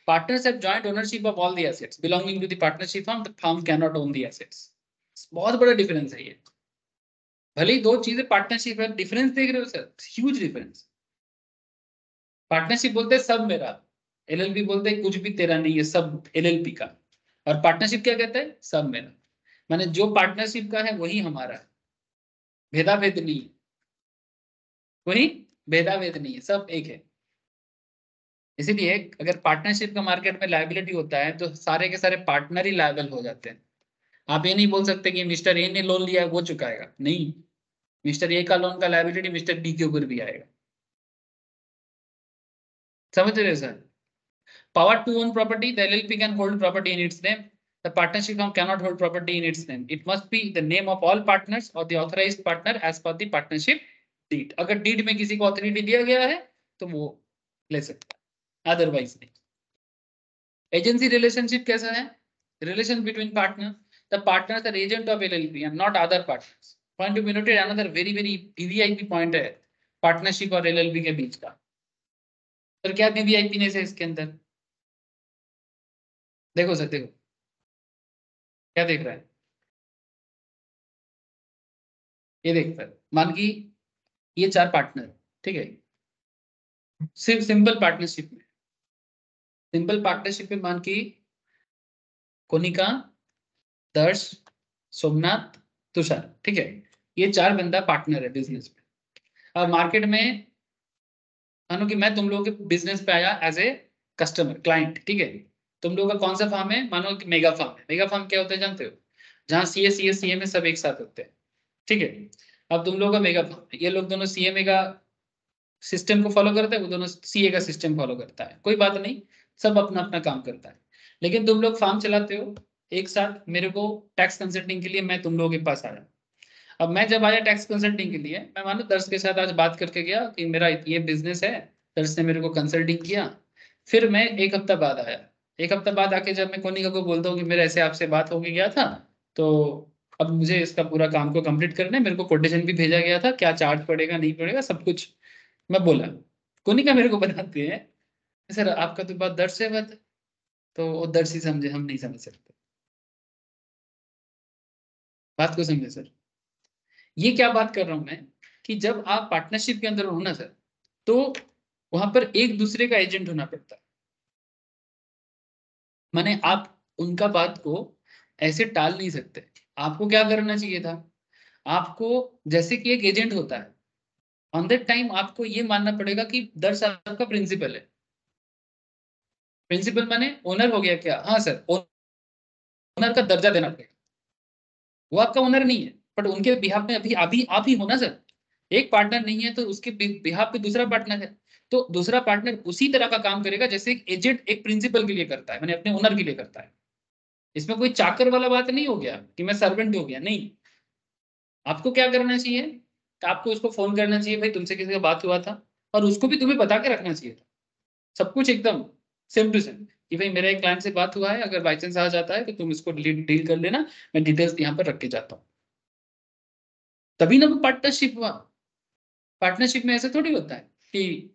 Partners have joint ownership of all the assets belonging to the partnership firm. The firm cannot own the assets. बहुत बड़ा difference है ये, भले ही दो चीजें partnership है, difference देख रहे हो सर, ह्यूज डिफरेंस। पार्टनरशिप बोलते हैं सब मेरा, एलएलपी बोलते हैं कुछ भी तेरा नहीं है, सब एलएलपी का, और पार्टनरशिप क्या कहता है, सब मेरा, माने जो पार्टनरशिप का है वही हमारा है, भेदाभेद नहीं है, वही भेदाभेद नहीं है, सब एक है। इसीलिए अगर पार्टनरशिप का मार्केट में लायबिलिटी होता है तो सारे के सारे पार्टनर ही लायबल हो जाते हैं। आप ये नहीं बोल सकते कि मिस्टर ए ने लोन लिया है वो चुकाएगा, नहीं, मिस्टर ए का लोन का लायबिलिटी मिस्टर बी के ऊपर भी आएगा, समझ रहे sir. Power to own property, the LLP can hold property in its name, the partnership firm can not hold property in its name, it must be the name of all partners और the authorised partner as per the partnership deed. अगर deed में किसी को authority दिया गया है तो वो ले सकता है, अदरवाइज नहीं। एजेंसी रिलेशनशिप कैसा है, relation between partner, the partners are agent of LLP and not other partners. Point to be noted, another very very VVIP point है पार्टनरशिप और एलएलपी के बीच का। तो क्या वीवीआईपी ने से इसके अंदर देखो सर, देखो क्या देख रहा है, ये देख सर, मान की ये 4 पार्टनर, ठीक है, सिर्फ सिंपल पार्टनरशिप में, सिंपल पार्टनरशिप में मान की कोनिका, दर्श, सोमनाथ, तुषार, ठीक है, ये 4 बंदा पार्टनर है बिजनेस में। अब मार्केट में मानो कि मैं तुम लोगों के बिजनेस पे आया एज ए कस्टमर क्लाइंट, ठीक है, तुम लोगों का कौन सा फार्म है, मानो कि मेगा फार्म है। मेगा फार्म क्या होता है जानते हो, जहाँ सीए में सब एक साथ होते हैं, ठीक है। अब तुम लोगों का मेगा फार्म है, ये लोग दोनों सीएमए का सिस्टम को फॉलो करता है, वो दोनों सीए का सिस्टम फॉलो करता है, कोई बात नहीं, सब अपना अपना काम करता है, लेकिन तुम लोग फार्म चलाते हो, एक साथ मेरे को टैक्स कंसल्टिंग के लिए मैं तुम लोगों के पास आया। अब मैं जब आया टैक्स कंसल्टिंग के लिए, मैं मानो दर्श के साथ आज बात करके गया कि मेरा ये बिजनेस है, दर्श ने मेरे को कंसल्टिंग किया। फिर मैं एक हफ्ता बाद आया, एक हफ्ता बाद आके जब मैं कोनिका को बोलता हूँ कि मेरा ऐसे आपसे बात हो गया था, तो अब मुझे इसका पूरा काम को कंप्लीट करना है, मेरे को कोटेशन भी भेजा गया था, क्या चार्ज पड़ेगा नहीं पड़ेगा सब कुछ मैं बोला। कोनिका मेरे को बताते हैं सर आपका तो बात दर्श से बात है, तो वो दर्श ही समझे, हम नहीं समझ सकते। बात को समझे सर, ये क्या बात कर रहा हूं मैं कि जब आप पार्टनरशिप के अंदर हो ना सर, तो वहां पर एक दूसरे का एजेंट होना पड़ता है। माने आप उनका बात को ऐसे टाल नहीं सकते। आपको क्या करना चाहिए था, आपको जैसे कि एक एजेंट होता है, ऑन दैट टाइम आपको ये मानना पड़ेगा कि दर्श आपका प्रिंसिपल है। प्रिंसिपल माने ओनर हो गया क्या, हाँ सर, ओनर का दर्जा देना पड़ेगा। वो आपका ओनर नहीं है, बट उनके बिहाफ में अभी अभी आप ही हो ना सर। एक पार्टनर नहीं है तो उसके बिहाफ पे दूसरा पार्टनर है, तो दूसरा पार्टनर उसी तरह का काम करेगा जैसे एक एजेंट एक प्रिंसिपल के लिए करता है, मैंने अपने ओनर के लिए करता है। इसमें कोई चाकर वाला बात नहीं हो गया कि मैं सर्वेंट हो गया, नहीं। आपको क्या करना चाहिए, कि आपको उसको फोन करना चाहिए, भाई तुमसे किसी का बात हुआ था, और उसको भी तुम्हें बता के रखना चाहिए था सब कुछ एकदम सेम टू सेम, कि भाई मेरा एक क्लाइंट से बात हुआ है, अगर बाई चांस आ जाता है तो तुम इसको डील कर लेना, मैं डिटेल्स यहाँ पर रख के जाता हूँ। तभी ना वो पार्टनरशिप हुआ। पार्टनरशिप में ऐसे थोड़ी होता है कि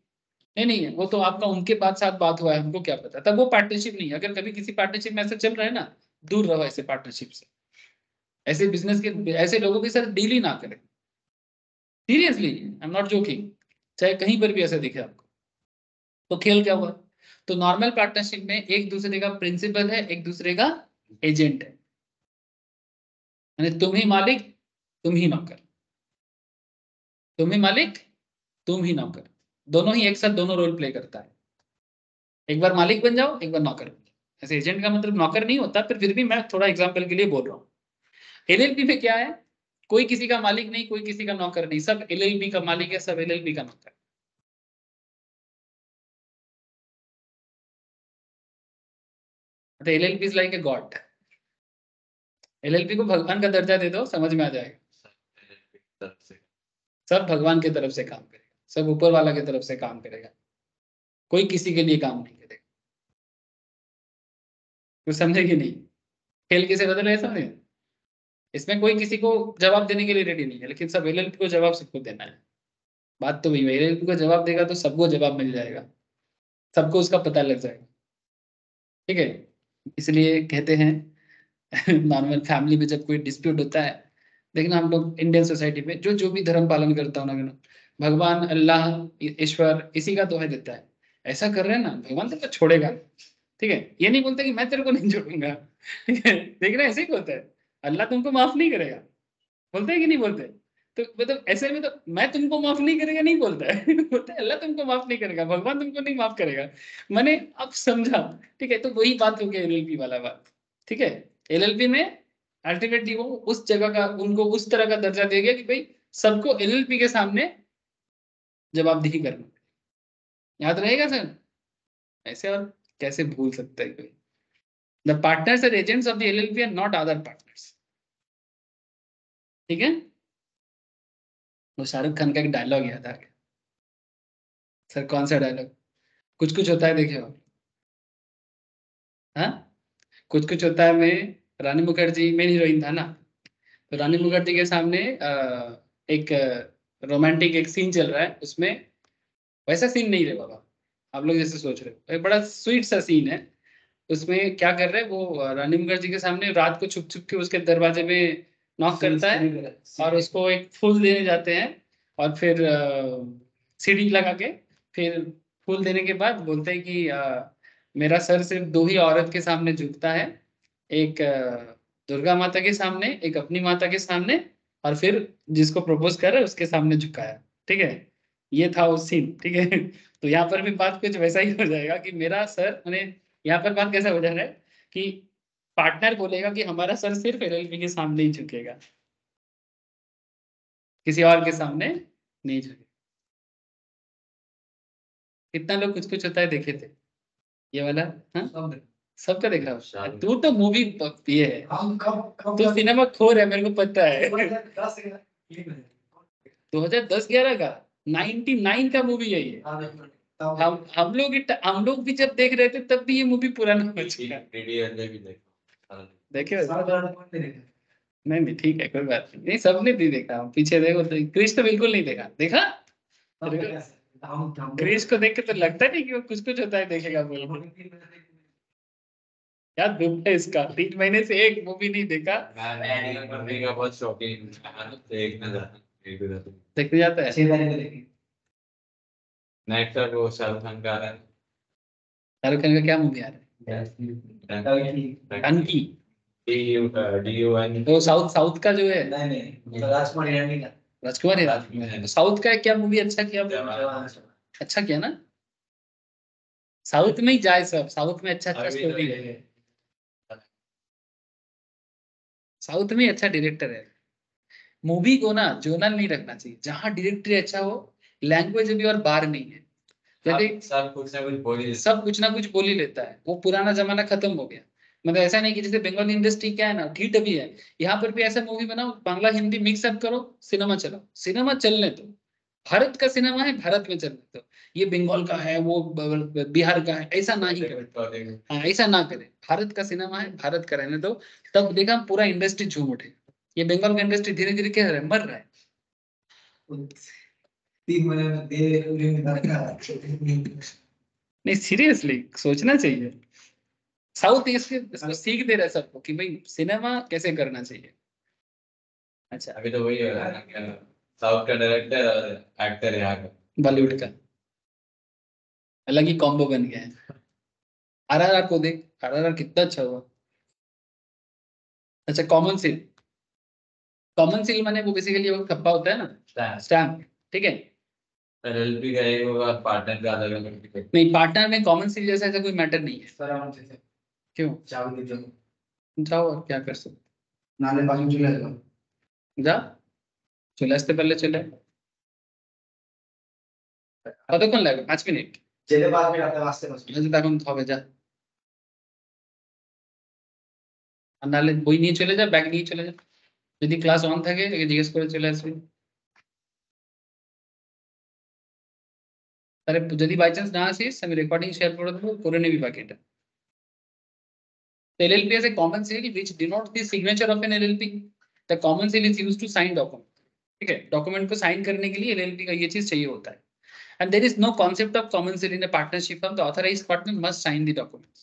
नहीं नहीं है वो तो आपका उनके बाद साथ बात हुआ है, हमको क्या पता, तब वो पार्टनरशिप नहीं है। अगर कभी किसी पार्टनरशिप में ऐसा चल रहा है ना, दूर रहो ऐसे पार्टनरशिप से, ऐसे बिजनेस के ऐसे लोगों के साथ डील ही ना करें। Seriously I am not joking, चाहे कहीं पर भी ऐसा दिखे आपको। तो खेल क्या हुआ, तो नॉर्मल पार्टनरशिप में एक दूसरे का प्रिंसिपल है, एक दूसरे का एजेंट है, यानी तुम ही मालिक तुम ही नौकर, तुम ही मालिक तुम ही नौकर, दोनों ही एक साथ दोनों रोल प्ले करता है। एक बार मालिक बन जाओ, एक बार नौकर बन जाओ। ऐसे एजेंट का मतलब नौकर नहीं होता, फिर भी मैं थोड़ा एग्जांपल के लिए बोल रहा हूँ। एलएलपी में क्या है, कोई किसी का मालिक नहीं, कोई किसी का नौकर नहीं, सब एलएलपी का मालिक है, सब एलएलपी का नौकर। LLP is like a god. LLP को भगवान का दर्जा दे दो, समझ में आ जाएगा। तरफ से सब भगवान की तरफ से काम करेगा, सब ऊपर वाला की तरफ से काम करेगा, कोई किसी के लिए काम नहीं करेगा। कुछ समझे कि नहीं, खेल किसे बदल रहे समझे। इसमें कोई किसी को जवाब देने के लिए रेडी नहीं है, लेकिन सब एलएलपी को जवाब सबको देना है। बात तो वही है, एलएलपी को जवाब देगा तो सबको जवाब मिल जाएगा, सबको उसका पता लग जाएगा। ठीक है, इसलिए कहते हैं नॉर्मल फैमिली में जब कोई डिस्प्यूट होता है, देखना हम लोग इंडियन सोसाइटी में जो जो भी धर्म पालन करता हूँ ना, भगवान अल्लाह ईश्वर इसी का दोहा देता है। ऐसा कर रहे हैं ना, भगवान तेरे को छोड़ेगा। ठीक है, ये नहीं बोलते कि मैं तेरे को नहीं छोड़ूंगा। ठीक है, देख रहे हैं ऐसे ही होता है, अल्लाह तुमको माफ नहीं करेगा, बोलते हैं कि नहीं बोलते। तो मतलब ऐसे में तो मैं तुमको माफ नहीं करेगा नहीं बोलता है बोलते हैं अल्लाह तुमको माफ नहीं करेगा, भगवान तुमको नहीं माफ करेगा। मैंने अब समझा। ठीक है, तो वही बात हो गया एलएलपी वाला बात। ठीक है, एलएलपी में अल्टीमेटली वो उस जगह का उनको उस तरह का दर्जा दे गया कि भाई सबको एलएलपी के सामने जवाबदेही करना। याद रहेगा सर, ऐसे और कैसे भूल सकता है कोई। The partners and agents of the LLP are not other partners. ठीक है, वो शाहरुख खान का एक डायलॉग याद आ गया। सर कौन सा डायलॉग, कुछ कुछ होता है देखे हो, हाँ कुछ कुछ होता है में रानी मुखर्जी मेन हीरोइन था ना, तो रानी मुखर्जी के सामने एक रोमांटिक एक सीन चल रहा है, उसमें वैसा सीन नहीं है बाबा, आप लोग जैसे सोच रहे हो, एक बड़ा स्वीट सा सीन है। उसमें क्या कर रहे हैं वो, रानी मुखर्जी के सामने रात को छुप छुप के उसके दरवाजे में नॉक करता है, और उसको एक फूल देने जाते हैं, और फिर सीढ़ी लगा के, फिर फूल देने के बाद बोलते हैं कि मेरा सर सिर्फ दो ही औरत के सामने झुकता है, एक दुर्गा माता के सामने, एक अपनी माता के सामने, और फिर जिसको प्रपोज कर रहे हैं उसके सामने झुकाया। ठीक है, ये था वो सीन। ठीक है तो यहाँ पर भी बात कुछ वैसा ही हो जाएगा कि मेरा सर मैंने, यहाँ पर बात कैसा हो जा रहा है कि पार्टनर बोलेगा कि हमारा सर सिर्फ एलएलपी के सामने ही झुकेगा, किसी और के सामने नहीं झुकेगा। कितना लोग कुछ कुछ होता है देखे थे ये वाला, हाँ सबका देखा हो। शाहरुख। तू तो मूवी ये है, हम कब तू सिनेमा खोर है, मेरे को पता है। 2010 का फिल्म है। 2010-11 का 99 का मूवी है ये। हाँ, तब हम लोग भी जब देख रहे थे तब भी ये मूवी पुराना हो चुका है। डीडीएलजे भी देखो। देखे हो? सब लोगों ने देखा। नहीं ठीक है, कोई बात नहीं, सबने नहीं देखा। पीछे देखो तो क्रिश तो बिल्कुल नहीं देखा। देखा तब देखा सर। हम क्रिश को देख के तो लगता नहीं कि वो कुछ कुछ होता है देखेगा बोल के। क्या दुख है इसका, 3 महीने से एक मूवी नहीं देखा। मैं मूवी का बहुत शौकीन हूं, देखने जाता हूं एक दो। देखने जाता है। 6 तारीख को देखी। नेक्स्ट टाइम वो शाहरुख खान का आ रहा है। शाहरुख खान का क्या मूवी आ रहा है? टंकी। DUN। वो साउथ का जो है, नहीं नहीं, राजकुमार हिरानी का। राजकुमार हिरानी। साउथ का क्या मूवी अच्छा किया? जवान। अच्छा किया ना। साउथ में ही जाए सब, साउथ में अच्छा अभी स्टोरी है, साउथ में अच्छा डायरेक्टर है। मूवी को ना जोनल नहीं रखना चाहिए, जहाँ डायरेक्टर अच्छा हो, लैंग्वेज भी और बार नहीं है। जैसे सब कुछ ना कुछ बोल ही सब कुछ ना कुछ बोल ही लेता है, वो पुराना जमाना खत्म हो गया। मतलब ऐसा नहीं कि जैसे बंगाली इंडस्ट्री क्या है ना, ढीठ भी है। यहाँ पर भी ऐसा मूवी बनाओ, बांग्ला हिंदी मिक्स अप करो, सिनेमा चलाओ, सिनेमा चलने दो। भारत का सिनेमा है, भारत में चलने दो। ये बंगाल का है, वो बिहार का है, ऐसा ना ही करे। हाँ, ऐसा ना करे। भारत का सिनेमा है, भारत का रहने दो। तब देखा पूरा इंडस्ट्री झूम उठे। ये बंगाल का इंडस्ट्री धीरे धीरे क्या है, मर रहा है। 3 महीने में दे फिल्म का। नहीं सीरियसली सोचना चाहिए। साउथ इसको सीख दे रहा है सबको कि भाई सिनेमा कैसे करना चाहिए। अच्छा, अभी तो वही हो रहा है ना, साउथ का डायरेक्टर और एक्टर यहाँ का। बॉलीवुड का अलग ही कॉम्बो बन गया है। RRR को देख, RRR कितना अच्छा हुआ। अच्छा, कॉमन सील। कॉमन सील माने वो बेसिकली वो ठप्पा होता है ना, स्टैम्प। ठीक है। LLP का एक होगा, पार्टनर का अलग अलग। नहीं, पार्टनर में कॉमन सील जैसा ऐसा कोई मैटर नहीं है। सर हम से क्यों? चावल दे दो। जाओ और क्या कर सकते। नाले बाजू चले जाओ। जा, चले आसते पहले चले। কতক্ষণ লাগবে? 5 মিনিট। যেতে পারবে রাতে আসতে পারবে। আচ্ছা তখন হবে, যা। আর নাহলে বই নিয়ে চলে যা, ব্যাগ নিয়ে চলে যা। যদি ক্লাস অন থাকে একে জিজ্ঞেস করে চলে আসবি। তাহলে যদি বাই চান্স না আসিস, আমি রেকর্ডিং শেয়ার করে দেবো, করে নিবি বাকিটা। LLP is a common seal which denotes the signature of an LLP. The common seal is used to sign document. ठीक है, डॉक्यूमेंट को साइन करने के लिए LLP का ये चीज चाहिए होता है। And there is no concept of common seal in a partnership firm. The authorized partner must sign the documents.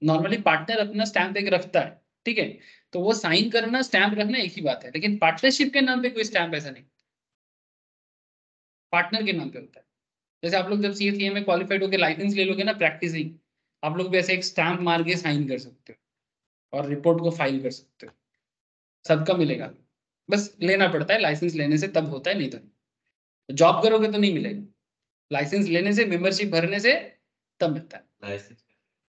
Normally partner अपना स्टैंप एक रखता है, ठीक है। तो वो साइन करना, स्टैंप रखना एक ही बात है, लेकिन पार्टनरशिप के नाम पे कोई स्टैंप ऐसा नहीं, पार्टनर के नाम पे होता है। जैसे आप लोग जब CA में क्वालिफाइड होकर लाइसेंस ले लोगे ना, प्रैक्टिसिंग, आप लोग भी ऐसे एक स्टैंप मार के साइन कर सकते हो और रिपोर्ट को फाइल कर सकते हो। सबका मिलेगा, बस लेना पड़ता है, लाइसेंस लेने से तब होता है, नहीं तो जॉब करोगे तो नहीं मिलेगा। लाइसेंस लेने से, मेंबरशिप भरने से तब मिलता है। लाइसेंस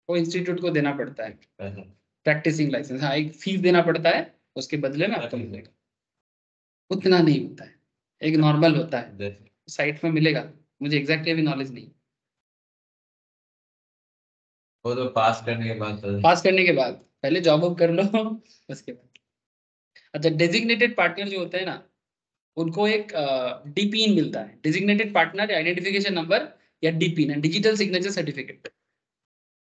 वो इंस्टीट्यूट को देना पड़ता है, पैसा। Practising licence. हाँ, एक फीस देना पड़ता है, उसके बदले में आपको मिलेगा। उतना नहीं होता है, एक नॉर्मल होता है, जैसे साइट में मिलेगा। मुझे एग्जैक्टली अभी नॉलेज नहीं। वो तो पास करने के बाद पास करने के बाद पहले जॉब वॉब कर लो उसके बाद। अच्छा, डेजिग्नेटेड पार्टनर जो होते हैं ना, उनको एक DPIN मिलता है, डेजिग्नेटेड पार्टनर आइडेंटिफिकेशन नंबर, या DPIN, डिजिटल सिग्नेचर सर्टिफिकेट।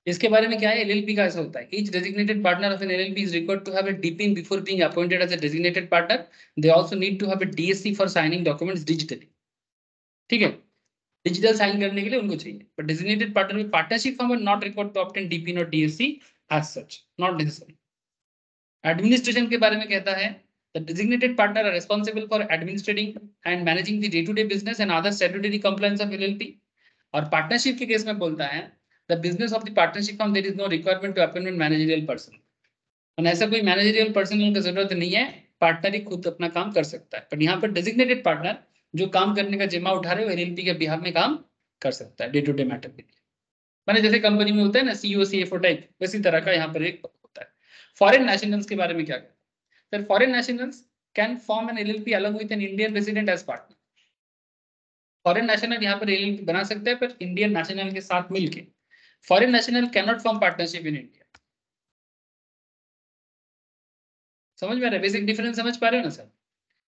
इसके बारे में क्या है, LLP का ऐसा होता है, each designated partner of an LLP is required to have a DPIN before being appointed as a designated partner. They also need to have a DSC for signing documents digitally. ठीक है, digital sign करने के लिए उनको चाहिए। But designated partner में partnership firm are not required to obtain DPIN और DSC as such, not necessary. Administration के बारे में कहता है, the designated partner are responsible for administrating and managing the day-to-day business and other statutory compliance of LLP. और partnership के case में बोलता है, the business of the partnership firm there is no requirement to appoint managerial person. और ऐसा कोई managerial person की जरूरत नहीं है, पार्टनर ही खुद अपना काम कर सकता है। पर यहाँ पर डेजिग्नेटेड पार्टनर जो काम करने का जिम्मा उठा रहे हो, LLP के बिहाफ में काम कर सकता है डे टू डे मैटर के लिए। मैंने जैसे कंपनी में होता है ना CEO CFO टाइप, वैसी तरह का यहाँ पर एक होता है। फॉरेन नेशनल्स के बारे में क्या कहते हैं sir? Foreign nationals can form an LLP along with an Indian resident as partner. Foreign national यहाँ पर LLP बना सकते हैं, पर इंडियन नेशनल के साथ मिलके। Foreign national can not form partnership in India. समझ में आ रहा है? बेसिक डिफरेंस समझ पा रहे हो ना sir?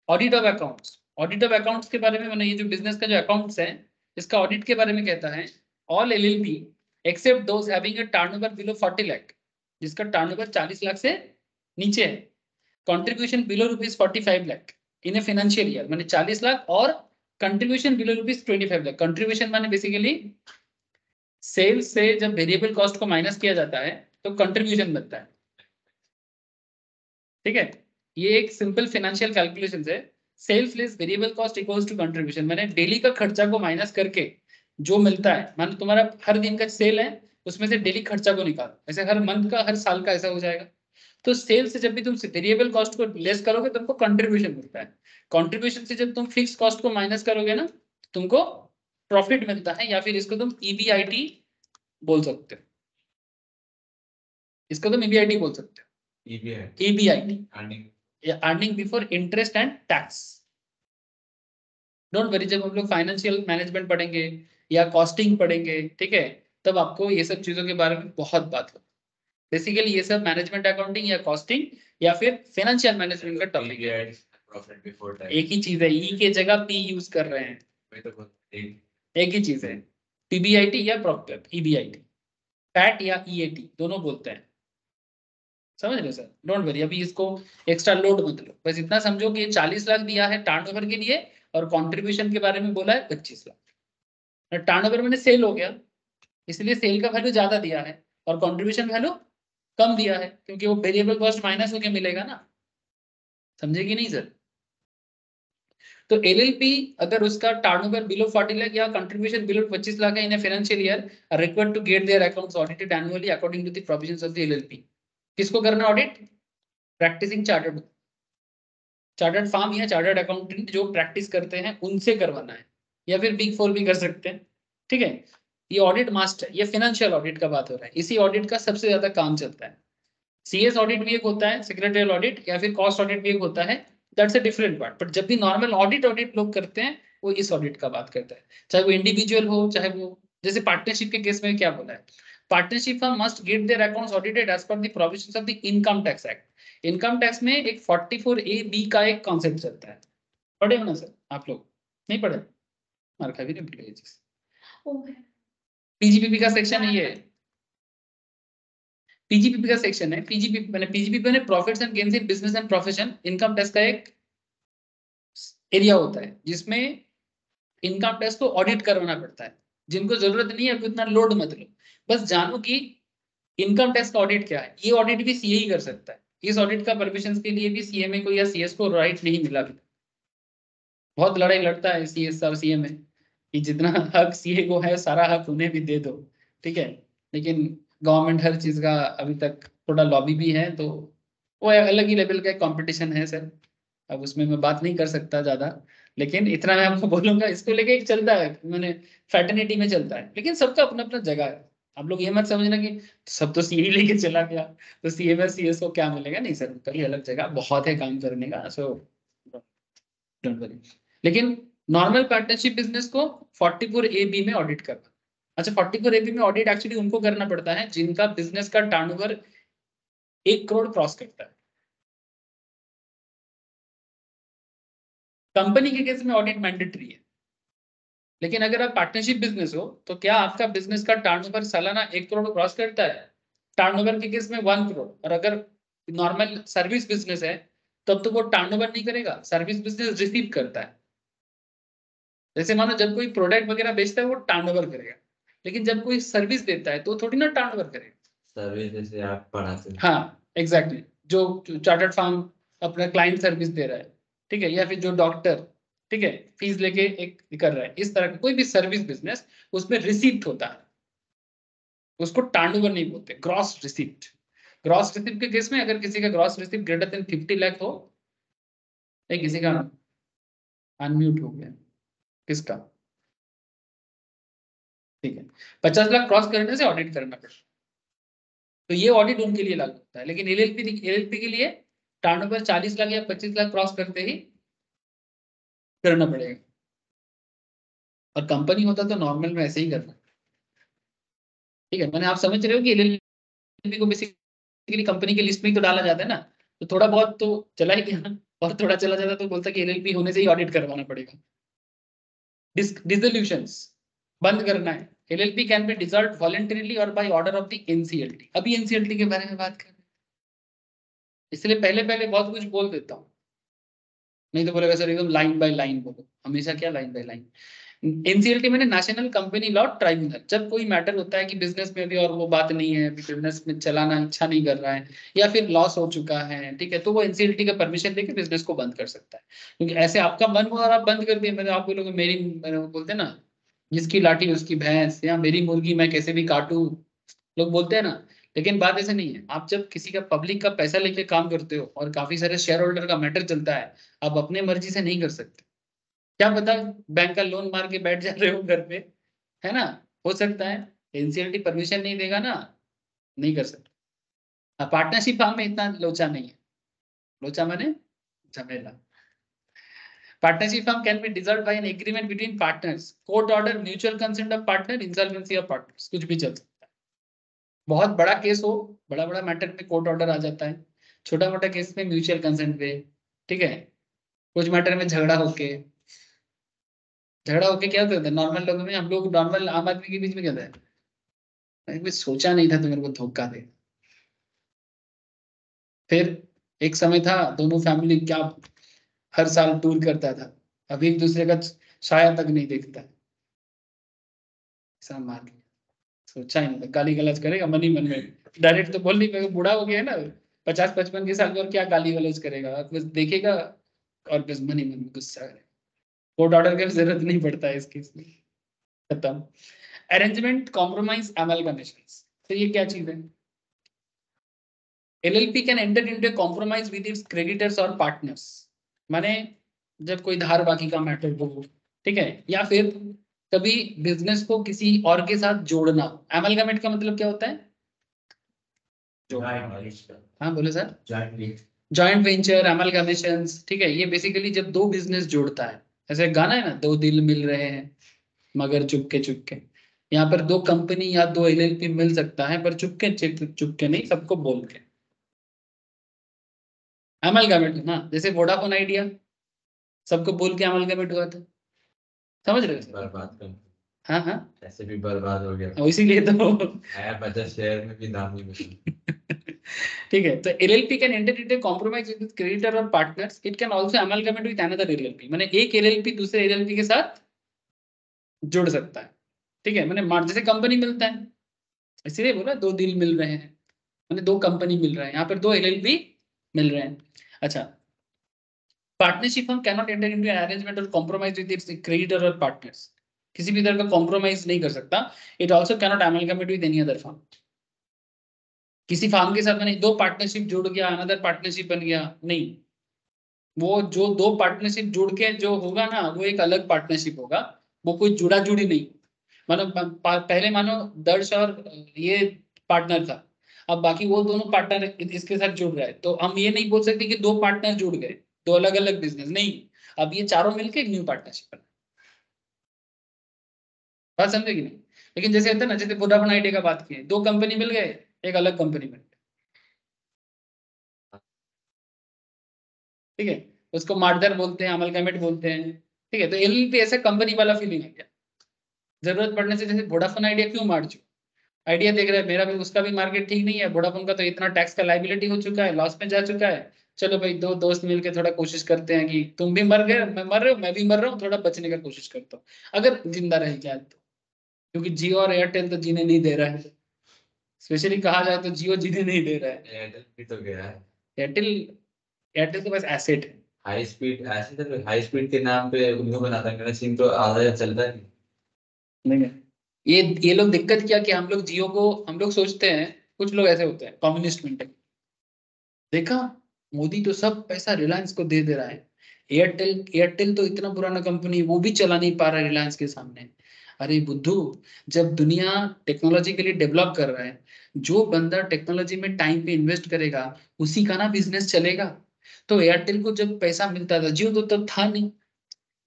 Audit of accounts, audit of accounts के बारे में मैंने ये जो बिजनेस का जो अकाउंट्स है इसका ऑडिट के बारे में कहता है all LLP except those having a turnover below 40 lakh, जिसका टर्नओवर 40 लाख से नीचे है, contribution below rupees 45 lakh in a financial year, माने 40 लाख और contribution below rupees 25 lakh. Contribution माने बेसिकली सेल्स से जब वेरिएबल कॉस्ट को माइनस किया जाता है तो कंट्रीब्यूशन बनता है, ठीक है? ये एक सिंपल फाइनेंशियल कैलकुलेशन है। Sales less variable cost equals to contribution, मैंने डेली का खर्चा को माइनस करके जो मिलता है, मान लो तुम्हारा हर दिन का सेल है उसमें से डेली खर्चा को निकालो, ऐसे हर मंथ का हर साल का ऐसा हो जाएगा। तो सेल से जब भी तुम वेरिएबल कॉस्ट को लेस करोगे तुमको कंट्रीब्यूशन मिलता है, कंट्रीब्यूशन से जब तुम फिक्स कॉस्ट को माइनस करोगे ना तुमको प्रॉफिट मिलता है, या फिर इसको तुम ईबीआईटी बोल सकते हो, इसको तुम ईबीआईटी बोल सकते हो, EBIT earning before interest and tax. Don't worry, जब हम लोग फाइनेंशियल मैनेजमेंट पढ़ेंगे या कॉस्टिंग पढ़ेंगे, ठीक है, तब आपको ये सब चीजों के बारे में बहुत बात हो। बेसिकली ये सब मैनेजमेंट अकाउंटिंग या कॉस्टिंग या फिर फाइनेंशियल मैनेजमेंट का टॉपिक है, प्रॉफिट बिफोर टैक्स, एक ही चीज है, ई के जगह पी यूज कर रहे हैं, एक ही चीज है, पीबीआईटी या प्रॉफिट, ईबीआईटी, पैट या ईएटी दोनों बोलते हैं, समझ रहे हो सर? डोंट वरी, अभी इसको एक्स्ट्रा लोड मत लो, बस इतना समझो कि 40 लाख दिया है टर्नओवर के लिए और कंट्रीब्यूशन के बारे में बोला है 25 लाख। टर्नओवर मैंने सेल हो गया इसलिए सेल का वैल्यू ज्यादा दिया है और कंट्रीब्यूशन वैल्यू कम दिया है क्योंकि वो वेरिएबल कॉस्ट माइनस होके मिलेगा ना, समझे कि नहीं सर? तो एलएलपी अगर उसका टर्नओवर बिलो 40 लाख या कंट्रीब्यूशन बिलो 25 लाख है in a financial year are required to get their accounts audited annually according to the provisions of the LLP. किसको करना audit? Practising chartered, chartered firm या चार्टर्ड अकाउंटेंट जो practice करते हैं उनसे करवाना है, या फिर बिग फोर भी कर सकते हैं, ठीक है? ये ऑडिट मास्टर, ये फाइनेंशियल ऑडिट का बात हो रहा है, इसी ऑडिट का सबसे ज्यादा काम चलता है। सीएस ऑडिट भी एक होता है, सेक्रेटरियल ऑडिट या फिर कॉस्ट ऑडिट भी एक होता है, that's a different part. But जब भी नॉर्मल ऑडिट लोग करते हैं वो इस ऑडिट का बात करता है, चाहे वो इंडिविजुअल हो चाहे वो, जैसे पार्टनरशिप के केस में क्या बोला है, partnership firm must get their accounts audited as per the provisions of the income tax act. Income tax में एक 44A(b) का एक कॉन्सेप्ट चलता है, पढ़े हो ना सर आप लोग? नहीं पढ़े? मार खा भी नहीं पढ़े ये चीज, पीजीपीपी का सेक्शन है ये, पीजीपीपी का सेक्शन है। पीजीपीपी मैंने profits and gains in business and profession, income tax का एक एरिया होता है जिसमें इनकम टैक्स को ऑडिट करवाना पड़ता है। जिनको जरूरत नहीं है अभी उतना लोड मत लो, बस जानो कि इनकम टैक्स का ऑडिट क्या है। ये ऑडिट भी सीए ही कर सकता है, इस ऑडिट का परमिशन के लिए भी सीएमए को या सीएस को राइट नहीं मिला अभी। बहुत लड़ाई लड़ता है सीएस और सीएमए कि जितना हक सीए को है सारा हक उन्हें भी दे दो, ठीक है? लेकिन गवर्नमेंट हर चीज का अभी तक थोड़ा लॉबी भी है, तो वो अलग ही लेवल का कंपटीशन है सर, अब उसमें मैं बात नहीं कर सकता ज्यादा, लेकिन इतना मैं आपको बोलूंगा इसको लेके एक चलता है, मैंने फैटर्निटी में चलता है, लेकिन सबका अपना अपना जगह है। आप लोग ये मत समझना कि सब तो सीए लेके चला गया तो सीए में सीएस को क्या मिलेगा, नहीं सर, उनका भी अलग जगह बहुत है काम करने का, सो डोंट वरी। लेकिन नॉर्मल पार्टनरशिप बिजनेस को 44A(b) में ऑडिट करना। अच्छा, 44A(b) में ऑडिट एक्चुअली उनको करना पड़ता है जिनका बिजनेस का टर्नओवर 1 करोड़ क्रॉस करता है। कंपनी के केस में ऑडिट मैंडेटरी है, लेकिन अगर आप पार्टनरशिप बिजनेस हो तो क्या आपका बिजनेस का टर्नओवर सालाना 1 करोड़ क्रॉस करता है? टर्नओवर के केस में 1 करोड़, और अगर नॉर्मल सर्विस बिजनेस है तब तो वो टर्नओवर नहीं करेगा, सर्विस बिजनेस रिसीव करता है। जैसे मानो जब कोई प्रोडक्ट वगैरह बेचता है वो टर्नओवर करेगा, लेकिन जब कोई सर्विस देता है तो थोड़ी ना टर्नओवर करेगा। सर्विस जैसे आप पढ़ाते हैं, हाँ एग्जैक्टली, जो चार्टर्ड फार्म अपना क्लाइंट सर्विस दे रहा है, ठीक है, या फिर जो डॉक्टर, ठीक है, फीस लेके एक कर रहा है, इस तरह का कोई भी सर्विस बिजनेस उसमें रिसीप्ट होता है, उसको टर्नओवर नहीं बोलते, ग्रॉस रिसीप्ट। ग्रॉस रिसीप्ट के केस में अगर किसी का gross receipt greater than 50 lakh हो, किसी का अनम्यूट हो गया, किसका? ठीक है, 50 लाख क्रॉस करने से ऑडिट करना पड़ता है, तो ये ऑडिट उनके लिए लागू होता है। लेकिन एलएलपी के लिए टर्नओवर 40 लाख या 25 लाख क्रॉस करते ही करना पड़ेगा, और कंपनी होता तो नॉर्मल में ऐसे ही करना, ठीक है? मैंने आप समझ रहे हो कि एलएलपी को बेसिकली कंपनी के लिस्ट में ही तो डाला जाता है ना, तो थोड़ा बहुत तो चला ही गया, और थोड़ा चला जाता तो बोलता कि एलएलपी होने से ही ऑडिट करवाना पड़ेगा। डिसोल्यूशंस बंद करना है, LLP can be dissolved voluntarily और by order of the NCLT. अभी एनसीएलटी के बारे में बात कर रहे हैं, इसलिए पहले पहले बहुत कुछ बोल देता हूँ, नहीं तो बोलेगा सर एकदम लाइन बाय लाइन बोलो। हमेशा क्या लाइन बाय लाइन? एनसीएलटी मैंने नेशनल कंपनी लॉ ट्राइब्यूनल, जब कोई मैटर होता है कि बिजनेस में भी और वो बात नहीं है, बिजनेस में चलाना इच्छा नहीं कर रहा है या फिर लॉस हो चुका है, ठीक है, तो वो एनसीएलटी का परमिशन लेके बिजनेस को बंद कर सकता है। क्योंकि ऐसे आपका मन हुआ और आप बंद कर दिए, मैंने आप बोलोगे मेरी, बोलते हैं ना, जिसकी लाठी उसकी भैंस, या मेरी मुर्गी मैं कैसे भी काटूं, लोग बोलते हैं ना। लेकिन बात ऐसे नहीं है, आप जब किसी का पब्लिक का पैसा लेके काम करते हो और काफी सारे शेयर होल्डर का मैटर चलता है, आप अपने मर्जी से नहीं कर सकते। क्या पता बैंक का लोन मार के बैठ जा रहे हो घर पे, है ना, हो सकता है। एनसीएलटी परमिशन नहीं देगा ना, नहीं कर सकते। पार्टनरशिप फार्म में इतना लोचा नहीं है, लोचा माने झमेला। Partnership firm can be dissolved by an agreement between partners, court order, mutual consent of partner, insolvency of partners, कुछ भी चल सकता है। बहुत बड़ा केस हो, बड़ा बड़ा मैटर पे कोर्ट ऑर्डर आ जाता है, छोटा मोटा केस में म्यूचुअल कंसेंट पे, ठीक है। कुछ मैटर में झगड़ा होके क्या होता है नॉर्मल लोगों में, हम लोग नॉर्मल आम आदमी के बीच में क्या होता है, मैंने सोचा नहीं था तो मेरे को धोखा दे। फिर एक समय था दोनों फैमिली क्या हर साल टूर करता था, अब एक दूसरे का साया तक नहीं देखता है, ऐसा मार लिया। सोचा ही नहीं था, गाली गलौज करेगा मन ही मन में, डायरेक्ट तो बोल नहीं पाएगा, बूढ़ा हो गया है ना, 50-55 के साल में, और क्या गाली गलौज करेगा, बस देखेगा और बस मन ही मन में गुस्सा करेगा। कोर्ट ऑर्डर की जरूरत नहीं पड़ता है इस केस में, खत्म। अरेंजमेंट, कॉम्प्रोमाइज, अमलगमेशन, तो ये क्या चीज है? LLP can enter into compromise with its creditors और पार्टनर्स, माने जब कोई धार बाकी का मैटर हो, ठीक है, या फिर कभी बिजनेस को किसी और के साथ जोड़ना। एमलगमेट का मतलब क्या होता है? हाँ बोले सर। जॉइंट वेंचर, एमलगमेशन, ठीक है, ये बेसिकली जब दो बिजनेस जोड़ता है, ऐसे गाना है ना, दो दिल मिल रहे हैं मगर चुपके चुपके, यहाँ पर दो कंपनी या दो एलएलपी मिल सकता है, पर चुपके चुपके नहीं, सबको बोल के। अमलगमेट ना, जैसे वोडाफोन आइडिया सबको बोल के अमलगमेट हुआ था, समझ रहे हो? बर्बाद कर, हाँ हाँ, ऐसे भी बर्बाद हो गया, इसीलिए तो आया 50 शेयर में भी दाम नहीं मिला। ठीक है, तो LLP can enter into compromise with creditor और partners, it can also amalgamate with another LLP, माने एक एलएलपी दूसरे एलएलपी के साथ जुड़ सकता है, ठीक है, माने जैसे कंपनी मिलता है, इसीलिए बोला दो दिल मिल रहे हैं, माने दो कंपनी मिल रहे हैं, यहाँ पर दो एलएलपी मिल रहे हैं। अच्छा, पार्टनरशिप हम cannot enter into an arrangement और कॉम्प्रोमाइज विद इट्स क्रेडिटर और पार्टनर्स, किसी भी तरह का कॉम्प्रोमाइज नहीं कर सकता। It also cannot amalgamate with any other firm, किसी फर्म के साथ में नहीं, दो पार्टनरशिप जुड़ गया अनदर पार्टनरशिप बन गया, नहीं, वो जो दो पार्टनरशिप जुड़ के जो होगा ना, वो एक अलग पार्टनरशिप होगा, वो कोई जुड़ा जुड़ी नहीं। मानो पहले मानो दर्श और ये पार्टनर था, अब बाकी वो दोनों पार्टनर इसके साथ जुड़ रहे हैं, तो हम ये नहीं बोल सकते कि दो पार्टनर जुड़ गए, दो अलग अलग बिजनेस नहीं, अब ये चारों मिलकर एक न्यू पार्टनरशिप बना। बात समझे कि नहीं? लेकिन जैसे होता है ना, जैसे वोडाफोन आइडिया का बात की, दो कंपनी मिल गए, एक अलग कंपनी बन गई, ठीक है, उसको मार्जर बोलते हैं, अमलगमेट बोलते हैं, ठीक है, तो एलएलपी ऐसा कंपनी वाला फीलिंग है क्या? जरूरत पड़ने से, जैसे वोडाफोन आइडिया क्यों मार चुका, आइडिया देख रहा है मेरा भी उसका भी मार्केट ठीक नहीं है, वोडाफोन का तो इतना टैक्स का लाइबिलिटी हो चुका है, लॉस में जा चुका है, चलो भाई दो दोस्त मिलकर थोड़ा कोशिश करते हैं कि तुम भी मर गए, मैं मर रहा हूँ, मैं भी मर रहा हूँ, थोड़ा बचने का कोशिश करता हूँ, अगर जिंदा रह जाए तो, क्योंकि जियो और एयरटेल तो जीने नहीं दे रहा है, स्पेशली कहा जाए तो जियो जीने नहीं दे रहा है। एयरटेल भी तो गया है, एयरटेल, एयरटेल के पास एसेट है। हाई स्पीड, ऐसे तो हाई स्पीड के नाम पे उल्लू बनाता है, मेरा सिम तो आधा चलता है। नहीं है, ये लोग दिक्कत क्या कि हम लोग जियो को, हम लोग सोचते हैं, कुछ लोग ऐसे होते हैं कम्युनिस्ट मेंटल, देखा मोदी तो सब पैसा रिलायंस को दे दे रहा है, एयरटेल एयरटेल तो इतना पुराना कंपनी वो भी चला नहीं पा रहा है रिलायंस के सामने। अरे बुद्धू, जब दुनिया टेक्नोलॉजिकली डेवलप कर रहा है, जो बंदा टेक्नोलॉजी में टाइम पे इन्वेस्ट करेगा उसी का ना बिजनेस चलेगा। तो एयरटेल को जब पैसा मिलता था, जियो तो तब था नहीं,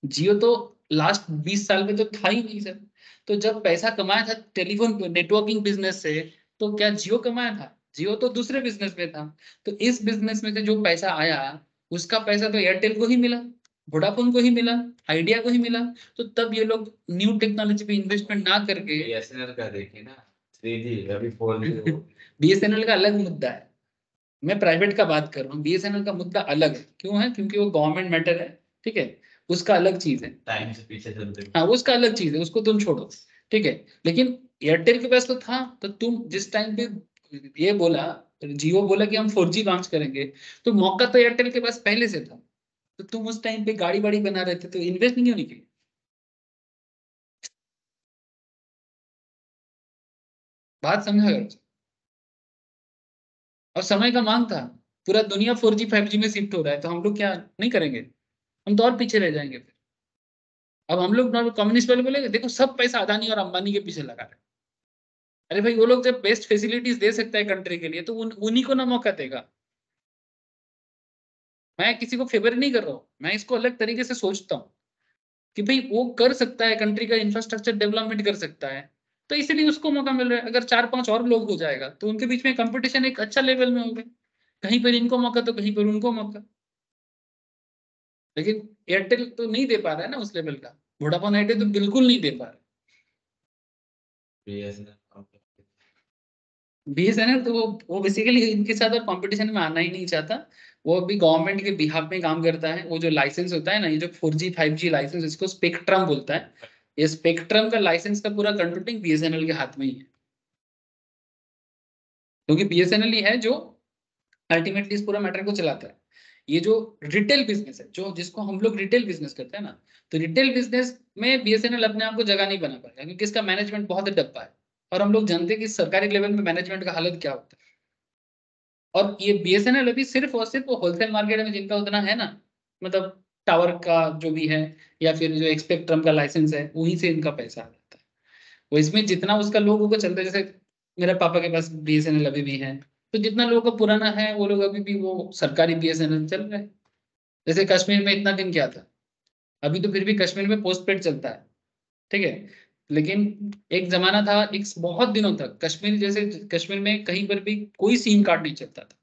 जियो तो लास्ट 20 साल में तो था ही नहीं सर। तो जब पैसा कमाया था टेलीफोन नेटवर्किंग बिजनेस से, तो क्या जियो कमाया था? जियो तो दूसरे बिजनेस में था, तो इस बिजनेस में से जो पैसा आया उसका पैसा तो एयरटेल को ही मिला, वोडाफोन को ही मिला, आइडिया को ही मिला। तो तब ये लोग न्यू टेक्नोलॉजी पे इन्वेस्टमेंट ना करके बीएसएनएल का देखिए ना, 3G अभी 4G बीएसएनएल का अलग मुद्दा है, मैं प्राइवेट का बात कर रहा हूँ। बीएसएनएल का मुद्दा अलग है, क्यों है? क्योंकि वो गवर्नमेंट मैटर है, ठीक है, उसका अलग चीज है। टाइम से पीछे चलते हैं। हाँ, उसका अलग चीज है, उसको तुम छोड़ो, ठीक है। लेकिन एयरटेल के पास तो था, तो तुम जिस टाइम पे ये बोला, जियो बोला कि हम 4G लॉन्च करेंगे, तो मौका तो एयरटेल के पास पहले से था। तो तुम उस टाइम पे गाड़ी वाड़ी बना रहे थे, तो इन्वेस्ट नहीं होनी की। बात समझा करो। और समय का मांग था, पूरा दुनिया 4G 5G में शिफ्ट हो रहा है, तो हम लोग क्या नहीं करेंगे? हम तो और पीछे रह जाएंगे फिर। अब हम लोग कम्युनिस्ट वाले बोलेंगे देखो सब पैसा अदानी और अंबानी के पीछे लगा रहे हैं। अरे भाई, वो लोग जब बेस्ट फैसिलिटीज दे सकता है कंट्री के लिए, तो उन्हीं को ना मौका देगा। मैं किसी को फेवर नहीं कर रहा हूँ, मैं इसको अलग तरीके से सोचता हूँ कि भाई वो कर सकता है, कंट्री का इंफ्रास्ट्रक्चर डेवलपमेंट कर सकता है, तो इसलिए उसको मौका मिल रहा है। अगर 4-5 और लोग हो जाएगा तो उनके बीच में कंपटीशन एक अच्छा लेवल में होगा, कहीं पर इनको मौका तो कहीं पर उनको मौका। लेकिन एयरटेल तो नहीं दे पा रहा है ना उस लेवल का, वोडाफोन आइडिया तो बिल्कुल नहीं दे पा रहा। बीएसएनएल बीएसएनएल तो वो बेसिकली इनके साथ और कंपटीशन में आना ही नहीं चाहता। वो अभी गवर्नमेंट के बिहाफ में काम करता है। वो जो लाइसेंस होता है ना, ये जो 4G 5G लाइसेंस, इसको स्पेक्ट्रम बोलता है। ये स्पेक्ट्रम का लाइसेंस का पूरा कंट्रोलिंग बीएसएनएल के हाथ में ही है, क्योंकि बीएसएनएल ही है जो अल्टीमेटली इस पूरा मैटर को चलाता है। ये जो रिटेल बिजनेस है, जो जिसको हम लोग रिटेल बिजनेस करते हैं ना, तो रिटेल बिजनेस में बीएसएनएल अपने आप को जगह नहीं बना पाएगा, क्योंकि इसका मैनेजमेंट बहुत डब्बा है। और हम लोग जानते हैं कि सरकारी लेवल में मैनेजमेंट का हालत क्या होता है। और ये बीएसएनएल अभी सिर्फ और सिर्फ होलसेल मार्केट में जिनका उतना है ना, मतलब टावर का जो भी है, या फिर जो स्पेक्ट्रम का लाइसेंस है, वहीं से इनका पैसा आ जाता है। वो इसमें जितना उसका लोगों को चलता है, जैसे मेरे पापा के पास बीएसएनएल अभी भी है, तो जितना लोगों का पुराना है वो लोग अभी भी वो सरकारी बीएसएनएल चल रहा है। जैसे कश्मीर में इतना दिन क्या था, अभी तो फिर भी कश्मीर में पोस्ट पेड चलता है, ठीक है। लेकिन एक जमाना था, एक बहुत दिनों तक कश्मीर जैसे, कश्मीर में कहीं पर भी कोई सिम कार्ड नहीं चलता था।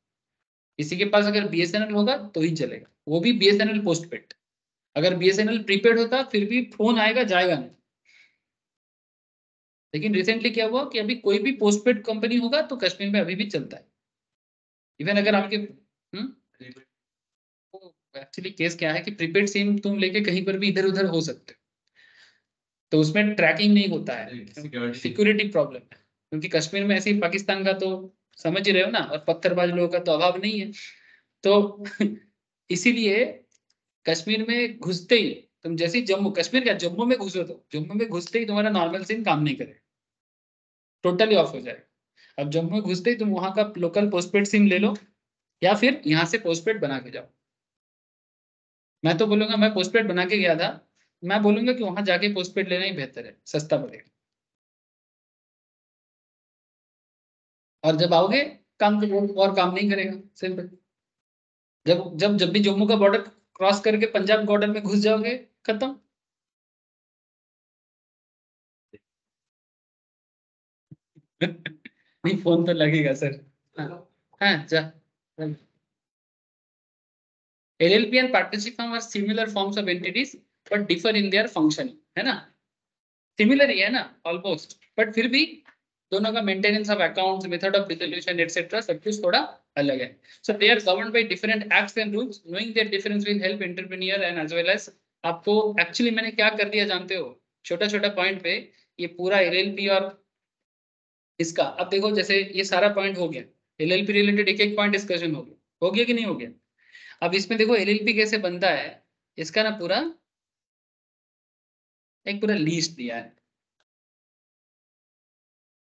किसी के पास अगर बीएसएनएल होगा तो ही चलेगा, वो भी बीएसएनएल पोस्ट पेड। अगर बीएसएनएल प्रीपेड होता फिर भी फोन आएगा जाएगा नहीं। लेकिन रिसेंटली क्या हुआ कि अभी कोई भी पोस्ट पेड कंपनी होगा तो कश्मीर में अभी भी चलता है। इवन अगर आपके एक्चुअली केस क्या है कि प्रीपेड सिम तुम लेके कहीं पर भी इधर उधर हो सकते हो, तो उसमें ट्रैकिंग नहीं होता है, सिक्योरिटी प्रॉब्लम है। क्योंकि कश्मीर में ऐसे ही पाकिस्तान का तो समझ ही रहे हो ना, और पत्थरबाज लोगों का तो अभाव नहीं है। तो इसीलिए कश्मीर में घुसते ही तुम, जैसे ही जम्मू कश्मीर क्या, जम्मू में घुसो तो जम्मू में घुसते ही तुम्हारा नॉर्मल सिम काम नहीं करेगा, टोटली ऑफ हो जाएगा। अब जम्मू में घुसते ही तुम वहां का लोकल पोस्टपेड सिम ले लो, या फिर यहाँ से पोस्टपेड बना के जाओ। मैं तो बोलूंगा, मैं पोस्टपेड बना के गया था, मैं बोलूंगा कि वहां जाके पोस्टपेड लेना ही बेहतर है, सस्ता पड़ेगा। और जब आओगे काम तो वो और काम नहीं करेगा, सिंपल। जब भी जम्मू का बॉर्डर क्रॉस करके पंजाब बॉर्डर में घुस जाओगे, खत्म। नहीं, फोन तो लगेगा सर। हाँ, हाँ जा। LLP and partnership firm are similar forms of entities but differ in their functioning, है ना? सिमिलर ही है ना ऑलमोस्ट, बट फिर भी दोनों का maintenance of accounts, method of dissolution etcetera सब कुछ थोड़ा अलग है। So they are governed by different acts and rules. Knowing their difference will help entrepreneur and as well as आपको। एक्चुअली मैंने क्या कर दिया जानते हो, छोटा छोटा पॉइंट पे ये पूरा LLP और इसका, अब देखो जैसे ये सारा पॉइंट हो गया, LLP रिलेटेड एक एक पॉइंट डिस्कशन हो गया कि नहीं हो गया? अब इसमें देखो LLP कैसे बनता है, इसका ना पूरा एक पूरा लिस्ट दिया है।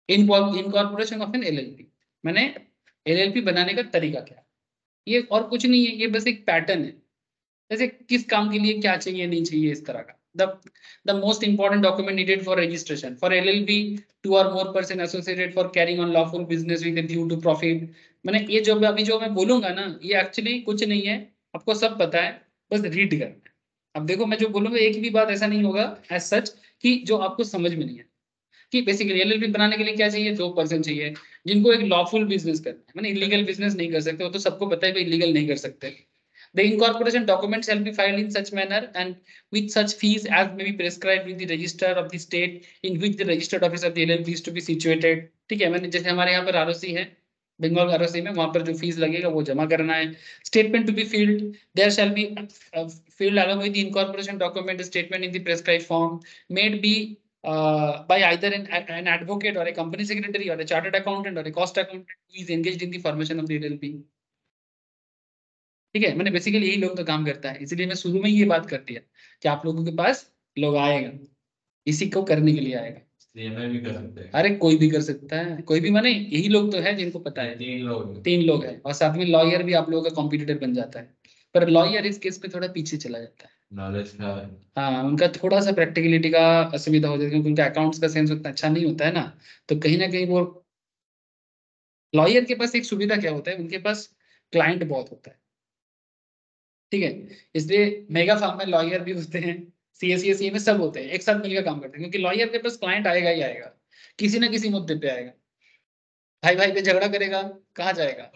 इनकॉर्पोरेशन ऑफ एन LLP, मैंने LLP बनाने का तरीका क्या है, ये और कुछ नहीं है, ये बस एक पैटर्न है। जैसे किस काम के लिए क्या चाहिए नहीं चाहिए, इस तरह का। The most important document needed for registration for LLP, 2 or more person associated for carrying on lawful business with a view to profit। मैंने ये जो अभी जो मैं बोलूंगा ना, ये एक्चुअली कुछ नहीं है, आपको सब पता है, बस रीड करना है। अब देखो मैं जो बोलूंगा एक भी बात ऐसा नहीं होगा एज सच कि जो आपको समझ में नहीं है। कि बेसिकली एलएलपी बनाने के लिए क्या चाहिए, 2% चाहिए जिनको एक लॉफुल बिजनेस करना है, माने इलीगल बिजनेस नहीं कर सकते, वो तो सबको पता है भाई इलीगल नहीं कर सकते। The incorporation documents shall be filed in such manner and with such fees as may be prescribed with the register of the state in which the registered office of the LLP is to be situated। ठीक है, मैंने जैसे हमारे यहाँ पर ROC है, Bengal ROC में, वहां पर जो फीस लगेगा वो जमा करना है। Statement to be filled, there shall be filled along with the incorporation document statement in the prescribed form made be by either an advocate or a company secretary or a chartered accountant or a cost accountant who is engaged in the formation of the LLP। ठीक है, मैंने basically यही लोग तो काम करता है, इसलिए मैं शुरू में ही ये बात कर दिया कि आप लोगों के पास लोग आएगा, इसी को करने के लिए आएगा। मैं भी कर सकते हैं। अरे कोई भी कर सकता है, कोई भी, माने यही लोग तो है जिनको पता है। 3 लोग हैं, और साथ में लॉयर भी आप लोगों का कॉम्पिटिटर बन जाता है, पर लॉयर इस केस में थोड़ा पीछे चला जाता है। नॉलेज का, हाँ, उनका थोड़ा सा प्रैक्टिकलिटी का असुविधा हो जाती है, क्योंकि उनका अकाउंट्स का सेंस उतना अच्छा नहीं होता है ना, तो कहीं ना कहीं वो लॉयर के पास एक सुविधा क्या होता है, उनके पास क्लाइंट बहुत होता है। ठीक है, इसलिए मेगा फार्म में लॉयर भी होते हैं, सीए में सब होते हैं, एक साथ मिलकर काम करते हैं, क्योंकि लॉयर के पास क्लाइंट आएगा ही आएगा, किसी ना किसी मुद्दे पे आएगा। भाई भाई पे झगड़ा करेगा, कहाँ जाएगा?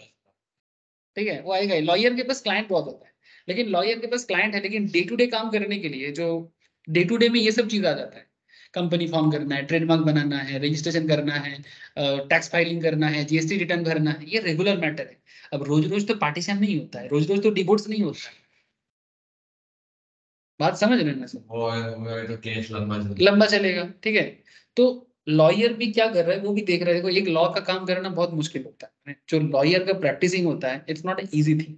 ठीक है, वो आएगा ही। लॉयर के पास क्लाइंट बहुत होता है, लेकिन लॉयर के पास क्लाइंट है, लेकिन डे टू डे काम करने के लिए जो डे टू डे में ये सब चीज आ जाता है, कंपनी फॉर्म करना है, ट्रेडमार्क बनाना है, रजिस्ट्रेशन करना है, टैक्स फाइलिंग करना है, जीएसटी रिटर्न भरना है, ये रेगुलर मैटर है। अब रोज रोज तो पार्टीशन नहीं होता है, रोज रोज तो डिवोर्स नहीं होता है। बात समझ रहे हैं ना सर? वो तो केस लंबा चलेगा। ठीक है, तो लॉयर भी क्या कर रहा है वो भी देख रहा है। देखो, एक लॉ का काम करना बहुत मुश्किल होता है, जो लॉयर का प्रैक्टिसिंग होता है, इट्स नॉट इजी थिंग,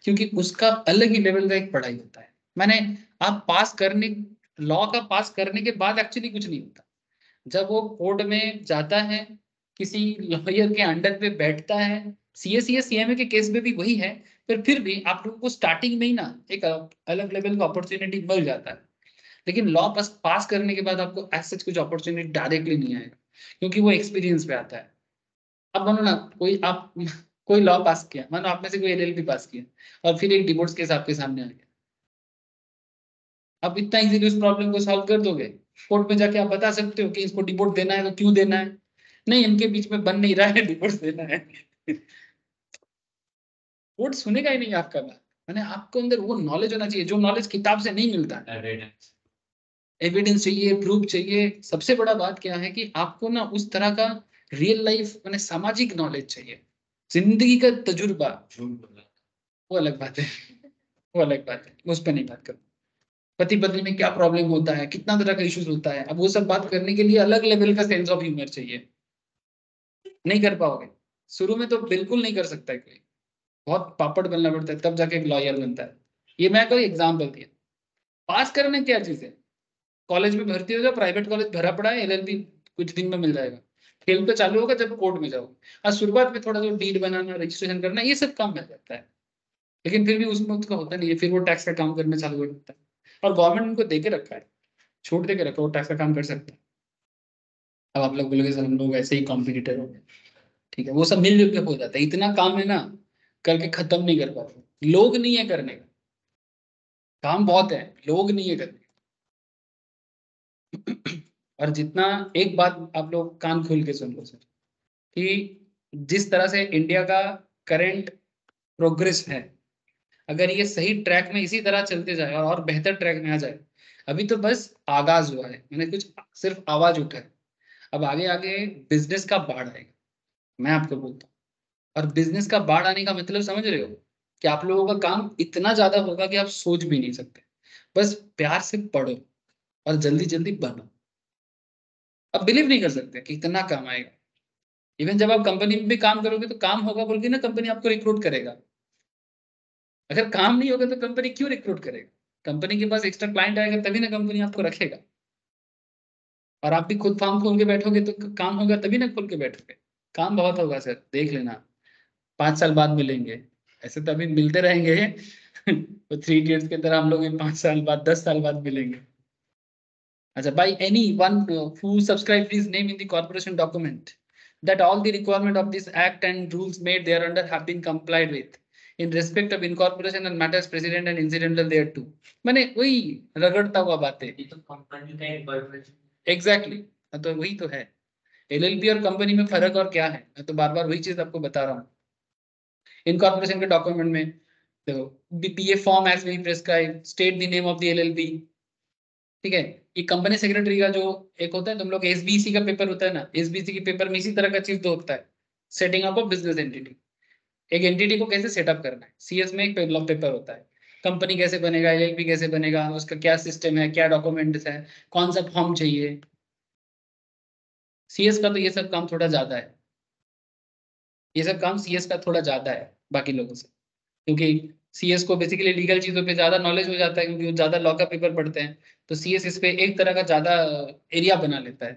क्योंकि उसका अलग ही लेवल का एक पढ़ाई होता है। मैंने आप पास करने, लॉ का पास करने के बाद एक्चुअली कुछ नहीं होता। जब वो कोर्ट में जाता है, किसी लॉयर के अंडर पे बैठता है, सीए सीएमए के केस में भी वही है, फिर भी आप लोगों को स्टार्टिंग में ही ना एक अलग लेवल का अपॉर्चुनिटी मिल जाता है। लेकिन लॉ पास करने के बाद आपको एज सच कुछ अपॉर्चुनिटी डायरेक्टली नहीं आएगा, क्योंकि वो एक्सपीरियंस पे आता है। अब मानो ना कोई आप कोई लॉ पास किया, मानो आप में से कोई एलएलबी पास किया और फिर एक डिवोर्स केस आपके सामने आ गया, अब इतना इजीली उस प्रॉब्लम को सॉल्व कर दोगे? कोर्ट में जाके आप बता सकते हो कि इसको डिवोर्स देना है तो क्यों देना है? नहीं, इनके बीच में बन नहीं रहा है, डिवोर्स देना है। कोर्ट सुनेगा ही नहीं आपका बात। मैंने आपको अंदर वो नॉलेज होना चाहिए जो नॉलेज किताब से नहीं मिलता है। एविडेंस चाहिए, प्रूफ चाहिए। सबसे बड़ा बात क्या है कि आपको ना उस तरह का रियल लाइफ मैंने सामाजिक नॉलेज चाहिए, जिंदगी का तजुर्बा। वो अलग बात है, वो अलग बात है, उस पर नहीं बात करूँ। पति पत्नी में क्या प्रॉब्लम होता है, कितना तरह का इश्यूज होता है, अब वो सब बात करने के लिए अलग लेवल का सेंस ऑफ ह्यूमर चाहिए। नहीं कर पाओगे, शुरू में तो बिल्कुल नहीं कर सकता है कोई, बहुत पापड़ बनना पड़ता है तब जाके एक लॉयर बनता है। ये मैं कोई एग्जाम्पल दिया। पास करने क्या चीज है, कॉलेज में भर्ती हो जाओ, प्राइवेट कॉलेज भरा पड़ा है, एलएलबी कुछ दिन में मिल जाएगा। खेल तो चालू होगा जब कोर्ट में जाओगे। और शुरुआत में थोड़ा सा डीड बनाना, रजिस्ट्रेशन करना, ये सब काम मिल जाता है, लेकिन फिर भी उसमें उसका होता नहीं है। फिर वो टैक्स का काम करना चालू हो जाता है, और गवर्नमेंट उनको दे के रखा है, छूट दे के रखा है, वो टैक्स का काम कर सकता है। अब आप लोग बोलोगे सर हम लोग ऐसे ही कॉम्पिटिटर हो गए, ठीक है, वो सब मिलजुल के हो जाता है। इतना काम है ना, करके खत्म नहीं कर पाते, लोग नहीं है करने का, काम बहुत है, लोग नहीं है करने का। और जितना, एक बात आप लोग कान खोल के सुन लो सर, कि जिस तरह से इंडिया का करंट प्रोग्रेस है, अगर ये सही ट्रैक में इसी तरह चलते जाए और बेहतर ट्रैक में आ जाए, अभी तो बस आगाज हुआ है, मैंने कुछ सिर्फ आवाज उठा है, अब आगे आगे बिजनेस का बाढ़ आएगा, मैं आपको बोलता हूँ। और बिजनेस का बाढ़ आने का मतलब समझ रहे हो, कि आप लोगों का काम इतना ज्यादा होगा कि आप सोच भी नहीं सकते। बस प्यार से पढ़ो और जल्दी जल्दी बनो। अब बिलीव नहीं कर सकते कि इतना काम आएगा। इवन जब आप कंपनी में भी काम करोगे तो काम होगा बोल के ना कंपनी आपको रिक्रूट करेगा। अगर काम नहीं होगा तो कंपनी क्यों रिक्रूट करेगा? कंपनी के पास एक्स्ट्रा क्लाइंट आएगा तभी ना कंपनी आपको रखेगा। और आप भी खुद फार्म खोल के बैठोगे तो काम होगा तभी ना खोल के बैठोगे। काम बहुत होगा सर, देख लेना, 5 साल बाद मिलेंगे, ऐसे तो अभी मिलते रहेंगे। तो 3 इडियट्स की तरह हम लोग 5 साल बाद, 10 साल बाद मिलेंगे। अच्छा, by any one who subscribed his name in the corporation document that all the requirement of this act and rules made thereunder have been complied with in respect of incorporation and matters precedent and incidental thereto। मैंने वही रगड़ता हुआ बातें, ये तो company का एक bird exactly, तो वही तो है। एलएलपी और कंपनी में फर्क और क्या है, मैं तो बार बार वही चीज आपको बता रहा हूँ। इनकॉर्पोरेशन के डॉक्यूमेंट में देखो, BPA form as be prescribe, state the name of the LLP, ठीक है। ये कंपनी सेक्रेटरी का जो एक होता है, तुम लोग एसबीसी का पेपर होता है ना, एसबीसी के पेपर में इसी तरह का चीज तो होता है, setting up of business entity. एक एंटिटी को कैसे सेटअप करना है, सीएस में एक पेपर होता है, कंपनी कैसे बनेगा, एलएलपी कैसे बनेगा, उसका क्या सिस्टम है, क्या डॉक्यूमेंट्स है, कौन सा फॉर्म चाहिए। सीएस का तो ये सब काम थोड़ा ज्यादा है, ये सब काम सीएस का थोड़ा ज्यादा है बाकी लोगों से, क्योंकि सीएस को बेसिकली लीगल चीजों पे ज्यादा नॉलेज हो जाता है, क्योंकि वो ज्यादा लॉ का पेपर पढ़ते हैं। तो सीएस इस पे एक तरह का ज्यादा एरिया बना लेता है,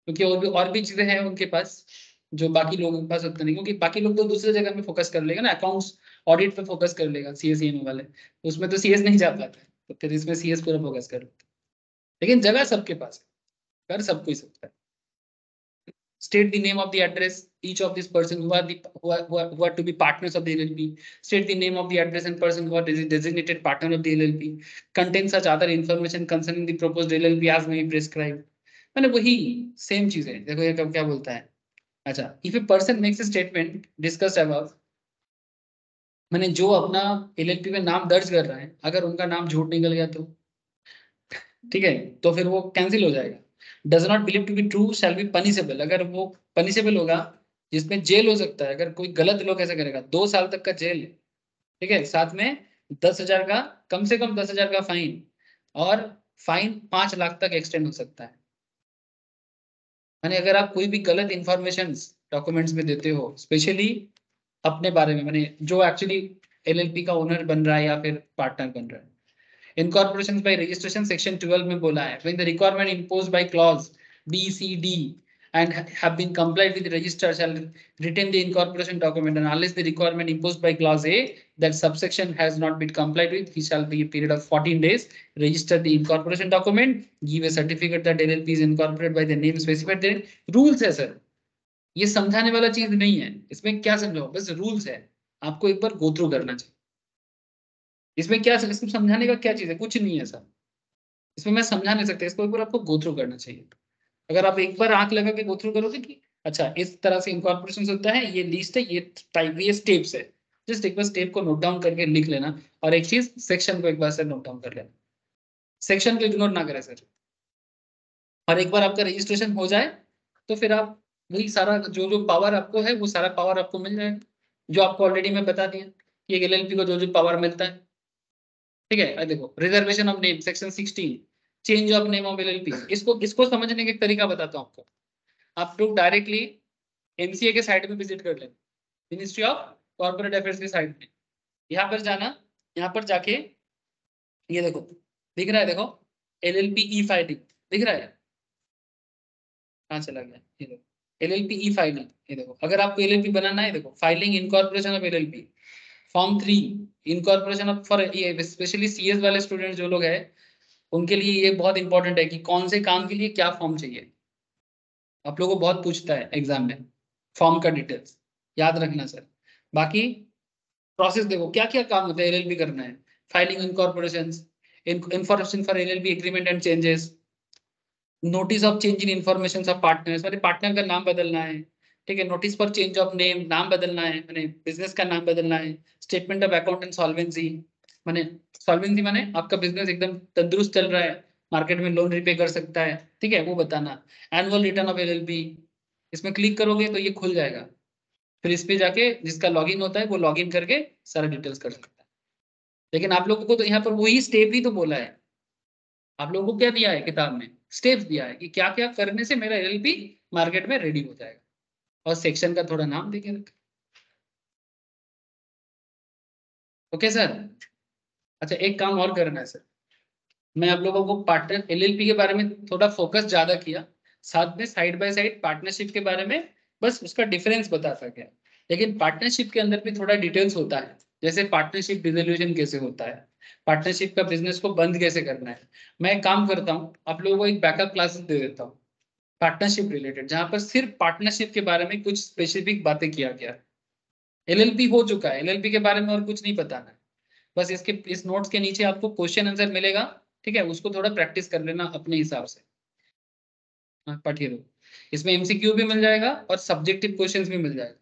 क्योंकि और भी चीजें हैं उनके पास जो बाकी लोगों के पास उतना नहीं, क्योंकि बाकी लोग तो दूसरे जगह में फोकस कर लेगा ना, अकाउंट्स ऑडिट पे फोकस कर लेगा सीएसईएम वाले, तो उसमें तो सीएस नहीं जा पाता है, तो फिर इसमें सीएस पूरा फोकस कर लेता है। लेकिन जगह सबके पास है, कर सब कोई सकता है। State the name of the address each of this person who are to be partners of the LLP. State the name of the address and person who are designated partner of the LLP. Contain such other information concerning the proposed LLP as may be prescribed. मैंने वही same चीज है, देखो ये कब क्या बोलता है। अच्छा, if a person makes a statement discussed above, मैंने जो अपना एलएलपी में नाम दर्ज कर रहा है, अगर उनका नाम झूठ निकल गया तो ठीक है, तो फिर वो कैंसिल हो जाएगा। Does not believe to be true shall be punishable, अगर वो पनिशेबल होगा जिसमें जेल हो सकता है, अगर कोई गलत लोग ऐसा करेगा 2 साल तक का जेल, ठीक है, साथ में 10,000 का, कम से कम 10,000 का फाइन, और फाइन 5 लाख तक एक्सटेंड हो सकता है। माने अगर आप कोई भी गलत इंफॉर्मेशन डॉक्यूमेंट्स में देते हो, स्पेशली अपने बारे में, माने जो एक्चुअली एलएलपी का ओनर बन रहा है या फिर पार्टनर बन रहा है। Incorporations by registration section 12 में बोला है, when the requirement imposed by clause B, C, D and have been complied with, the registrar shall retain the incorporation document, and unless the requirement imposed by clause A that subsection has not been complied with, he shall be a period of 14 days register the incorporation document, give a certificate that LLP is incorporated by the name specified therein. Rules है sir, ये समझाने वाला चीज नहीं है, इसमें क्या समझाओ, बस रूल्स है, आपको एक बार गो थ्रू करना चाहिए। इसमें क्या, इसमें समझाने का क्या चीज है, कुछ नहीं है सर, इसमें मैं समझा नहीं सकता, इसको एक बार आपको गो थ्रू करना चाहिए। अगर आप एक बार आंख लगा के गो थ्रू करोगे कि अच्छा इस तरह से इनकॉर्पोरेशन होता है, ये लिस्ट है, ये टाइप, ये स्टेप्स है, जस्ट एक बार स्टेप को नोट डाउन करके लिख लेना, और एक चीज सेक्शन को एक बार से नोट डाउन कर लेना, सेक्शन को इग्नोर ना करें सर। और एक बार आपका रजिस्ट्रेशन हो जाए तो फिर आप वही सारा जो जो पावर आपको है, वो सारा पावर आपको मिल जाएगा, जो आपको ऑलरेडी मैं बता दिया कि एक एलएलपी को जो जो पावर मिलता है, ठीक है। देखो, reservation of name section 16, change of name of LLP, इसको इसको समझने का एक तरीका बताता हूँ आपको। आप लोग डायरेक्टली एमसीए के साइट में विजिट कर लें, मिनिस्ट्री ऑफ कॉर्पोरेट अफेयर्स की साइट में, यहाँ पर जाना, यहाँ पर जाके ये देखो, दिख रहा है, देखो एलएलपी ई फाइलिंग दिख रहा है, कहाँ चला गया, ये देखो एलएलपी ई फाइलिंग, ये देखो अगर आपको एलएलपी बनाना है, देखो filing incorporation of LLP, form 3 incorporation of, for ये स्पेशली सीएस वाले स्टूडेंट जो लोग हैं उनके लिए ये बहुत इंपॉर्टेंट है कि कौन से काम के लिए क्या फॉर्म चाहिए। आप लोगों को बहुत पूछता है एग्जाम में फॉर्म का डिटेल्स, याद रखना सर। बाकी प्रोसेस देखो क्या क्या काम होता है, एलएलपी करना है, filing incorporation, information for LLP agreement and changes, notice of change in information of partners, मैंने पार्टनर का नाम बदलना है, ठीक है, notice for change of name, नाम बदलना है, मैंने बिजनेस का नाम बदलना है, statement of account and solvency, मैंने सॉल्वेंसी माने आपका बिजनेस एकदम तंदुरुस्त चल रहा है, मार्केट में लोन रिपे कर सकता है, ठीक है, वो बताना। एनुअल रिटर्न ऑफ एलएलपी, इसमें क्लिक करोगे तो ये खुल जाएगा, फिर इस पे जाके जिसका लॉगिन होता है वो लॉगिन करके सारा डिटेल्स कर सकता है। लेकिन आप लोगों को तो यहाँ पर वही स्टेप ही तो बोला है, आप लोगों को क्या दिया है किताब में, स्टेप्स दिया है कि क्या क्या करने से मेरा एलएलपी मार्केट में रेडी हो जाएगा, और सेक्शन का थोड़ा नाम देके रखा। Okay sir. अच्छा, एक काम और करना है सर, मैं आप लोगों को पार्टनर एलएलपी के बारे में थोड़ा फोकस ज्यादा किया, साथ में साइड बाय साइड पार्टनरशिप के बारे में बस उसका डिफरेंस बताता गया, लेकिन पार्टनरशिप के अंदर भी थोड़ा डिटेल्स होता है, जैसे पार्टनरशिप डिसोल्यूशन कैसे होता है, पार्टनरशिप का बिजनेस को बंद कैसे करना है। मैं एक काम करता हूँ, आप लोगों को एक बैकअप क्लासेस दे देता हूँ पार्टनरशिप रिलेटेड, जहां पर सिर्फ पार्टनरशिप के बारे में कुछ स्पेसिफिक बातें किया गया है। एलएलपी हो चुका है, एलएलपी के बारे में और कुछ नहीं बताना है, बस इसके इस नोट्स के नीचे आपको क्वेश्चन आंसर मिलेगा, ठीक है, उसको थोड़ा प्रैक्टिस कर लेना अपने हिसाब से। हाँ, पढ़िए दो। इसमें एमसीक्यू भी मिल जाएगा और सब्जेक्टिव क्वेश्चंस भी मिल जाएगा।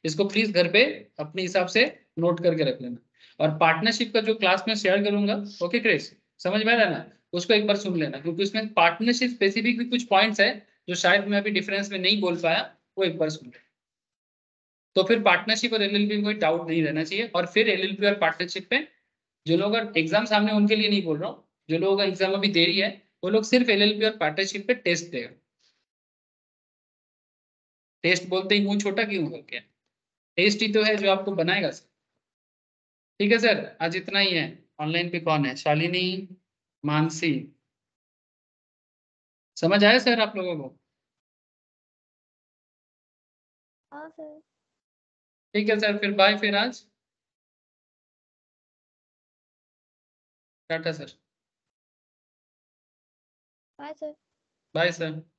इसको प्लीज घर पे अपने हिसाब से नोट करके रख लेना। और पार्टनरशिप का जो क्लास में शेयर करूंगा, ओके क्रिस, समझ में आ रहा है ना, उसको एक बार सुन लेना, क्योंकि उसमें पार्टनरशिप स्पेसिफिक भी कुछ पॉइंट्स है जो शायद मैं अभी डिफरेंस में नहीं बोल पाया, वो एक बार सुन लेना। तो फिर पार्टनरशिप और एलएलपी में कोई डाउट नहीं रहना चाहिए। और फिर एलएलपी और पार्टनरशिप पे जो लोग एग्जाम सामने, उनके लिए नहीं बोल रहा हूँ, जो लोगों का एग्जाम अभी देरी है वो लोग सिर्फ एलएलपी और पार्टनरशिप पे टेस्ट देगा। टेस्ट बोलते ही मुंह छोटा क्यों हो गया? टेस्ट ही तो है जो आपको बनाएगा सर। ठीक है सर, आज इतना ही है। ऑनलाइन पे कौन है? शालिनी, मानसी, समझ आया सर आप लोगों को? हाँ सर। ठीक है सर, फिर बाय फिर आज, tata sir. Bye sir. Bye sir.